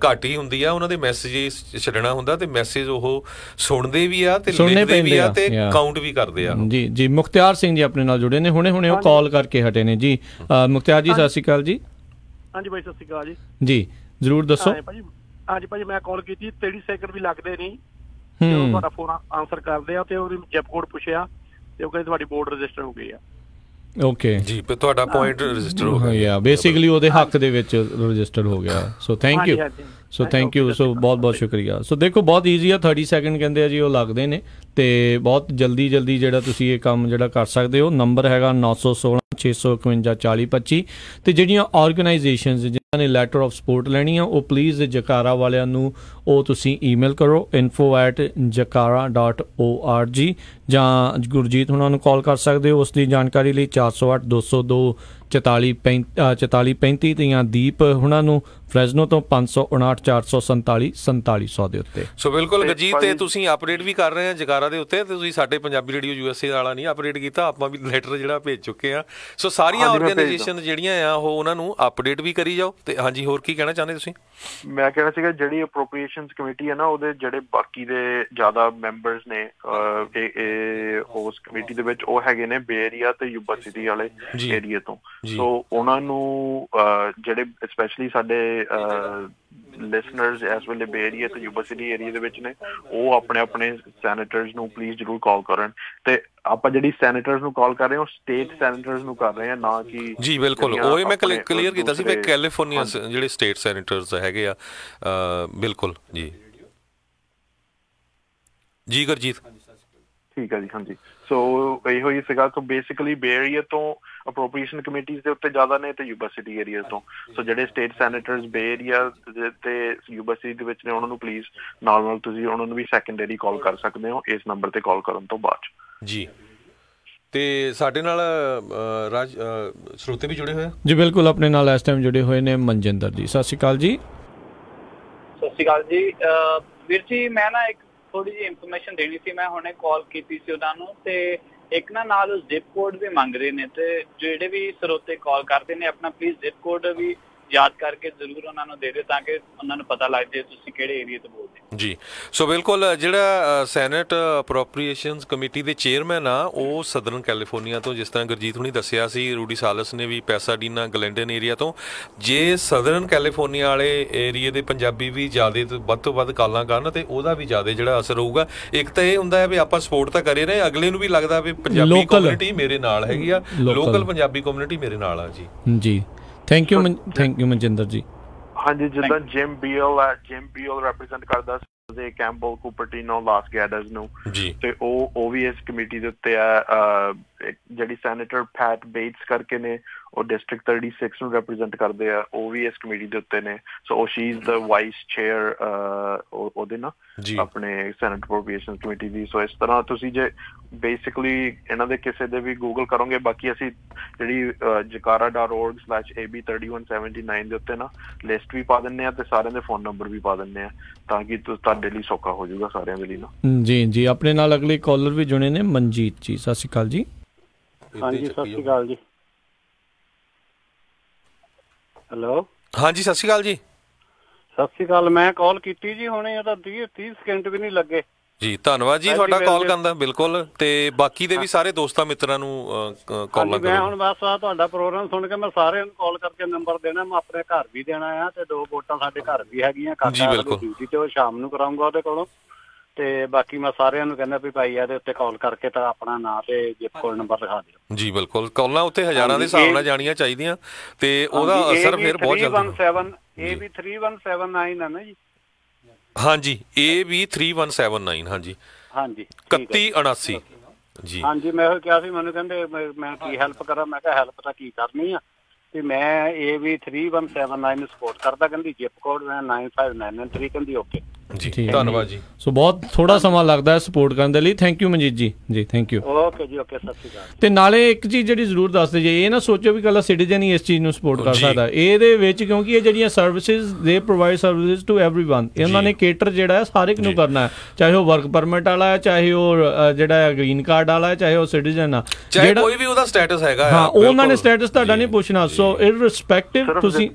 ਘੱਟ ਹੀ ਹੁੰਦੀ ਆ, ਉਹਨਾਂ ਦੇ ਮੈਸੇਜ ਛੱਡਣਾ ਹੁੰਦਾ ਤੇ ਮੈਸੇਜ ਉਹ ਸੁਣਦੇ ਵੀ ਆ ਤੇ ਲਿਖਦੇ ਵੀ ਆ ਤੇ ਕਾਊਂਟ ਵੀ ਕਰਦੇ ਆ। ਜੀ ਮੁਖਤਿਆਰ ਸਿੰਘ ਜੀ ਆਪਣੇ ਨਾਲ ਜੁੜੇ ਨੇ, ਹੁਣੇ ਉਹ ਕਾਲ ਕਰਕੇ ਹਟੇ ਨੇ ਜੀ। ਮੁਖਤਿਆਰ ਜੀ ਸਤਿ ਸ਼੍ਰੀ ਅਕਾਲ ਜੀ। ਹਾਂਜੀ ਭਾਈ ਸਤਿ ਸ਼੍ਰੀ ਅਕਾਲ ਜੀ। ਜੀ ਜ਼ਰੂਰ ਦੱਸੋ। ਹਾਂਜੀ ਭਾਜੀ ਮੈਂ ਕਾਲ ਕੀਤੀ, 30 ਸੈਕਿੰਡ ਵੀ ਲੱਗਦੇ ਨਹੀਂ ਤੇ ਉਹ ਤੁਹਾਡਾ ਫੋਨ ਆਨਸਰ ਕਰਦੇ ਆ ਤੇ ਉਹਦੀ ਜਿਪ ਕੋਡ ਪੁੱਛਿਆ ਤੇ ਉਹ ਕਹਿੰਦੇ ਤੁਹਾਡੀ ਬੋਰਡ ਰਜਿਸਟਰ ਹੋ ਗਈ ਆ। ਓਕੇ ਜੀ, ਤੁਹਾਡਾ ਪੁਆਇੰਟ ਰਜਿਸਟਰ ਹੋ ਗਿਆ, ਬੇਸਿਕਲੀ ਉਹਦੇ ਹੱਕ ਦੇ ਵਿੱਚ ਰਜਿਸਟਰ ਹੋ ਗਿਆ। ਸੋ ਥੈਂਕ ਯੂ, ਸੋ ਬਹੁਤ ਸ਼ੁਕਰੀਆ। ਸੋ ਦੇਖੋ ਬਹੁਤ ਈਜ਼ੀ ਆ, 30 ਸੈਕਿੰਡ ਕਹਿੰਦੇ ਆ ਜੀ ਉਹ ਲੱਗਦੇ ਨੇ ਤੇ ਬਹੁਤ ਜਲਦੀ ਜਿਹੜਾ ਤੁਸੀਂ ਇਹ ਕੰਮ ਜਿਹੜਾ ਕਰ ਸਕਦੇ ਹੋ। ਨੰਬਰ ਹੈਗਾ 916 651 4025 ਤੇ ਜਿਹੜੀਆਂ ਆਰਗੇਨਾਈਜੇਸ਼ਨਸ ਜਿਨ੍ਹਾਂ ਨੇ ਲੈਟਰ ਆਫ ਸਪੋਰਟ ਲੈਣੀ ਆ ਉਹ ਪਲੀਜ਼ ਜਕਾਰਾ ਵਾਲਿਆਂ ਨੂੰ ਉਹ ਤੁਸੀਂ ਈਮੇਲ ਕਰੋ info@jakara.org ਜਾਂ ਗੁਰਜੀਤ ਉਹਨਾਂ ਨੂੰ ਕਾਲ ਕਰ ਸਕਦੇ ਹੋ ਉਸ ਦੀ ਜਾਣਕਾਰੀ ਲਈ 408 202 4435 ਤੇ ਜਾਂ ਦੀਪ ਉਹਨਾਂ ਨੂੰ ਫ੍ਰੈਜ਼ਨੋ ਤੋਂ 559 447 4700 ਦੇ ਉੱਤੇ। ਸੋ ਬਿਲਕੁਲ ਗੁਰਜੀਤ, ਤੇ ਤੁਸੀਂ ਅਪਡੇਟ ਵੀ ਕਰ ਰਹੇ ਆ ਜਕਾਰਾ ਦੇ ਉੱਤੇ ਤੇ ਤੁਸੀਂ ਸਾਡੇ ਪੰਜਾਬੀ ਰੇਡੀਓ USA ਵਾਲਾ ਨਹੀਂ ਅਪਡੇਟ ਕੀਤਾ, ਆਪਾਂ ਵੀ ਲੈਟਰ ਜਿਹੜਾ ਭੇਜ ਚੁੱਕੇ ਆ। ਸੋ ਸਾਰੀਆਂ ਆਰਗੇਨਾਈਜੇਸ਼ਨ ਜਿਹੜੀਆਂ ਆ ਉਹ ਉਹਨਾਂ ਨੂੰ ਅਪਡੇਟ ਵੀ ਕਰੀ ਜਾਓ। ਤੇ ਹਾਂਜੀ ਹੋਰ ਕੀ ਕਹਿਣਾ ਚਾਹੁੰਦੇ ਤੁਸੀਂ? ਮੈਂ ਕਹਿਣਾ ਸੀਗਾ ਜਿਹੜੀ ਅਪਰੋਪਰੀਏਸ਼ਨਸ ਕਮੇਟੀ ਹੈ ਨਾ ਉਹਦੇ ਜਿਹੜੇ ਬਾਕੀ ਦੇ ਜ਼ਿਆਦਾ ਮੈਂਬਰਸ ਨੇ ਉਸ ਕਮੇਟੀ ਦੇ ਵਿੱਚ ਉਹ ਹੈਗੇ ਨੇ ਬੇ ਏਰੀਆ ਤੇ ਯੂਬਾ ਸਿਟੀ ਵਾਲੇ ਏਰੀਆ ਤੋਂ। ਸੋ ਉਹਨਾਂ ਨੂੰ ਜਿਹੜੇ ਸਪੈਸ਼ਲੀ ਸਾਡੇ ਲਿਸਨਰਸ ਇਸ ਵੇਲੇ ਬੇ ਏਰੀਆ ਤੇ ਯੂਬਾ ਸਿਟੀ ਏਰੀਆ ਦੇ ਵਿੱਚ ਨੇ ਉਹ ਆਪਣੇ ਸੈਨੇਟਰਸ ਨੂੰ ਪਲੀਜ਼ ਜ਼ਰੂਰ ਕਾਲ ਕਰਨ। ਤੇ ਆਪਾਂ ਜਿਹੜੀ ਸੈਨੇਟਰਸ ਨੂੰ ਕਾਲ ਕਰ ਰਹੇ ਹਾਂ ਉਹ ਸਟੇਟ ਸੈਨੇਟਰਸ ਨੂੰ ਕਰ ਰਹੇ ਹਾਂ, ਨਾ ਕਿ ਜੀ ਬਿਲਕੁਲ ਉਹ ਮੈਂ ਕਲੀਅਰ ਕੀਤਾ ਸੀ ਵੀ ਕੈਲੀਫੋਰਨੀਆ ਜਿਹੜੇ ਸਟੇਟ ਸੈਨੇਟਰਸ ਹੈਗੇ ਆ। ਬਿਲਕੁਲ ਜੀ ਗੁਰਜੀਤ ਠੀਕ ਹੈ ਜੀ। ਹਾਂਜੀ ਸੋ ਇਹੋ ਹੀ ਸੀਗਾ। ਸੋ ਬੇਸਿਕਲੀ ਬੇ ਏਰੀਆ ਤੋਂ ਅਪਰੋਪਰੀਏਸ਼ਨ ਕਮੇਟੀਜ਼ ਦੇ ਉੱਤੇ ਜ਼ਿਆਦਾ ਨੇ ਤੇ ਯੂਬਾ ਸਿਟੀ ਏਰੀਆ ਤੋਂ। ਸੋ ਜਿਹੜੇ ਸਟੇਟ ਸੈਨੇਟਰਸ ਬੇ ਏਰੀਆ ਤੇ ਯੂਬਾ ਸਿਟੀ ਦੇ ਵਿੱਚ ਨੇ ਉਹਨਾਂ ਨੂੰ ਪਲੀਜ਼ ਨਾਲ ਤੁਸੀਂ ਉਹਨਾਂ ਨੂੰ ਵੀ ਸੈਕੰਡਰੀ ਕਾਲ ਕਰ ਸਕਦੇ ਹੋ ਇਸ ਨੰਬਰ ਤੇ ਕਾਲ ਕਰਨ ਤੋਂ ਬਾਅਦ ਜੀ। ਤੇ ਸਾਡੇ ਨਾਲ ਰਾਜ ਸਰੋਤੇ ਵੀ ਜੁੜੇ ਹੋਏ ਜੀ। ਬਿਲਕੁਲ ਆਪਣੇ ਨਾਲ ਇਸ ਟਾਈਮ ਜੁੜੇ ਹੋਏ ਨੇ ਮਨਜਿੰਦਰ ਜੀ। ਸਤਿ ਸ਼੍ਰੀ ਅਕਾਲ ਜੀ। ਸਤਿ ਸ਼੍ਰੀ ਅਕਾਲ ਜੀ। ਵੀਰ ਜੀ ਮੈਂ ਨਾ ਇੱਕ ਥੋੜੀ ਜਿਹੀ ਇਨਫੋਰਮੇਸ਼ਨ ਦੇਣੀ ਸੀ। ਮੈਂ ਹੁਣੇ ਕਾਲ ਕੀਤੀ ਸੀ ਉਹਨਾਂ ਨੂੰ ਤੇ ਇੱਕ ਨਾਲ ਜ਼ਿਪ ਕੋਡ ਵੀ ਮੰਗ ਰਹੇ ਨੇ ਤੇ ਜਿਹੜੇ ਵੀ ਸਰੋਤੇ ਕਾਲ ਕਰਦੇ ਨੇ ਆਪਣਾ ਪਲੀਜ਼ ਜ਼ਿਪ ਕੋਡ ਵੀ ਯਾਦ ਕਰਕੇ ਜ਼ਰੂਰ ਉਹਨਾਂ ਨੂੰ ਦੇ ਦਿਓ ਤਾਂ ਕਿ ਉਹਨਾਂ ਨੂੰ ਪਤਾ ਲੱਗ ਜਾਏ ਤੁਸੀਂ ਕਿਹੜੇ ਏਰੀਆ ਤੋਂ ਬੋਲਦੇ ਜੀ। ਸੋ ਬਿਲਕੁਲ ਜਿਹੜਾ ਸੈਨੇਟ ਅਪਰੋਪਰੀਏਸ਼ਨਸ ਕਮੇਟੀ ਦੇ ਚੇਅਰਮੈਨ ਆ ਉਹ ਸਦਰਨ ਕੈਲੀਫੋਰਨੀਆ ਤੋਂ, ਜਿਸ ਤਰ੍ਹਾਂ ਗੁਰਜੀਤ ਹੁਣੀ ਦੱਸਿਆ ਸੀ, ਰੂਡੀ ਸਾਲਸ ਨੇ ਵੀ ਪੈਸਾਡੀਨਾ ਗਲੈਂਡਨ ਏਰੀਆ ਤੋਂ। ਜੇ ਸਦਰਨ ਕੈਲੀਫੋਰਨੀਆ ਵਾਲੇ ਏਰੀਏ ਦੇ ਪੰਜਾਬੀ ਵੀ ਜ਼ਿਆਦਾ ਤੋਂ ਵੱਧ ਕਾਲਾਂ ਕਰਨ ਤੇ ਉਹਦਾ ਵੀ ਜ਼ਿਆਦਾ ਜਿਹੜਾ ਅਸਰ ਹੋਊਗਾ। ਇੱਕ ਤਾਂ ਇਹ ਹੁੰਦਾ ਹੈ ਵੀ ਆਪਾਂ ਸਪੋਰਟ ਤਾਂ ਕਰੇ ਰਹੇ, ਅਗਲੇ ਨੂੰ ਵੀ ਲੱਗਦਾ ਵੀ ਪੰਜਾਬੀ ਕਮਿਊਨਿਟੀ ਮੇਰੇ ਨਾਲ ਹੈਗੀ ਆ, ਲੋਕਲ ਪੰਜਾਬੀ ਕਮਿਊਨਿਟੀ ਮੇਰੇ ਨਾਲ ਆ ਜੀ। ਥੈਂਕ ਯੂ ਮਨਜਿੰਦਰ ਜੀ। ਹਾਂਜੀ ਜਿੱਦਾਂ ਜਿਮ ਬੀਐਲ ਰੈਪਰੈਜ਼ੈਂਟ ਕਰਦਾ ਦੇ ਕੈਂਪਬਲ ਕੁਪਰਟੀਨੋ ਲਾਸ ਗੈਡਰਸ ਨੂੰ ਤੇ ਉਹ ਵੀ ਇਸ ਕਮੇਟੀ ਦੇ ਉੱਤੇ ਆ। ਜਿਹੜੀ ਸੈਨੇਟਰ ਪੈਟ ਬੇਟਸ ਕਰਕੇ ਨੇ ਉਹ ਡਿਸਟ੍ਰਿਕਟ 36 ਨੂੰ ਰੈਪਰੈਜ਼ੈਂਟ ਕਰਦੇ ਆ, ਉਹ ਵੀ ਇਸ ਕਮੇਟੀ ਦੇ ਉੱਤੇ ਨੇ। So she is the vice chair ਉਹਦੇ ਨਾ ਆਪਣੇ ਸੈਨੇਟ ਅਪਰੋਪਰੀਏਸ਼ਨ ਕਮੇਟੀ ਦੀ। ਸੋ ਇਸ ਤਰ੍ਹਾਂ ਤੁਸੀਂ ਜੇ ਬੇਸਿਕਲੀ ਇਹਨਾਂ ਦੇ ਕਿਸੇ ਦੇ ਵੀ ਗੂਗਲ ਕਰੋਗੇ, ਬਾਕੀ ਅਸੀਂ ਜਿਹੜੀ jakara.org/AB3179 ਦੇ ਉੱਤੇ ਨਾ ਲਿਸਟ ਵੀ ਪਾ ਦਿੰਦੇ ਆ ਤੇ ਸਾਰਿਆਂ ਦੇ ਫੋਨ ਨੰਬਰ ਵੀ ਪਾ ਦਿੰਦੇ ਆ ਤਾਂ ਕਿ ਤੁਹਾਡੇ ਲਈ ਸੌਖਾ ਹੋ ਜਾਊਗਾ ਸਾਰਿਆਂ ਦੇ ਲਈ ਨਾ। ਜੀ ਆਪਣੇ ਨਾਲ ਅਗਲੇ ਕਾਲਰ ਵੀ ਜੁੜੇ ਨੇ ਮਨਜੀਤ ਜੀ। ਸਤਿ ਸ਼੍ਰੀ ਅਕਾਲ ਜੀ। ਹਾਂਜੀ ਸਤਿ ਸ਼੍ਰੀ ਅਕਾਲ ਜੀ। ਹੈਲੋ ਹਾਂਜੀ ਸਤਿ ਸ਼੍ਰੀ ਅਕਾਲ ਜੀ। ਸਤਿ ਸ਼੍ਰੀ ਅਕਾਲ। ਮੈਂ ਕਾਲ ਕੀਤੀ ਜੀ ਹੁਣੇ, ਉਹਦਾ 30 ਸਕਿੰਟ ਵੀ ਨਹੀਂ ਲੱਗੇ ਜੀ। ਧੰਨਵਾਦ ਜੀ ਤੁਹਾਡਾ ਕਾਲ ਕਰਨ ਦਾ। ਬਿਲਕੁਲ ਤੇ ਬਾਕੀ ਦੇ ਵੀ ਸਾਰੇ ਦੋਸਤਾਂ ਮਿੱਤਰਾਂ ਨੂੰ ਕਾਲ ਕਰੋ। ਮੈਂ ਹੁਣ ਬਸ ਆ ਤੁਹਾਡਾ ਪ੍ਰੋਗਰਾਮ ਸੁਣ ਕੇ ਮੈਂ ਸਾਰਿਆਂ ਨੂੰ ਕਾਲ ਕਰਕੇ ਨੰਬਰ ਦੇਣਾ। ਮੈਂ ਆਪਣੇ ਘਰ ਵੀ ਦੇਣਾ ਆ ਤੇ 2 ਵੋਟਾਂ ਸਾਡੇ ਘਰ ਵੀ ਹੈਗੀਆਂ ਡਿਊਟੀ ਤੇ ਉਹ ਸ਼ਾਮ ਨੂੰ ਕਰਾਉਂਗਾ ਉਹਦੇ ਕੋਲੋਂ। ਤੇ ਬਾਕੀ ਮੈਂ ਸਾਰਿਆਂ ਨੂੰ ਕਹਿੰਦਾ ਵੀ ਭਾਈ ਇਹਦੇ ਉੱਤੇ ਕਾਲ ਕਰਕੇ ਤਾਂ ਆਪਣਾ ਨਾਂ ਤੇ ਜਿਪ ਕੋਡ ਨੰਬਰ ਲਿਖਾ ਦਿਓ ਜੀ। ਬਿਲਕੁਲ ਕਾਲਾਂ ਉੱਤੇ ਹਜ਼ਾਰਾਂ ਦੇ ਹਿਸਾਬ ਨਾਲ ਜਾਣੀਆਂ ਚਾਹੀਦੀਆਂ ਤੇ ਉਹਦਾ ਅਸਰ ਫਿਰ ਬਹੁਤ ਜਲਦੀ। AB3179 ਹੈ ਨਾ ਜੀ। ਹਾਂਜੀ AB3179 ਹਾਂਜੀ 3179 ਜੀ। ਹਾਂਜੀ ਮੈਂ ਉਹ ਕਿਹਾ ਸੀ, ਮੈਨੂੰ ਕਹਿੰਦੇ ਮੈਂ ਕੀ ਹੈਲਪ ਕਰਾਂ। ਮੈਂ ਕਿਹਾ ਹੈਲਪ ਤਾਂ ਕੀ ਕਰਨੀ ਆ ਤੇ ਮੈਂ AB3179 ਨੂੰ ਸਪੋਰਟ ਕਰਦਾ। ਕਹਿੰਦੀ ਜਿਪ ਕੋਡ 9593 ਕਹਿੰਦੀ ਓਕੇ ਜੀ ਧੰਨਵਾਦ ਜੀ। ਸੋ ਬਹੁਤ ਥੋੜਾ ਸਮਾਂ ਲੱਗਦਾ ਹੈ ਸਪੋਰਟ ਕਰਨ ਦੇ ਲਈ। ਥੈਂਕ ਯੂ ਮਨਜੀਤ ਜੀ। ਜੀ ਥੈਂਕ ਯੂ। ਓਕੇ ਜੀ, ਓਕੇ, ਸਤਿ ਸ਼੍ਰੀ ਅਕਾਲ। ਤੇ ਨਾਲੇ ਇੱਕ ਚੀਜ਼ ਜਿਹੜੀ ਜ਼ਰੂਰ ਦੱਸਦੇ ਜੇ, ਇਹ ਨਾ ਸੋਚੋ ਵੀ ਇਕੱਲਾ ਸਿਟੀਜ਼ਨ ਹੀ ਇਸ ਚੀਜ਼ ਨੂੰ ਸਪੋਰਟ ਕਰ ਸਕਦਾ। ਇਹਦੇ ਵਿੱਚ ਕਿਉਂਕਿ ਇਹ ਜਿਹੜੀਆਂ ਸਰਵਿਸਿਜ਼ ਦੇ ਪ੍ਰੋਵਾਈਡ ਸਰਵਿਸਿਜ਼ ਟੂ ਐਵਰੀਵਨ, ਉਹਨਾਂ ਨੇ ਕੇਟਰ ਜਿਹੜਾ ਹੈ ਹਰ ਇੱਕ ਨੂੰ ਕਰਨਾ ਹੈ, ਚਾਹੇ ਉਹ ਵਰਕ ਪਰਮਿਟ ਵਾਲਾ ਹੈ, ਚਾਹੇ ਉਹ ਜਿਹੜਾ ਹੈ ਗ੍ਰੀਨ ਕਾਰਡ ਵਾਲਾ ਹੈ, ਚਾਹੇ ਉਹ ਸਿਟੀਜ਼ਨ ਆ, ਚਾਹੇ ਕੋਈ ਵੀ ਉਹਦਾ ਸਟੇਟਸ ਹੈਗਾ। ਹਾਂ, ਉਹਨਾਂ ਨੇ ਸਟੇਟਸ ਤੁਹਾਡਾ ਨਹੀਂ ਪੁੱਛਣਾ। ਸੋ ਇਰਰਿਸਪੈਕਟਿਵ ਤੁਸੀਂ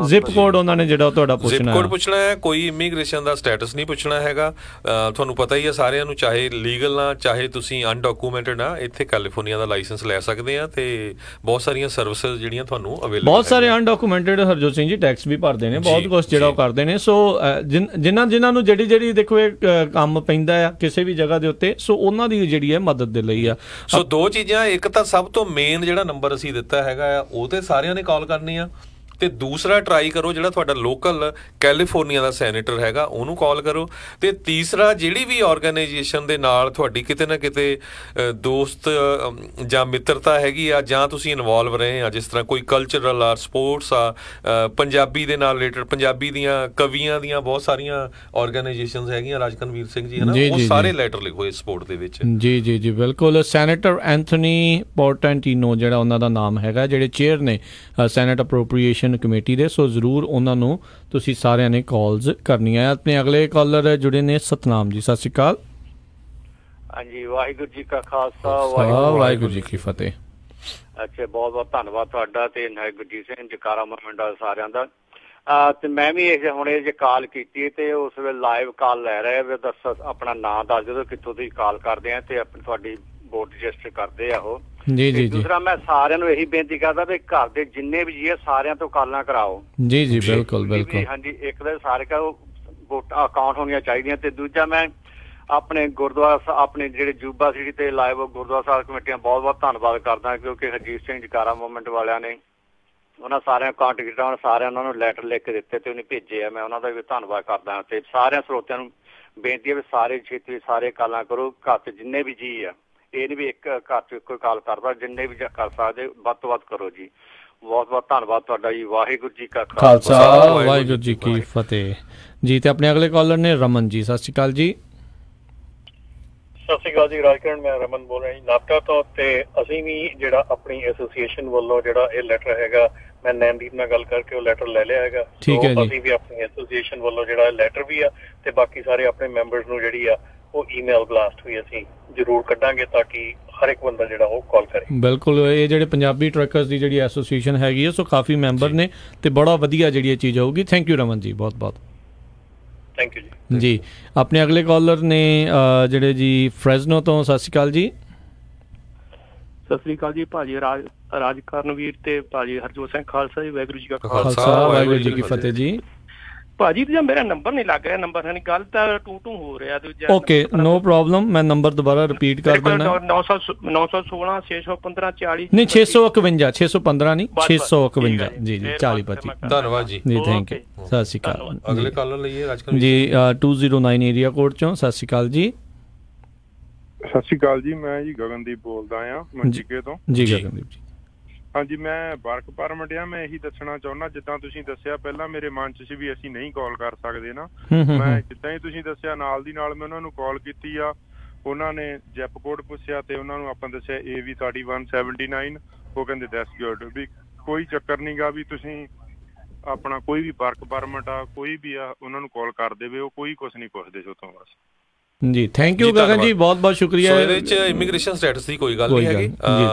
ਜ਼ਿਪ ਕੋਡ ਉਹਨਾਂ ਨੇ ਜਿਹੜਾ ਤੁਹਾਡਾ ਪੁੱਛਣਾ ਹੈ, ਜ਼ਿਪ ਕੋਡ ਪੁੱਛਣਾ ਹੈ। ਕੋਈ ਇਮੀਗ੍ਰੇਸ਼ਨ ਦਾ ਸਟੇਟਸ ਨਹੀਂ ਪੁੱਛਣਾ ਹੈਗਾ। ਤੁਹਾਨੂੰ ਪਤਾ ਹੀ ਹੈ ਸਾਰਿਆਂ ਨੂੰ, ਚਾਹੇ ਲੀਗਲ ਨਾ ਚਾਹੇ ਤੁਸੀਂ ਅਨਡਾਕੂਮੈਂਟਡ ਆ, ਇੱਥੇ ਕੈਲੀਫੋਰਨੀਆ ਦਾ ਲਾਇਸੈਂਸ ਲੈ ਸਕਦੇ ਆ ਤੇ ਬਹੁਤ ਸਾਰੀਆਂ ਸਰਵਿਸਿਜ਼ ਜਿਹੜੀਆਂ ਤੁਹਾਨੂੰ ਅਵੇਲੇਬਲ। ਬਹੁਤ ਸਾਰੇ ਅਨਡਾਕੂਮੈਂਟਡ ਹਰਜੋਤ ਸਿੰਘ ਜੀ ਟੈਕਸ ਵੀ ਭਰਦੇ ਨੇ, ਬਹੁਤ ਕੁਛ ਜਿਹੜਾ ਉਹ ਕਰਦੇ ਨੇ। ਸੋ ਜਿਨ੍ਹਾਂ ਨੂੰ ਜਿਹੜੀ ਦੇਖੋ ਇਹ ਕੰਮ ਪੈਂਦਾ ਆ ਕਿਸੇ ਵੀ ਜਗ੍ਹਾ ਦੇ ਉੱਤੇ, ਸੋ ਉਹਨਾਂ ਦੀ ਜਿਹੜੀ ਹੈ ਮਦਦ ਦੇ ਲਈ ਆ। ਸੋ ਦੋ ਚੀਜ਼ਾਂ, ਇੱਕ ਤਾਂ ਸਭ ਤੋਂ ਮੇਨ ਜਿਹੜਾ ਨੰਬਰ ਅਸੀਂ ਦਿੱਤਾ ਹੈਗਾ ਆ ਉਹ ਤੇ ਸਾਰਿਆਂ ਨੇ ਕਾਲ ਕਰਨੀ ਆ, ਤੇ ਦੂਸਰਾ ਟਰਾਈ ਕਰੋ ਜਿਹੜਾ ਤੁਹਾਡਾ ਲੋਕਲ ਕੈਲੀਫੋਰਨੀਆ ਦਾ ਸੈਨੇਟਰ ਹੈਗਾ ਉਹਨੂੰ ਕਾਲ ਕਰੋ, ਤੇ ਤੀਸਰਾ ਜਿਹੜੀ ਵੀ ਆਰਗੇਨਾਈਜੇਸ਼ਨ ਦੇ ਨਾਲ ਤੁਹਾਡੀ ਕਿਤੇ ਨਾ ਕਿਤੇ ਦੋਸਤ ਜਾਂ ਮਿੱਤਰਤਾ ਹੈਗੀ ਆ, ਜਾਂ ਤੁਸੀਂ ਇਨਵੋਲਵ ਰਹੇ ਆ, ਜਿਸ ਤਰ੍ਹਾਂ ਕੋਈ ਕਲਚਰਲ ਆ, ਸਪੋਰਟਸ ਆ, ਪੰਜਾਬੀ ਦੇ ਨਾਲ ਰਿਲੇਟਡ, ਪੰਜਾਬੀ ਦੀਆਂ ਕਵੀਆਂ ਦੀਆਂ ਬਹੁਤ ਸਾਰੀਆਂ ਆਰਗੇਨਾਈਜੇਸ਼ਨਸ ਹੈਗੀਆਂ, ਰਾਜਕਨਵੀਰ ਸਿੰਘ ਜੀ ਹਨਾ, ਉਹ ਸਾਰੇ ਲੈਟਰ ਲਿਖੋ ਇਸ ਸਪੋਰਟ ਦੇ ਵਿੱਚ। ਜੀ ਜੀ ਜੀ ਬਿਲਕੁਲ। ਸੈਨੇਟਰ ਐਂਥਨੀ ਪੋਰਟੈਂਟੀਨੋ ਜਿਹੜਾ ਉਹਨਾਂ ਦਾ ਨਾਮ ਹੈਗਾ, ਜਿਹੜੇ ਚੇਅਰ ਨੇ ਸੈਨੇਟ ਅਪਰੋਪਰੀਏਸ਼ਨ ਕਮੇਟੀ ਦੇ, ਸੋ ਜ਼ਰੂਰ ਉਹਨਾਂ ਨੂੰ ਤੁਸੀਂ ਸਾਰਿਆਂ ਨੇ ਕਾਲਸ ਕਰਨੀਆਂ। ਆਪਣੇ ਅਗਲੇ ਕਾਲਰ ਜੁੜੇ ਨੇ ਸਤਨਾਮ ਜੀ, ਸਤਿ ਸ਼੍ਰੀ ਅਕਾਲ। ਹਾਂਜੀ, ਵਾਹਿਗੁਰੂ ਜੀ ਕਾ ਖਾਲਸਾ, ਵਾਹਿਗੁਰੂ ਜੀ ਕੀ ਫਤਿਹ। ਅੱਛਾ, ਬਹੁਤ ਬਹੁਤ ਧੰਨਵਾਦ ਤੁਹਾਡਾ ਤੇ ਗੁਰਜੀਤ ਸਿੰਘ ਜਕਾਰਾ ਮੂਵਮੈਂਟ ਸਾਰਿਆਂ ਦਾ। ਤੇ ਮੈਂ ਵੀ ਇਹ ਹੁਣੇ ਜੇ ਕਾਲ ਕੀਤੀ ਤੇ ਉਸ ਵੇਲੇ ਲਾਈਵ ਕਾਲ ਲੈ ਰਹੇ ਵੀ, ਦੱਸੋ ਆਪਣਾ ਨਾਂ ਦੱਸ ਦਿਓ ਕਿੱਥੋਂ ਤੁਸੀਂ ਕਾਲ ਕਰਦੇ ਆ ਤੇ ਆਪਣੀ ਤੁਹਾਡੀ ਵੋਟ ਰਜਿਸਟਰ ਕਰਦੇ ਆ ਉਹ। ਜੀ ਜੀ। ਦੂਸਰਾ ਮੈਂ ਸਾਰਿਆਂ ਨੂੰ ਇਹੀ ਬੇਨਤੀ ਕਰਦਾ ਵੀ ਘਰ ਦੇ ਜਿੰਨੇ ਵੀ ਜੀ ਸਾਰਿਆਂ ਤੋਂ ਕਾਲਾਂ ਕਰਾਓ। ਜੀ ਜੀ ਬਿਲਕੁਲ ਬਿਲਕੁਲ। ਹਾਂਜੀ, ਇੱਕ ਤਾਂ ਸਾਰੇ ਵੋਟ ਅਕਾਊਂਟ ਹੋਣੀਆਂ ਚਾਹੀਦੀਆਂ। ਤੇ ਦੂਜਾ ਮੈਂ ਆਪਣੇ ਗੁਰਦੁਆਰਾ ਆਪਣੇ ਜਿਹੜੇ ਜੂਬਾ ਸਿਟੀ ਤੇ ਲਾਈਵ ਗੁਰਦੁਆਰਾ ਸਾਹਿਬ ਕਮੇਟੀਆਂ ਬਹੁਤ ਬਹੁਤ ਧੰਨਵਾਦ ਕਰਦਾ, ਕਿਉਂਕਿ ਹਰਜੀਤ ਸਿੰਘ ਜਕਾਰਾ ਮੂਵਮੈਂਟ ਵਾਲਿਆਂ ਨੇ ਉਹਨਾਂ ਸਾਰਿਆਂ ਕਾਂਟੈਕਟ ਕੀਤਾ, ਸਾਰਿਆਂ ਉਹਨਾਂ ਨੂੰ ਲੈਟਰ ਲਿਖ ਕੇ ਦਿੱਤੇ ਤੇ ਉਹਨੇ ਭੇਜੇ ਆ। ਮੈਂ ਉਹਨਾਂ ਦਾ ਵੀ ਧੰਨਵਾਦ ਕਰਦਾ ਤੇ ਸਾਰਿਆਂ ਸਰੋਤਿਆਂ ਨੂੰ ਬੇਨਤੀ ਹੈ ਵੀ ਸਾਰੇ ਛੇਤੀ ਸਾਰੇ ਕਾਲਾਂ ਕਰੋ। ਘਰ 'ਚ ਜਿੰਨੇ ਵੀ ਜੀ ਆ, ਇਹ ਨਹੀਂ ਵੀ ਇੱਕ ਘਰ 'ਚ ਕੋਈ ਕਾਲ ਕਰਦਾ, ਜਿੰਨੇ ਵੀ ਕਰ ਸਕਦੇ ਵੱਧ ਤੋਂ ਵੱਧ ਕਰੋ ਜੀ। ਬਹੁਤ ਬਹੁਤ ਧੰਨਵਾਦ ਤੁਹਾਡਾ ਜੀ। ਵਾਹਿਗੁਰੂ ਜੀ ਕਾ ਖਾਲਸਾ, ਵਾਹਿਗੁਰੂ ਜੀ ਕੀ ਫਤਿਹ ਜੀ। ਤੇ ਆਪਣੇ ਅਗਲੇ ਕਾਲਰ ਨੇ ਰਮਨ ਜੀ, ਸਤਿ ਸ਼੍ਰੀ ਅਕਾਲ ਜੀ। ਸਤਿ ਸ਼੍ਰੀ ਅਕਾਲ ਜੀ, ਰਾਜਕਰਨ ਮੈਂ ਰਮਨ ਬੋਲ ਰਿਹਾ ਜੀ ਨਾਪਟਾ ਤੋਂ। ਤੇ ਅਸੀਂ ਵੀ ਜਿਹੜਾ ਆਪਣੀ ਐਸੋਸੀਏਸ਼ਨ ਵੱਲੋਂ ਜਿਹੜਾ ਇਹ ਲੈਟਰ ਹੈਗਾ, ਮੈਂ ਨੈਨਦੀਪ ਨਾਲ ਗੱਲ ਕਰਕੇ ਉਹ ਲੈਟਰ ਲੈ ਲਿਆ ਹੈਗਾ। ਠੀਕ ਹੈ ਜੀ। ਅਸੀਂ ਵੀ ਆਪਣੀ ਐਸੋਸੀਏਸ਼ਨ ਵੱਲੋਂ ਜਿਹੜਾ ਲੈਟਰ ਵੀ ਆ ਤੇ ਬਾਕੀ ਸਾਰੇ ਆਪਣੇ ਮੈਂਬਰਸ ਨੂੰ ਜਿਹੜੀ ਆ ਉਹ ਈਮੇਲ ਬਲਾਸਟ ਵੀ ਅਸੀਂ ਜ਼ਰੂਰ ਕੱਢਾਂਗੇ ਤਾਂ ਕਿ ਹਰ ਇੱਕ ਬੰਦਾ ਜਿਹੜਾ ਉਹ ਕਾਲ ਕਰੇ। ਬਿਲਕੁਲ। ਇਹ ਜਿਹੜੇ ਪੰਜਾਬੀ ਟਰੱਕਰਸ ਦੀ ਜਿਹੜੀ ਐਸੋਸੀਏਸ਼ਨ ਹੈਗੀ ਹੈ, ਸੋ ਕਾਫੀ ਮੈਂਬਰ ਨੇ ਤੇ ਬੜਾ ਵਧੀਆ ਜਿਹੜੀ ਇਹ ਚੀਜ਼ ਹੋਊਗੀ। ਥੈਂਕ ਯੂ ਰਮਨ ਜੀ, ਬਹੁਤ ਬਹੁਤ ਥੈਂਕ ਯੂ ਜੀ। ਜੀ ਆਪਣੇ ਅਗਲੇ ਕਾਲਰ ਨੇ ਜਿਹੜੇ ਜੀ ਫਰੈਜ਼ਨੋ ਤੋਂ, ਸਤਿ ਸ਼੍ਰੀ ਅਕਾਲ ਜੀ। ਸਤਿ ਸ਼੍ਰੀ ਅਕਾਲ ਜੀ ਭਾਜੀ, ਰਾਜਕਰਨਵੀਰ ਤੇ ਭਾਜੀ ਹਰਜੋਤ ਸਿੰਘ ਖਾਲਸਾ ਜੀ। ਵਾਹਿਗੁਰੂ ਜੀ ਕਾ ਖਾਲਸਾ, ਵਾਹਿਗੁਰੂ ਜੀ ਕੀ ਫਤਿਹ ਜੀ। ਭਾਜੀ ਜੀ ਮੇਰਾ ਨੰਬਰ ਨਹੀਂ ਲੱਗ ਰਿਹਾ, ਨੰਬਰ ਹੈ ਨਹੀਂ, ਗੱਲ ਤਾਂ ਟੂ ਹੋ ਰਿਹਾ ਦੂਜਾ। ਓਕੇ, ਨੋ ਪ੍ਰੋਬਲਮ, ਮੈਂ ਨੰਬਰ ਦੁਬਾਰਾ ਰਿਪੀਟ ਕਰ ਦਿੰਦਾ। 916 615 40 ਨਹੀਂ 651 615 ਨਹੀਂ 651 ਜੀ ਜੀ 40 25। ਧੰਨਵਾਦ ਜੀ ਜੀ, ਥੈਂਕ ਯੂ। ਸਤਿ ਸ਼੍ਰੀ ਅਕਾਲ। ਅਗਲੇ ਕਾਲਰ ਲਈਏ ਰਾਜਕਰਨ ਜੀ 209 ਏਰੀਆ ਕੋਡ ਚੋਂ। ਸਤਿ ਸ਼੍ਰੀ ਅਕਾਲ ਜੀ। ਸਤਿ ਸ਼੍ਰੀ ਅਕਾਲ ਜੀ, ਮੈਂ ਜੀ ਗਗਨਦੀਪ ਬੋਲਦਾ ਆ ਮੰਜੀਕੇ ਤੋਂ। ਜੀ ਗਗਨਦੀਪ ਜੀ। ਹਾਂਜੀ, ਮੈਂ ਵਰਕ ਪਰਮਿਟ ਆ। ਮੈਂ ਇਹੀ ਦੱਸਣਾ ਚਾਹੁੰਦਾ, ਜਿੱਦਾਂ ਤੁਸੀਂ ਦੱਸਿਆ ਪਹਿਲਾਂ ਮੇਰੇ ਮਨ 'ਚ ਸੀ ਵੀ ਅਸੀਂ ਨਹੀਂ ਕਾਲ ਕਰ ਸਕਦੇ ਨਾ, ਮੈਂ ਜਿੱਦਾਂ ਹੀ ਤੁਸੀਂ ਦੱਸਿਆ ਨਾਲ ਦੀ ਨਾਲ ਮੈਂ ਉਹਨਾਂ ਨੂੰ ਕਾਲ ਕੀਤੀ ਆ। ਉਹਨਾਂ ਨੇ ਜੈਪ ਕੋਡ ਪੁੱਛਿਆ ਤੇ ਉਹਨਾਂ ਨੂੰ ਆਪਾਂ ਦੱਸਿਆ AV 3179। ਉਹ ਕਹਿੰਦੇ ਦੈਟਸ ਗੁੱਡ, ਵੀ ਕੋਈ ਚੱਕਰ ਨਹੀਂ ਗਾ, ਵੀ ਤੁਸੀਂ ਆਪਣਾ ਕੋਈ ਵੀ ਵਰਕ ਪਰਮਿਟ ਆ ਕੋਈ ਵੀ ਆ ਉਹਨਾਂ ਨੂੰ ਕਾਲ ਕਰ ਦੇਵੇ, ਉਹ ਕੋਈ ਕੁਛ ਨਹੀਂ ਪੁੱਛਦੇ ਸੀ ਉੱਥੋਂ ਬਸ। ਜੀ ਥੈਂਕ ਯੂ ਗਗਨ ਜੀ, ਬਹੁਤ ਬਹੁਤ ਸ਼ੁਕਰੀਆ। ਇਹਦੇ ਵਿੱਚ ਇਮੀਗ੍ਰੇਸ਼ਨ ਸਟੇਟਸ ਦੀ ਕੋਈ ਗੱਲ ਨਹੀਂ ਹੈਗੀ।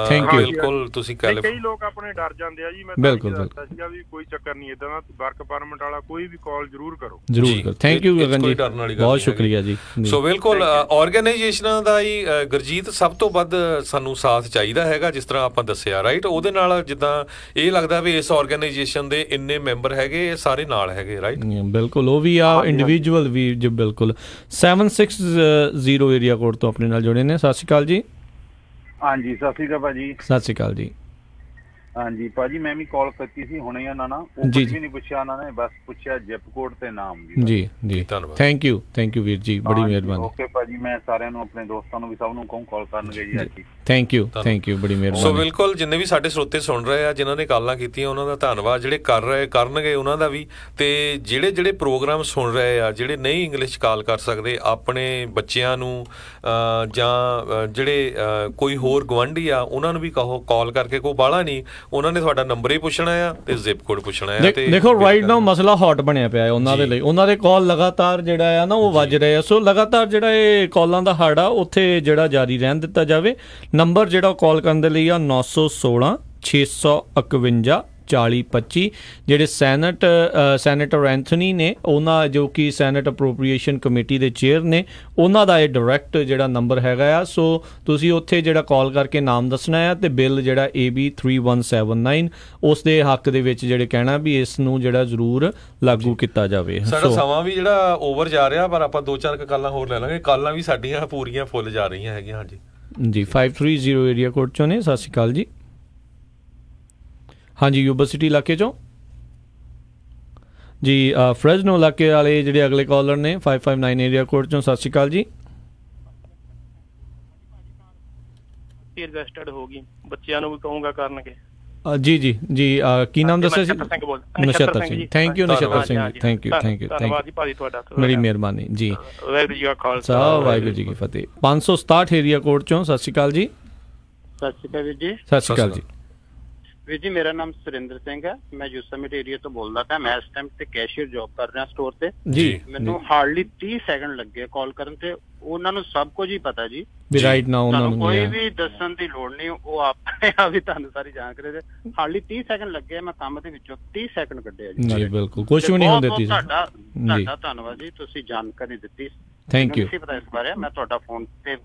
Thank you. ਬਿਲਕੁਲ ਤੁਸੀਂ ਕਈ ਲੋਕ ਆਪਣੇ ਡਰ ਜਾਂਦੇ ਆ ਜੀ, ਮੈਂ ਬਿਲਕੁਲ ਦੱਸਿਆ ਵੀ ਕੋਈ ਚੱਕਰ ਨਹੀਂ, ਇਦਾਂ ਦਾ ਵਰਕ ਪਰਮਿਟ ਵਾਲਾ ਕੋਈ ਵੀ ਕਾਲ ਜ਼ਰੂਰ ਕਰੋ। ਜ਼ਰੂਰ। ਥੈਂਕ ਯੂ ਗਗਨ ਜੀ, ਬਹੁਤ ਸ਼ੁਕਰੀਆ ਜੀ। ਸੋ ਬਿਲਕੁਲ ਆਰਗੇਨਾਈਜੇਸ਼ਨਾਂ ਦਾ ਹੀ ਗੁਰਜੀਤ ਸਭ ਤੋਂ ਵੱਧ ਸਾਨੂੰ ਸਾਥ ਚਾਹੀਦਾ ਹੈਗਾ, ਜਿਸ ਤਰ੍ਹਾਂ ਆਪਾਂ ਦੱਸਿਆ ਰਾਈਟ। ਉਹਦੇ ਨਾਲ ਜਿੱਦਾਂ ਇਹ ਲੱਗਦਾ ਵੀ ਇਸ ਆਰਗੇਨਾਈਜੇਸ਼ਨ ਦੇ ਇੰਨੇ ਮੈਂਬਰ ਹੈਗੇ, ਇਹ ਸਾਰੇ ਨਾਲ ਹੈਗੇ ਰਾਈਟ। ਬਿਲਕੁਲ, ਉਹ ਵੀ ਆ ਇੰਡੀਵਿਜੂਅਲ ਵੀ ਜੀ। ਬਿਲਕੁਲ। 760 ਏਰੀਆ ਕੋਡ ਤੋਂ ਆਪਣੇ ਨਾਲ ਜੁੜੇ ਨੇ। ਸਤਿ ਸ਼੍ਰੀ ਅਕਾਲ ਜੀ। ਹਾਂਜੀ, ਸਤਿ ਸ਼੍ਰੀ ਅਕਾਲ ਭਾਜੀ। ਸਤਿ ਸ਼੍ਰੀ ਅਕਾਲ ਜੀ। ਹਾਂਜੀ ਭਾਜੀ ਮੈਂ ਵੀ ਕਾਲ ਕੀਤੀ ਸੀ ਹੁਣੇ ਉਹਨਾਂ ਨਾਲ, ਉਹ ਕੁਝ ਵੀ ਨਹੀਂ ਪੁੱਛਿਆ ਉਹਨਾਂ ਨੇ, ਬਸ ਪੁੱਛਿਆ ਜ਼ਿਪ ਕੋਡ ਤੇ ਨਾਮ ਜੀ। ਧੰਨਵਾਦ, ਥੈਂਕ ਯੂ ਵੀਰ ਜੀ, ਬੜੀ ਮਿਹਰਬਾਨੀ। ਓਕੇ ਭਾਜੀ, ਮੈਂ ਸਾਰਿਆਂ ਨੂੰ ਆਪਣੇ ਦੋਸਤਾਂ ਨੂੰ ਵੀ ਸਭ ਨੂੰ ਕਹੂੰ ਕਾਲ ਕਰਨਗੇ ਜੀ ਅੱਜ। ਥੈਂਕ ਯੂ ਬੜੀ ਮਿਹਰਬਾਨੀ। ਸੋ ਬਿਲਕੁਲ ਜਿੰਨੇ ਵੀ ਸਾਡੇ ਸਰੋਤੇ ਸੁਣ ਰਹੇ ਆ, ਜਿਨ੍ਹਾਂ ਨੇ ਕਾਲਾਂ ਕੀਤੀਆਂ ਉਹਨਾਂ ਦਾ ਧੰਨਵਾਦ, ਜਿਹੜੇ ਕਰ ਰਹੇ ਕਰਨਗੇ ਉਹਨਾਂ ਦਾ ਵੀ, ਤੇ ਜਿਹੜੇ ਪ੍ਰੋਗਰਾਮ ਸੁਣ ਰਹੇ ਆ, ਜਿਹੜੇ ਨਹੀਂ ਇੰਗਲਿਸ਼ ਕਾਲ ਕਰ ਸਕਦੇ, ਆਪਣੇ ਬੱਚਿਆਂ ਨੂੰ ਜਾਂ ਜਿਹੜੇ ਕੋਈ ਹੋਰ ਗੁਆਂਢੀ ਆ ਉਹਨਾਂ ਨੂੰ ਵੀ ਕਹੋ, ਕਾਲ ਕਰਕੇ ਕਹੋ, ਬਾਹਲਾ ਨਹੀਂ, ਉਹਨਾਂ ਨੇ ਤੁਹਾਡਾ ਨੰਬਰ ਹੀ ਪੁੱਛਣਾ ਆ ਤੇ ਜ਼ਿਪ ਕੋਡ ਪੁੱਛਣਾ ਆ। ਤੇ ਦੇਖੋ ਰਾਈਟ ਨਾਓ ਮਸਲਾ ਹੌਟ ਬਣਿਆ ਪਿਆ ਉਹਨਾਂ ਦੇ ਲਈ, ਉਹਨਾਂ ਦੇ ਕਾਲ ਲਗਾਤਾਰ ਜਿਹੜਾ ਆ ਨਾ ਉਹ ਵੱਜ ਰਹੇ ਆ। ਸੋ ਲਗਾਤਾਰ ਜਿਹੜਾ ਇਹ ਕਾਲਾਂ ਦਾ ਹੜ ਆ ਉੱਥੇ ਜਿਹੜਾ ਜਾਰੀ ਰਹਿਣ ਦਿੱਤਾ ਜਾਵੇ। ਨੰਬਰ ਜਿਹੜਾ ਕਾਲ ਕਰਨ ਦੇ ਲਈ ਆ 916 651 4025। ਜਿਹੜੇ ਸੈਨੇਟਰ ਐਂਥਨੀ ਨੇ, ਉਹਨਾਂ ਜੋ ਕਿ ਸੈਨੇਟ ਅਪਰੋਪਰੀਏਸ਼ਨ ਕਮੇਟੀ ਦੇ ਚੇਅਰ ਨੇ, ਉਹਨਾਂ ਦਾ ਇਹ ਡਾਇਰੈਕਟ ਜਿਹੜਾ ਨੰਬਰ ਹੈਗਾ ਆ। ਸੋ ਤੁਸੀਂ ਉੱਥੇ ਜਿਹੜਾ ਕਾਲ ਕਰਕੇ ਨਾਮ ਦੱਸਣਾ ਆ ਤੇ ਬਿੱਲ ਜਿਹੜਾ AB 3179 ਉਸ ਦੇ ਹੱਕ ਦੇ ਵਿੱਚ ਜਿਹੜੇ ਕਹਿਣਾ ਵੀ ਇਸ ਨੂੰ ਜਿਹੜਾ ਜ਼ਰੂਰ ਲਾਗੂ ਕੀਤਾ ਜਾਵੇ। ਸਾਡਾ ਸਮਾਂ ਵੀ ਜਿਹੜਾ ਓਵਰ ਜਾ ਰਿਹਾ, ਪਰ ਆਪਾਂ 2-4 ਕਾਲਾਂ ਹੋਰ ਲੈ ਲਾਂਗੇ। ਕਾਲਾਂ ਵੀ ਸਾਡੀਆਂ ਪੂਰੀਆਂ ਫੁੱਲ ਜਾ ਰਹੀਆਂ ਹੈਗੀਆਂ। ਹਾਂਜੀ 530 ਏਰੀਆ ਕੋਡ ਚੋਂ ਨੇ। ਸਤਿ ਸ਼੍ਰੀ ਅਕਾਲ ਜੀ। ਹਾਂਜੀ ਯੂਬਾ ਸਿਟੀ ਇਲਾਕੇ ਚੋਂ ਜੀ। ਫਰੈਜ਼ਨੋ ਇਲਾਕੇ ਵਾਲੇ ਜਿਹੜੇ ਅਗਲੇ ਕਾਲਰ ਨੇ 559 ਏਰੀਆ ਕੋਡ ਚੋਂ। ਸਤਿ ਸ਼੍ਰੀ ਅਕਾਲ ਜੀ। ਰਜਿਸਟਰਡ ਹੋ ਗਈ, ਬੱਚਿਆਂ ਨੂੰ ਵੀ ਕਹੂੰਗਾ ਕਰਨਗੇ। ਜੀ ਕੀ ਨਾਮ ਦੱਸਿਆ ਸੀ? Nachhattar Singh. Thank you Nachhattar Singh ji, thank you ਧੰਨਵਾਦ ਜੀ ਭਾਜੀ ਤੁਹਾਡਾ, ਬੜੀ ਮਿਹਰਬਾਨੀ ਜੀ। ਵਾਹਿਗੁਰੂ ਜੀ ਕਾ ਖਾਲਸਾ ਵਾਹਿਗੁਰੂ ਜੀ ਕੀ ਫਤਿਹ। 567 ਏਰੀਆ ਕੋਡ ਚੋਂ। ਸਤਿ ਸ਼੍ਰੀ ਅਕਾਲ ਜੀ। ਸਤਿ ਸ਼੍ਰੀ ਅਕਾਲ ਵੀਰ ਜੀ। ਸਤਿ ਸ਼੍ਰੀ ਅਕਾਲ ਜੀ। ਵੀਰ ਜੀ ਮੇਰਾ ਨਾਮ ਸੁਰਿੰਦਰ ਸਿੰਘ ਹੈ, ਮੈਂ ਯੂਸਮਿਟ ਏਰੀਆ ਤੋਂ ਬੋਲਦਾ ਪਿਆ। ਮੈਂ ਇਸ ਟਾਈਮ ਤੇ ਕੈਸ਼ੀਅਰ ਜੌਬ ਕਰ ਰਿਹਾ ਸਟੋਰ ਤੇ ਜੀ। ਮੈਨੂੰ ਹਾਰਡਲੀ 30 ਸੈਕਿੰਡ ਲੱਗੇ ਕਾਲ ਕਰਨ ਤੇ, ਉਹਨਾਂ ਨੂੰ ਸਭ ਕੁਝ ਹੀ ਪਤਾ ਜੀ ਵੀ ਰਾਈਟ ਨਾਓ ਉਹਨਾਂ ਨੂੰ ਕੋਈ ਵੀ ਦੱਸਣ ਦੀ ਲੋੜ ਨਹੀਂ, ਉਹ ਆਪਣੇ ਆਪ ਹੀ ਤੁਹਾਨੂੰ ਸਾਰੀ ਜਾਣਕਾਰੀ ਦੇ। ਹਾਰਡਲੀ 30 ਸੈਕਿੰਡ ਲੱਗੇ, ਮੈਂ ਕੰਮ ਦੇ ਵਿੱਚੋਂ 30 ਸੈਕਿੰਡ ਕੱਢਿਆ ਜੀ। ਬਿਲਕੁਲ ਕੁਝ ਵੀ ਨਹੀਂ ਹੁੰਦੇ। ਤੁਹਾਡਾ ਧੰਨਵਾਦ ਜੀ, ਤੁਸੀਂ ਜਾਣਕਾਰੀ ਦਿੱਤੀ। Thank you. ਪਤਾ ਇਸ ਬਾਰੇ ਮੈਂ ਤੁਹਾਡਾ ਫੋਨ ਤੇ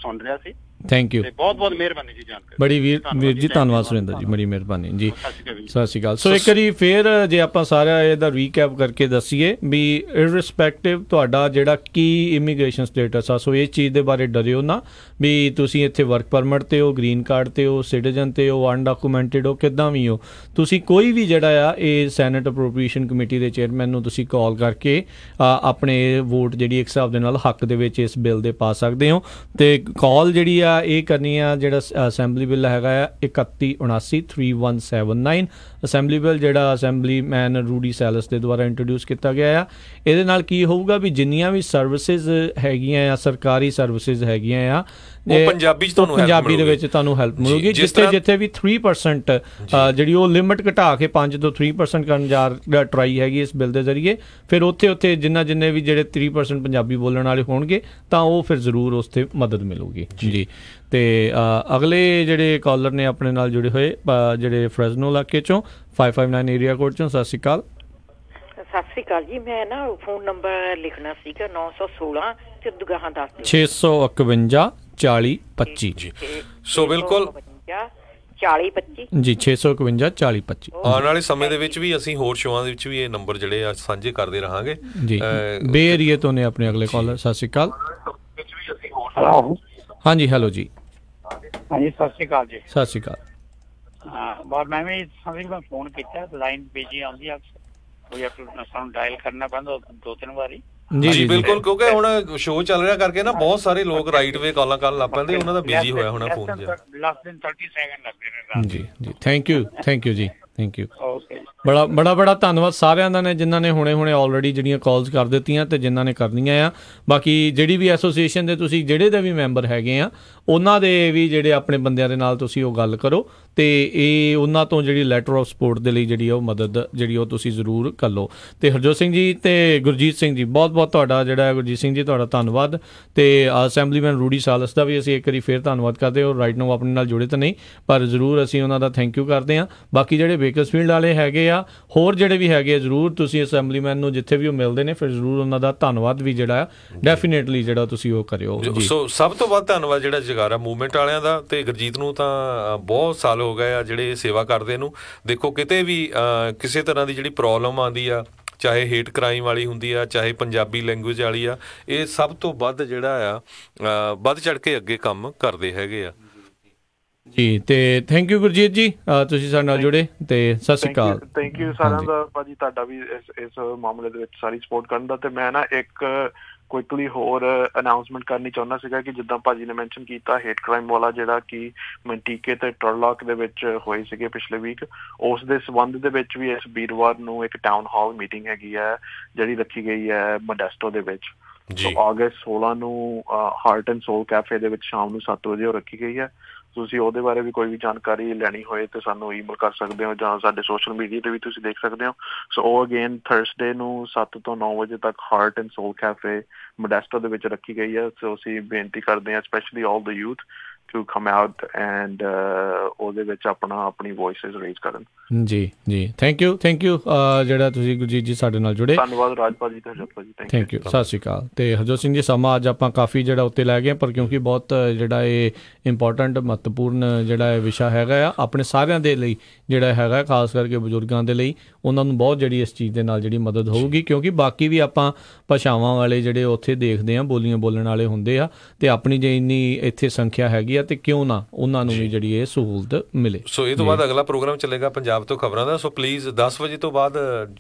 ਸੁਣ ਰਿਹਾ ਸੀ। ਥੈਂਕ ਯੂ, ਬਹੁਤ ਬਹੁਤ ਮਿਹਰਬਾਨੀ ਜੀ ਜਾਣਕਾਰੀ। ਬੜੀ ਵੀਰ ਜੀ ਧੰਨਵਾਦ ਸੁਰਿੰਦਰ ਜੀ, ਬੜੀ ਮਿਹਰਬਾਨੀ ਜੀ। ਸਤਿ ਸ਼੍ਰੀ ਅਕਾਲ। ਸੋ ਇੱਕ ਵਾਰੀ ਫੇਰ ਜੇ ਆਪਾਂ ਸਾਰਾ ਇਹਦਾ ਰੀਕੈਪ ਕਰਕੇ ਦੱਸੀਏ ਵੀ ਇਰਰਿਸਪੈਕਟਿਵ ਤੁਹਾਡਾ ਜਿਹੜਾ ਕੀ ਇਮੀਗ੍ਰੇਸ਼ਨ ਸਟੇਟਸ ਆ, ਸੋ ਇਸ ਚੀਜ਼ ਦੇ ਬਾਰੇ ਡਰਿਓ ਨਾ ਵੀ ਤੁਸੀਂ ਇੱਥੇ ਵਰਕ ਪਰਮਿਟ ਤੇ ਹੋ, ਗ੍ਰੀਨ ਕਾਰਡ ਤੇ ਹੋ, ਸਿਟੀਜ਼ਨ ਤੇ ਹੋ, ਅਨਡਾਕੂਮੈਂਟਡ ਹੋ, ਕਿੱਦਾਂ ਵੀ ਹੋ, ਤੁਸੀਂ ਕੋਈ ਵੀ ਜਿਹੜਾ ਆ ਇਹ ਸੈਨੇਟ ਅਪਰੋਪਰੀਏਸ਼ਨ ਕਮੇਟੀ ਦੇ ਚੇਅਰਮੈਨ ਨੂੰ ਤੁਸੀਂ ਕਾਲ ਕਰਕੇ ਆਪਣੇ ਵੋਟ ਜਿਹੜੀ ਇੱਕ ਹਿਸਾਬ ਦੇ ਨਾਲ ਹੱਕ ਦੇ ਵਿੱਚ ਇਸ ਬਿੱਲ ਦੇ ਪਾ ਸਕਦੇ ਹੋ। ਤੇ ਕਾਲ ਜਿਹੜੀ ਆ ਇਹ ਕਰਨੀ ਆ, ਜਿਹੜਾ ਅਸੈਂਬਲੀ ਬਿੱਲ ਹੈਗਾ ਆ 3179 ਅਸੈਂਬਲੀ ਬਿੱਲ, ਜਿਹੜਾ ਅਸੈਂਬਲੀਮੈਨ ਰੂਡੀ ਸੈਲਸ ਦੇ ਦੁਆਰਾ ਇੰਟਰੋਡਿਊਸ ਕੀਤਾ ਗਿਆ ਆ। ਇਹਦੇ ਨਾਲ ਕੀ ਹੋਊਗਾ ਵੀ ਜਿੰਨੀਆਂ ਵੀ ਸਰਵਿਸਿਜ਼ ਹੈਗੀਆਂ ਆ, ਸਰਕਾਰੀ ਸਰਵਿਸਿਜ਼ ਹੈਗੀਆਂ ਆ, ਪੰਜਾਬੀ ਦੇ ਵਿੱਚ ਤੁਹਾਨੂੰ ਹੈਲਪ ਮਿਲੂਗੀ। ਜਿੱਥੇ ਵੀ 3% ਜਿਹੜੀ ਉਹ ਲਿਮਿਟ ਘਟਾ ਕੇ 5 ਤੋਂ 3% ਕਰਨ ਜਾ ਟਰਾਈ ਹੈਗੀ ਇਸ ਬਿੱਲ ਦੇ ਜ਼ਰੀਏ, ਫਿਰ ਉੱਥੇ ਜਿੰਨੇ ਵੀ ਜਿਹੜੇ 3% ਪੰਜਾਬੀ ਬੋਲਣ ਵਾਲੇ ਹੋਣਗੇ ਤਾਂ ਉਹ ਫਿਰ ਜ਼ਰੂਰ ਉਸ ਤੇ ਮਦਦ ਮਿਲੂਗੀ ਜੀ। ਤੇ ਅਗਲੇ ਜਿਹੜੇ ਕਾਲਰ ਨੇ ਆਪਣੇ ਨਾਲ ਜੁੜੇ ਹੋਏ ਜਿਹੜੇ ਫਰੈਜ਼ਨੋ ਇਲਾਕੇ ਚੋਂ 559 ਏਰੀਆ ਕੋਡ ਚੋਂ। ਸਤਿ ਸ਼੍ਰੀ ਅਕਾਲ। ਸਤਿ ਸ਼੍ਰੀ ਅਕਾਲ ਜੀ। ਮੈਂ ਨਾ ਫੋਨ ਨੰਬਰ ਲਿਖਣਾ ਸੀਗਾ 916 ਤੇ ਦੁਗਾਹਾਂ ਦੱਸ ਦਿਓ 651 4025 ਜੀ। ਸੋ ਬਿਲਕੁਲ 4025 ਜੀ 651 4025। ਆਉਣ ਵਾਲੇ ਸਮੇਂ ਦੇ ਵਿੱਚ ਵੀ ਅਸੀਂ ਹੋਰ ਸ਼ੋਆਂ ਦੇ ਵਿੱਚ ਵੀ ਇਹ ਨੰਬਰ ਜਿਹੜੇ ਆ ਸਾਂਝੇ ਕਰਦੇ ਰਹਾਂਗੇ ਜੀ। ਬੇ ਏਰੀਏ ਤੋਂ ਨੇ ਆਪਣੇ ਅਗਲੇ ਕਾਲਰ। ਸਤਿ ਸ਼੍ਰੀ ਅਕਾਲ। ਹਾਂਜੀ ਹੈਲੋ ਜੀ। ਹਾਂਜੀ ਸਤਿ ਸ਼੍ਰੀ ਅਕਾਲ ਜੀ। ਸਤਿ ਸ਼੍ਰੀ ਅਕਾਲ। ਬਾਅਦ ਮੈਂ ਵੀ ਸਮਝ ਮੈਂ ਫੋਨ ਕੀਤਾ, ਲਾਈਨ ਬਿਜੀ ਆਉਂਦੀ ਆ, ਕੋਈ ਸਾਨੂੰ ਡਾਇਲ ਕਰਨਾ ਪੈਂਦਾ 2-3 ਵਾਰੀ। ਜੀ ਬਿਲਕੁਲ, ਕਿਉਂਕਿ ਹੁਣ ਸ਼ੋਅ ਚੱਲ ਰਿਹਾ ਕਰਕੇ ਨਾ ਬਹੁਤ ਸਾਰੇ ਲੋਕ ਰਾਈਟ ਵੇ ਕਾਲਾਂ ਕਰਨ ਲੱਗ ਪੈਂਦੇ, ਉਹਨਾਂ ਦਾ ਬਿਜੀ ਹੋਇਆ ਹੋਣਾ ਫੋਨ ਜੀ। ਲਾਸਟ ਦਿਨ 30 ਸੈਕਿੰਡ ਲੱਗਦੇ ਨੇ ਜੀ। ਥੈਂਕ ਯੂ ਜੀ, ਥੈਂਕ ਯੂ। ਬੜਾ ਧੰਨਵਾਦ ਸਾਰਿਆਂ ਦਾ ਨੇ ਜਿਨ੍ਹਾਂ ਨੇ ਹੁਣੇ ਆਲਰੇਡੀ ਜਿਹੜੀਆਂ ਕਾਲਸ ਕਰ ਦਿੱਤੀਆਂ ਤੇ ਜਿਨ੍ਹਾਂ ਨੇ ਕਰਨੀਆਂ ਆ। ਬਾਕੀ ਜਿਹੜੀ ਵੀ ਐਸੋਸੀਏਸ਼ਨ ਦੇ ਤੁਸੀਂ ਜਿਹੜੇ ਦੇ ਵੀ ਮੈਂਬਰ ਹੈਗੇ ਆ, ਉਹਨਾਂ ਦੇ ਵੀ ਜਿਹੜੇ ਆਪਣੇ ਬੰਦਿਆਂ ਦੇ ਨਾਲ ਤੁਸੀਂ ਉਹ ਗੱਲ ਕਰੋ ਤੇ ਇਹ ਉਹਨਾਂ ਤੋਂ ਜਿਹੜੀ ਲੈਟਰ ਆਫ ਸਪੋਰਟ ਦੇ ਲਈ ਜਿਹੜੀ ਉਹ ਮਦਦ ਜਿਹੜੀ ਉਹ ਤੁਸੀਂ ਜ਼ਰੂਰ ਕਰ ਲਓ। ਤੇ ਹਰਜੋਤ ਸਿੰਘ ਜੀ ਤੇ ਗੁਰਜੀਤ ਸਿੰਘ ਜੀ, ਬਹੁਤ ਤੁਹਾਡਾ ਜਿਹੜਾ ਗੁਰਜੀਤ ਸਿੰਘ ਜੀ ਤੁਹਾਡਾ ਧੰਨਵਾਦ। ਤੇ ਅਸੈਂਬਲੀਮੈਨ ਰੂਡੀ ਸਾਲਸ ਦਾ ਵੀ ਅਸੀਂ ਇੱਕ ਵਾਰੀ ਫੇਰ ਧੰਨਵਾਦ ਕਰਦੇ ਹਾਂ। ਰਾਈਟ ਨਾਓ ਆਪਣੇ ਨਾਲ ਜੁੜੇ ਤਾਂ ਨਹੀਂ, ਪਰ ਜ਼ਰੂਰ ਅਸੀਂ ਉਹਨਾਂ ਦਾ ਥੈਂਕ ਯੂ ਕਰਦੇ ਹਾਂ। ਬਾਕੀ ਜਿਹੜੇ ਬੇਕਰਸਫੀਲਡ ਵਾਲੇ ਹੈਗੇ ਆ, ਹੋਰ ਜਿਹੜੇ ਵੀ ਹੈਗੇ, ਜ਼ਰੂਰ ਤੁਸੀਂ ਅਸੈਂਬਲੀਮੈਨ ਨੂੰ ਜਿੱਥੇ ਵੀ ਉਹ ਮਿਲਦੇ ਨੇ ਫਿਰ ਜ਼ਰੂਰ ਉਹਨਾਂ ਦਾ ਧੰਨਵਾਦ ਵੀ ਜਿਹੜਾ ਡੈਫੀਨੇਟਲੀ ਜਿਹੜਾ ਤੁਸੀਂ ਉਹ ਕਰਿਓ। ਸੋ ਸਭ ਤੋਂ ਵੱਧ ਧੰਨਵਾਦ ਜਿਹੜਾ ਜਗਾਰਾ ਮੂਵਮੈਂਟ ਵਾਲਿਆਂ ਦਾ, ਤੇ ਗੁਰਜੀਤ ਨੂੰ ਤਾਂ ਬਹੁਤ ਸਾਲ ਹੋ ਗਏ ਆ ਜਿਹੜੇ ਸੇਵਾ ਕਰਦੇ ਨੂੰ। ਦੇਖੋ ਕਿਤੇ ਵੀ ਕਿਸੇ ਤਰ੍ਹਾਂ ਦੀ ਜਿਹੜੀ ਪ੍ਰੋਬਲਮ ਆਉਂਦੀ ਆ, ਚਾਹੇ ਹੇਟ ਕ੍ਰਾਈਮ ਵਾਲੀ ਹੁੰਦੀ ਆ, ਚਾਹੇ ਪੰਜਾਬੀ ਲੈਂਗੁਏਜ ਵਾਲੀ ਆ, ਇਹ ਸਭ ਤੋਂ ਵੱਧ ਜਿਹੜਾ ਆ ਵੱਧ ਚੜ ਕੇ ਅੱਗੇ ਕੰਮ ਕਰਦੇ ਹੈਗੇ ਆ। ਜੀ। ਤੇ ਥੈਂਕ ਯੂ ਗੁਰਜੀਤ ਜੀ, ਤੁਸੀਂ ਸਾਡੇ ਨਾਲ ਜੁੜੇ, ਤੇ ਸਤਿ ਸ਼੍ਰੀ ਅਕਾਲ। ਥੈਂਕ ਯੂ ਸਾਰਿਆਂ ਦਾ ਭਾਜੀ, ਤੁਹਾਡਾ ਵੀ ਇਸ ਮਾਮਲੇ ਦੇ ਵਿੱਚ ਸਾਰੀ ਸਪੋਰਟ ਕਰਨ ਦਾ। ਤੇ ਮੈਂ ਨਾ ਇੱਕ ਕੁਇਕਲੀ ਹੋਰ ਅਨਾਊਂਸਮੈਂਟ ਕਰਨੀ ਚਾਹੁੰਦਾ ਸੀਗਾ ਕਿ ਜਿੱਦਾਂ ਭਾਜੀ ਨੇ ਮੈਂਸ਼ਨ ਕੀਤਾ ਹੇਟ ਕ੍ਰਾਈਮ ਵਾਲਾ ਜਿਹੜਾ ਕਿ ਮੰਟੀਕੇ ਤੇ ਟਰਲੌਕ ਦੇ ਵਿੱਚ ਹੋਏ ਸੀਗੇ ਪਿਛਲੇ ਵੀਕ, ਉਸ ਦੇ ਸੰਬੰਧ ਦੇ ਵਿੱਚ ਵੀ ਇਸ ਵੀਰਵਾਰ ਨੂੰ ਇੱਕ ਟਾਊਨ ਹਾਲ ਮੀਟਿੰਗ ਹੈਗੀ ਹੈ ਜਿਹੜੀ ਰੱਖੀ ਗਈ ਹੈ ਮੋਡੈਸਟੋ ਦੇ ਵਿੱਚ। ਅਗਸਟ 16 ਨੂੰ ਹਾਰਟ ਐਂਡ ਸੋਲ ਕੈਫੇ ਦੇ ਵਿੱਚ ਸ਼ਾਮ ਨੂੰ 7 ਵਜੇ ਉਹ ਰੱਖੀ ਗਈ ਹੈ। ਤੁਸੀਂ ਉਹਦੇ ਬਾਰੇ ਵੀ ਕੋਈ ਵੀ ਜਾਣਕਾਰੀ ਲੈਣੀ ਹੋਏ ਤੇ ਸਾਨੂੰ ਈਮੇਲ ਕਰ ਸਕਦੇ ਹੋ ਜਾਂ ਸਾਡੇ ਸੋਸ਼ਲ ਮੀਡੀਆ ਤੇ ਵੀ ਤੁਸੀਂ ਦੇਖ ਸਕਦੇ ਹੋ। ਸੋ ਉਹ ਅਗੇਨ ਥਰਸਡੇ ਨੂੰ 7 ਤੋਂ 9 ਵਜੇ ਤੱਕ heart and sole cafe Modesto ਦੇ ਵਿੱਚ ਰੱਖੀ ਗਈ ਹੈ। ਸੋ ਅਸੀਂ ਬੇਨਤੀ ਕਰਦੇ ਹਾਂ specially all the youth to come out and ਉਹਦੇ ਵਿੱਚ ਆਪਣੀ ਵੌਇਸਿਸ ਰੇਜ਼ ਕਰਨ। ਜੀ ਜੀ, ਥੈਂਕ ਯੂ ਜਿਹੜਾ ਤੁਸੀਂ ਗੁਰਜੀਤ ਜੀ ਸਾਡੇ ਨਾਲ ਜੁੜੇ। ਧੰਨਵਾਦ ਰਾਜ ਭਾਜੀ ਤੇ ਹਰਜੋਤ ਭਾਜੀ, ਥੈਂਕ ਯੂ। ਸਤਿ ਸ਼੍ਰੀ ਅਕਾਲ। ਤੇ ਹਰਜੋਤ ਸਿੰਘ ਜੀ, ਸਮਾਂ ਅੱਜ ਆਪਾਂ ਕਾਫੀ ਜਿਹੜਾ ਉੱਤੇ ਲੈ ਗਏ, ਪਰ ਕਿਉਂਕਿ ਬਹੁਤ ਜਿਹੜਾ ਇਹ ਇੰਪੋਰਟੈਂਟ ਮਹੱਤਵਪੂਰਨ ਜਿਹੜਾ ਇਹ ਵਿਸ਼ਾ ਹੈਗਾ ਆ ਆਪਣੇ ਸਾਰਿਆਂ ਦੇ ਲਈ, ਜਿਹੜਾ ਹੈਗਾ ਖਾਸ ਕਰਕੇ ਬਜ਼ੁਰਗਾਂ ਦੇ ਲਈ, ਉਹਨਾਂ ਨੂੰ ਬਹੁਤ ਜਿਹੜੀ ਇਸ ਚੀਜ਼ ਦੇ ਨਾਲ ਜਿਹੜੀ ਮਦਦ ਹੋਊਗੀ, ਕਿਉਂਕਿ ਬਾਕੀ ਵੀ ਆਪਾਂ ਭਾਸ਼ਾਵਾਂ ਵਾਲੇ ਜਿਹੜੇ ਉੱਥੇ ਦੇਖਦੇ ਹਾਂ, ਬੋਲੀਆਂ ਬੋਲਣ ਵਾਲੇ ਹੁੰਦੇ ਆ, ਤੇ ਆਪਣੀ ਜੇ ਇੰਨੀ ਇੱਥੇ ਸੰਖਿਆ ਹੈਗੀ ਆ ਤੇ ਕਿਉਂ ਨਾ ਉਹਨਾਂ ਨੂੰ ਵੀ ਜਿਹੜੀ ਇਹ ਸਹੂਲਤ ਮਿਲੇ। ਸੋ ਇਹ ਤੋਂ ਬਾਅਦ ਅਗਲਾ ਪ੍ਰੋਗਰਾਮ ਚੱਲੇਗਾ ਪੰਜਾਬ ਤੋਂ ਖਬਰਾਂ ਦਾ। ਸੋ ਪਲੀਜ਼ 10 ਵਜੇ ਤੋਂ ਬਾਅਦ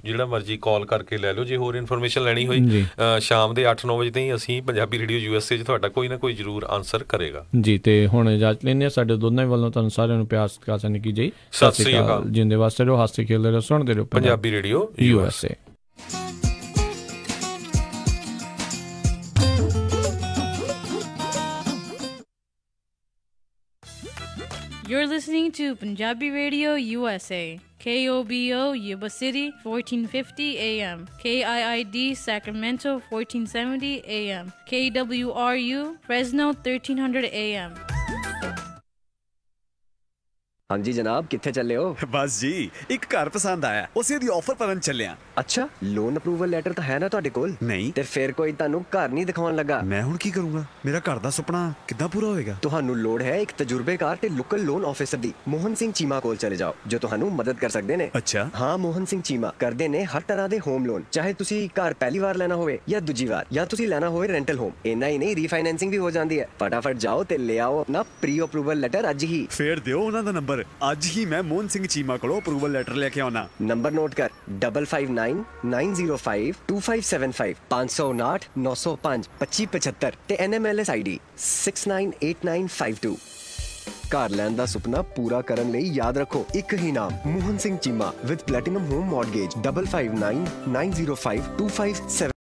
ਜਿਹੜਾ ਮਰਜ਼ੀ ਕਾਲ ਕਰਕੇ ਲੈ ਲਓ ਜੇ ਹੋਰ ਇਨਫੋਰਮੇਸ਼ਨ ਲੈਣੀ ਹੋਈ। ਸ਼ਾਮ ਦੇ 8-9 ਵਜੇ ਤਾਈਂ ਅਸੀਂ ਪੰਜਾਬੀ ਰੇਡੀਓ USA 'ਚ ਤੁਹਾਡਾ ਕੋਈ ਨਾ ਕੋਈ ਜ਼ਰੂਰ ਆਨਸਰ ਕਰੇਗਾ ਜੀ। ਤੇ ਹੁਣ ਇਜਾਜ਼ਤ ਲੈਂਦੇ ਹਾਂ, ਸਾਡੇ ਦੋਨਾਂ ਵੱਲੋਂ ਤੁਹਾਨੂੰ ਸਾਰਿਆਂ ਨੂੰ ਪਿਆਰ ਸਤਿਕਾਰ ਸਨ ਕੀ ਜੀ। ਸਤਿ ਸ਼੍ਰੀ ਅਕਾਲ। ਜਿੰਦੇ ਵਾਸਤੇ ਰਹੋ, ਹੱਸਦੇ ਖੇਡਦੇ ਰਹੋ, ਸੁਣਦੇ ਰਹੋ Punjabi radio USA। You're listening to Punjabi Radio USA, KOBO Yuba City 1450 AM, KIID Sacramento 1470 AM, KWRU Fresno 1300 AM। ਹਾਂਜੀ ਜਨਾਬ, ਕਿੱਥੇ ਚੱਲੇ ਹੋ? ਬਸ ਜੀ, ਇੱਕ ਘਰ ਪਸੰਦ ਆਇਆ, ਉਸੇ ਦੀ ਆਫਰ ਭਰਨ ਚੱਲਿਆ। ਅੱਛਾ, ਲੋਨ ਅਪਰੂਵਲ ਲੈਟਰ ਤਾਂ ਹੈ ਨਾ ਤੁਹਾਡੇ ਕੋਲ? ਨਹੀਂ। ਤੇ ਫਿਰ ਕੋਈ ਤੁਹਾਨੂੰ ਘਰ ਨਹੀਂ ਦਿਖਾਉਣ ਲੱਗਾ? ਮੈਂ ਹੁਣ ਕੀ ਕਰੂੰਗਾ? ਮੇਰਾ ਘਰ ਦਾ ਸੁਪਨਾ ਕਿੱਦਾਂ ਪੂਰਾ ਹੋਏਗਾ? ਤੁਹਾਨੂੰ ਲੋੜ ਹੈ ਇੱਕ ਤਜਰਬੇਕਾਰ ਤੇ ਲੋਕਲ ਲੋਨ ਆਫਿਸਰ ਦੀ। ਮੋਹਨ ਸਿੰਘ ਚੀਮਾ ਕੋਲ ਚਲੇ ਜਾਓ, ਜੋ ਤੁਹਾਨੂੰ ਮਦਦ ਕਰ ਸਕਦੇ ਨੇ। ਅੱਛਾ। ਹਾਂ, ਮੋਹਨ ਸਿੰਘ ਚੀਮਾ ਕਰਦੇ ਨੇ ਹਰ ਤਰ੍ਹਾਂ ਦੇ ਹੋਮ ਲੋਨ, ਚਾਹੇ ਤੁਸੀਂ ਘਰ ਪਹਿਲੀ ਵਾਰ ਲੈਣਾ ਹੋਵੇ ਜਾਂ ਦੂਜੀ ਵਾਰ, ਜਾਂ ਤੁਸੀਂ ਲੈਣਾ ਹੋਵੇ ਰੈਂਟਲ ਹੋਮ। ਇੰਨਾ ਹੀ ਨਹੀਂ, ਰੀਫਾਈਨੈਂਸਿੰਗ ਵੀ ਹੋ ਜਾਂਦੀ ਹੈ। ਫਟਾਫਟ ਜਾਓ ਤੇ ਲੈ ਆਓ ਆਪਣਾ ਪ੍ਰੀ ਅਪਰੂਵਲ ਲੈਟਰ ਅੱਜ ਹੀ। ਫੇਰ ਦਿਓ ਉਹਨਾਂ ਦਾ ਨੰਬਰ, ਅੱਜ ਹੀ ਮੈਂ ਮੋਹਨ ਸਿੰਘ ਚੀਮਾ ਕੋਲੋਂ ਅਪਰੂਵਲ ਲੈਟਰ ਲੈ ਕੇ ਆਉਣਾ। ਨੰਬਰ ਨੋਟ ਕਰ, 5599052575 559 905 2575 ਤੇ NMLS ID 698952। ਘਰ ਲੈਣ ਦਾ ਸੁਪਨਾ ਪੂਰਾ ਕਰਨ ਲਈ ਯਾਦ ਰੱਖੋ ਇੱਕ ਹੀ ਨਾਮ, Mohan Singh Cheema with platinum home mortgage 5599052575।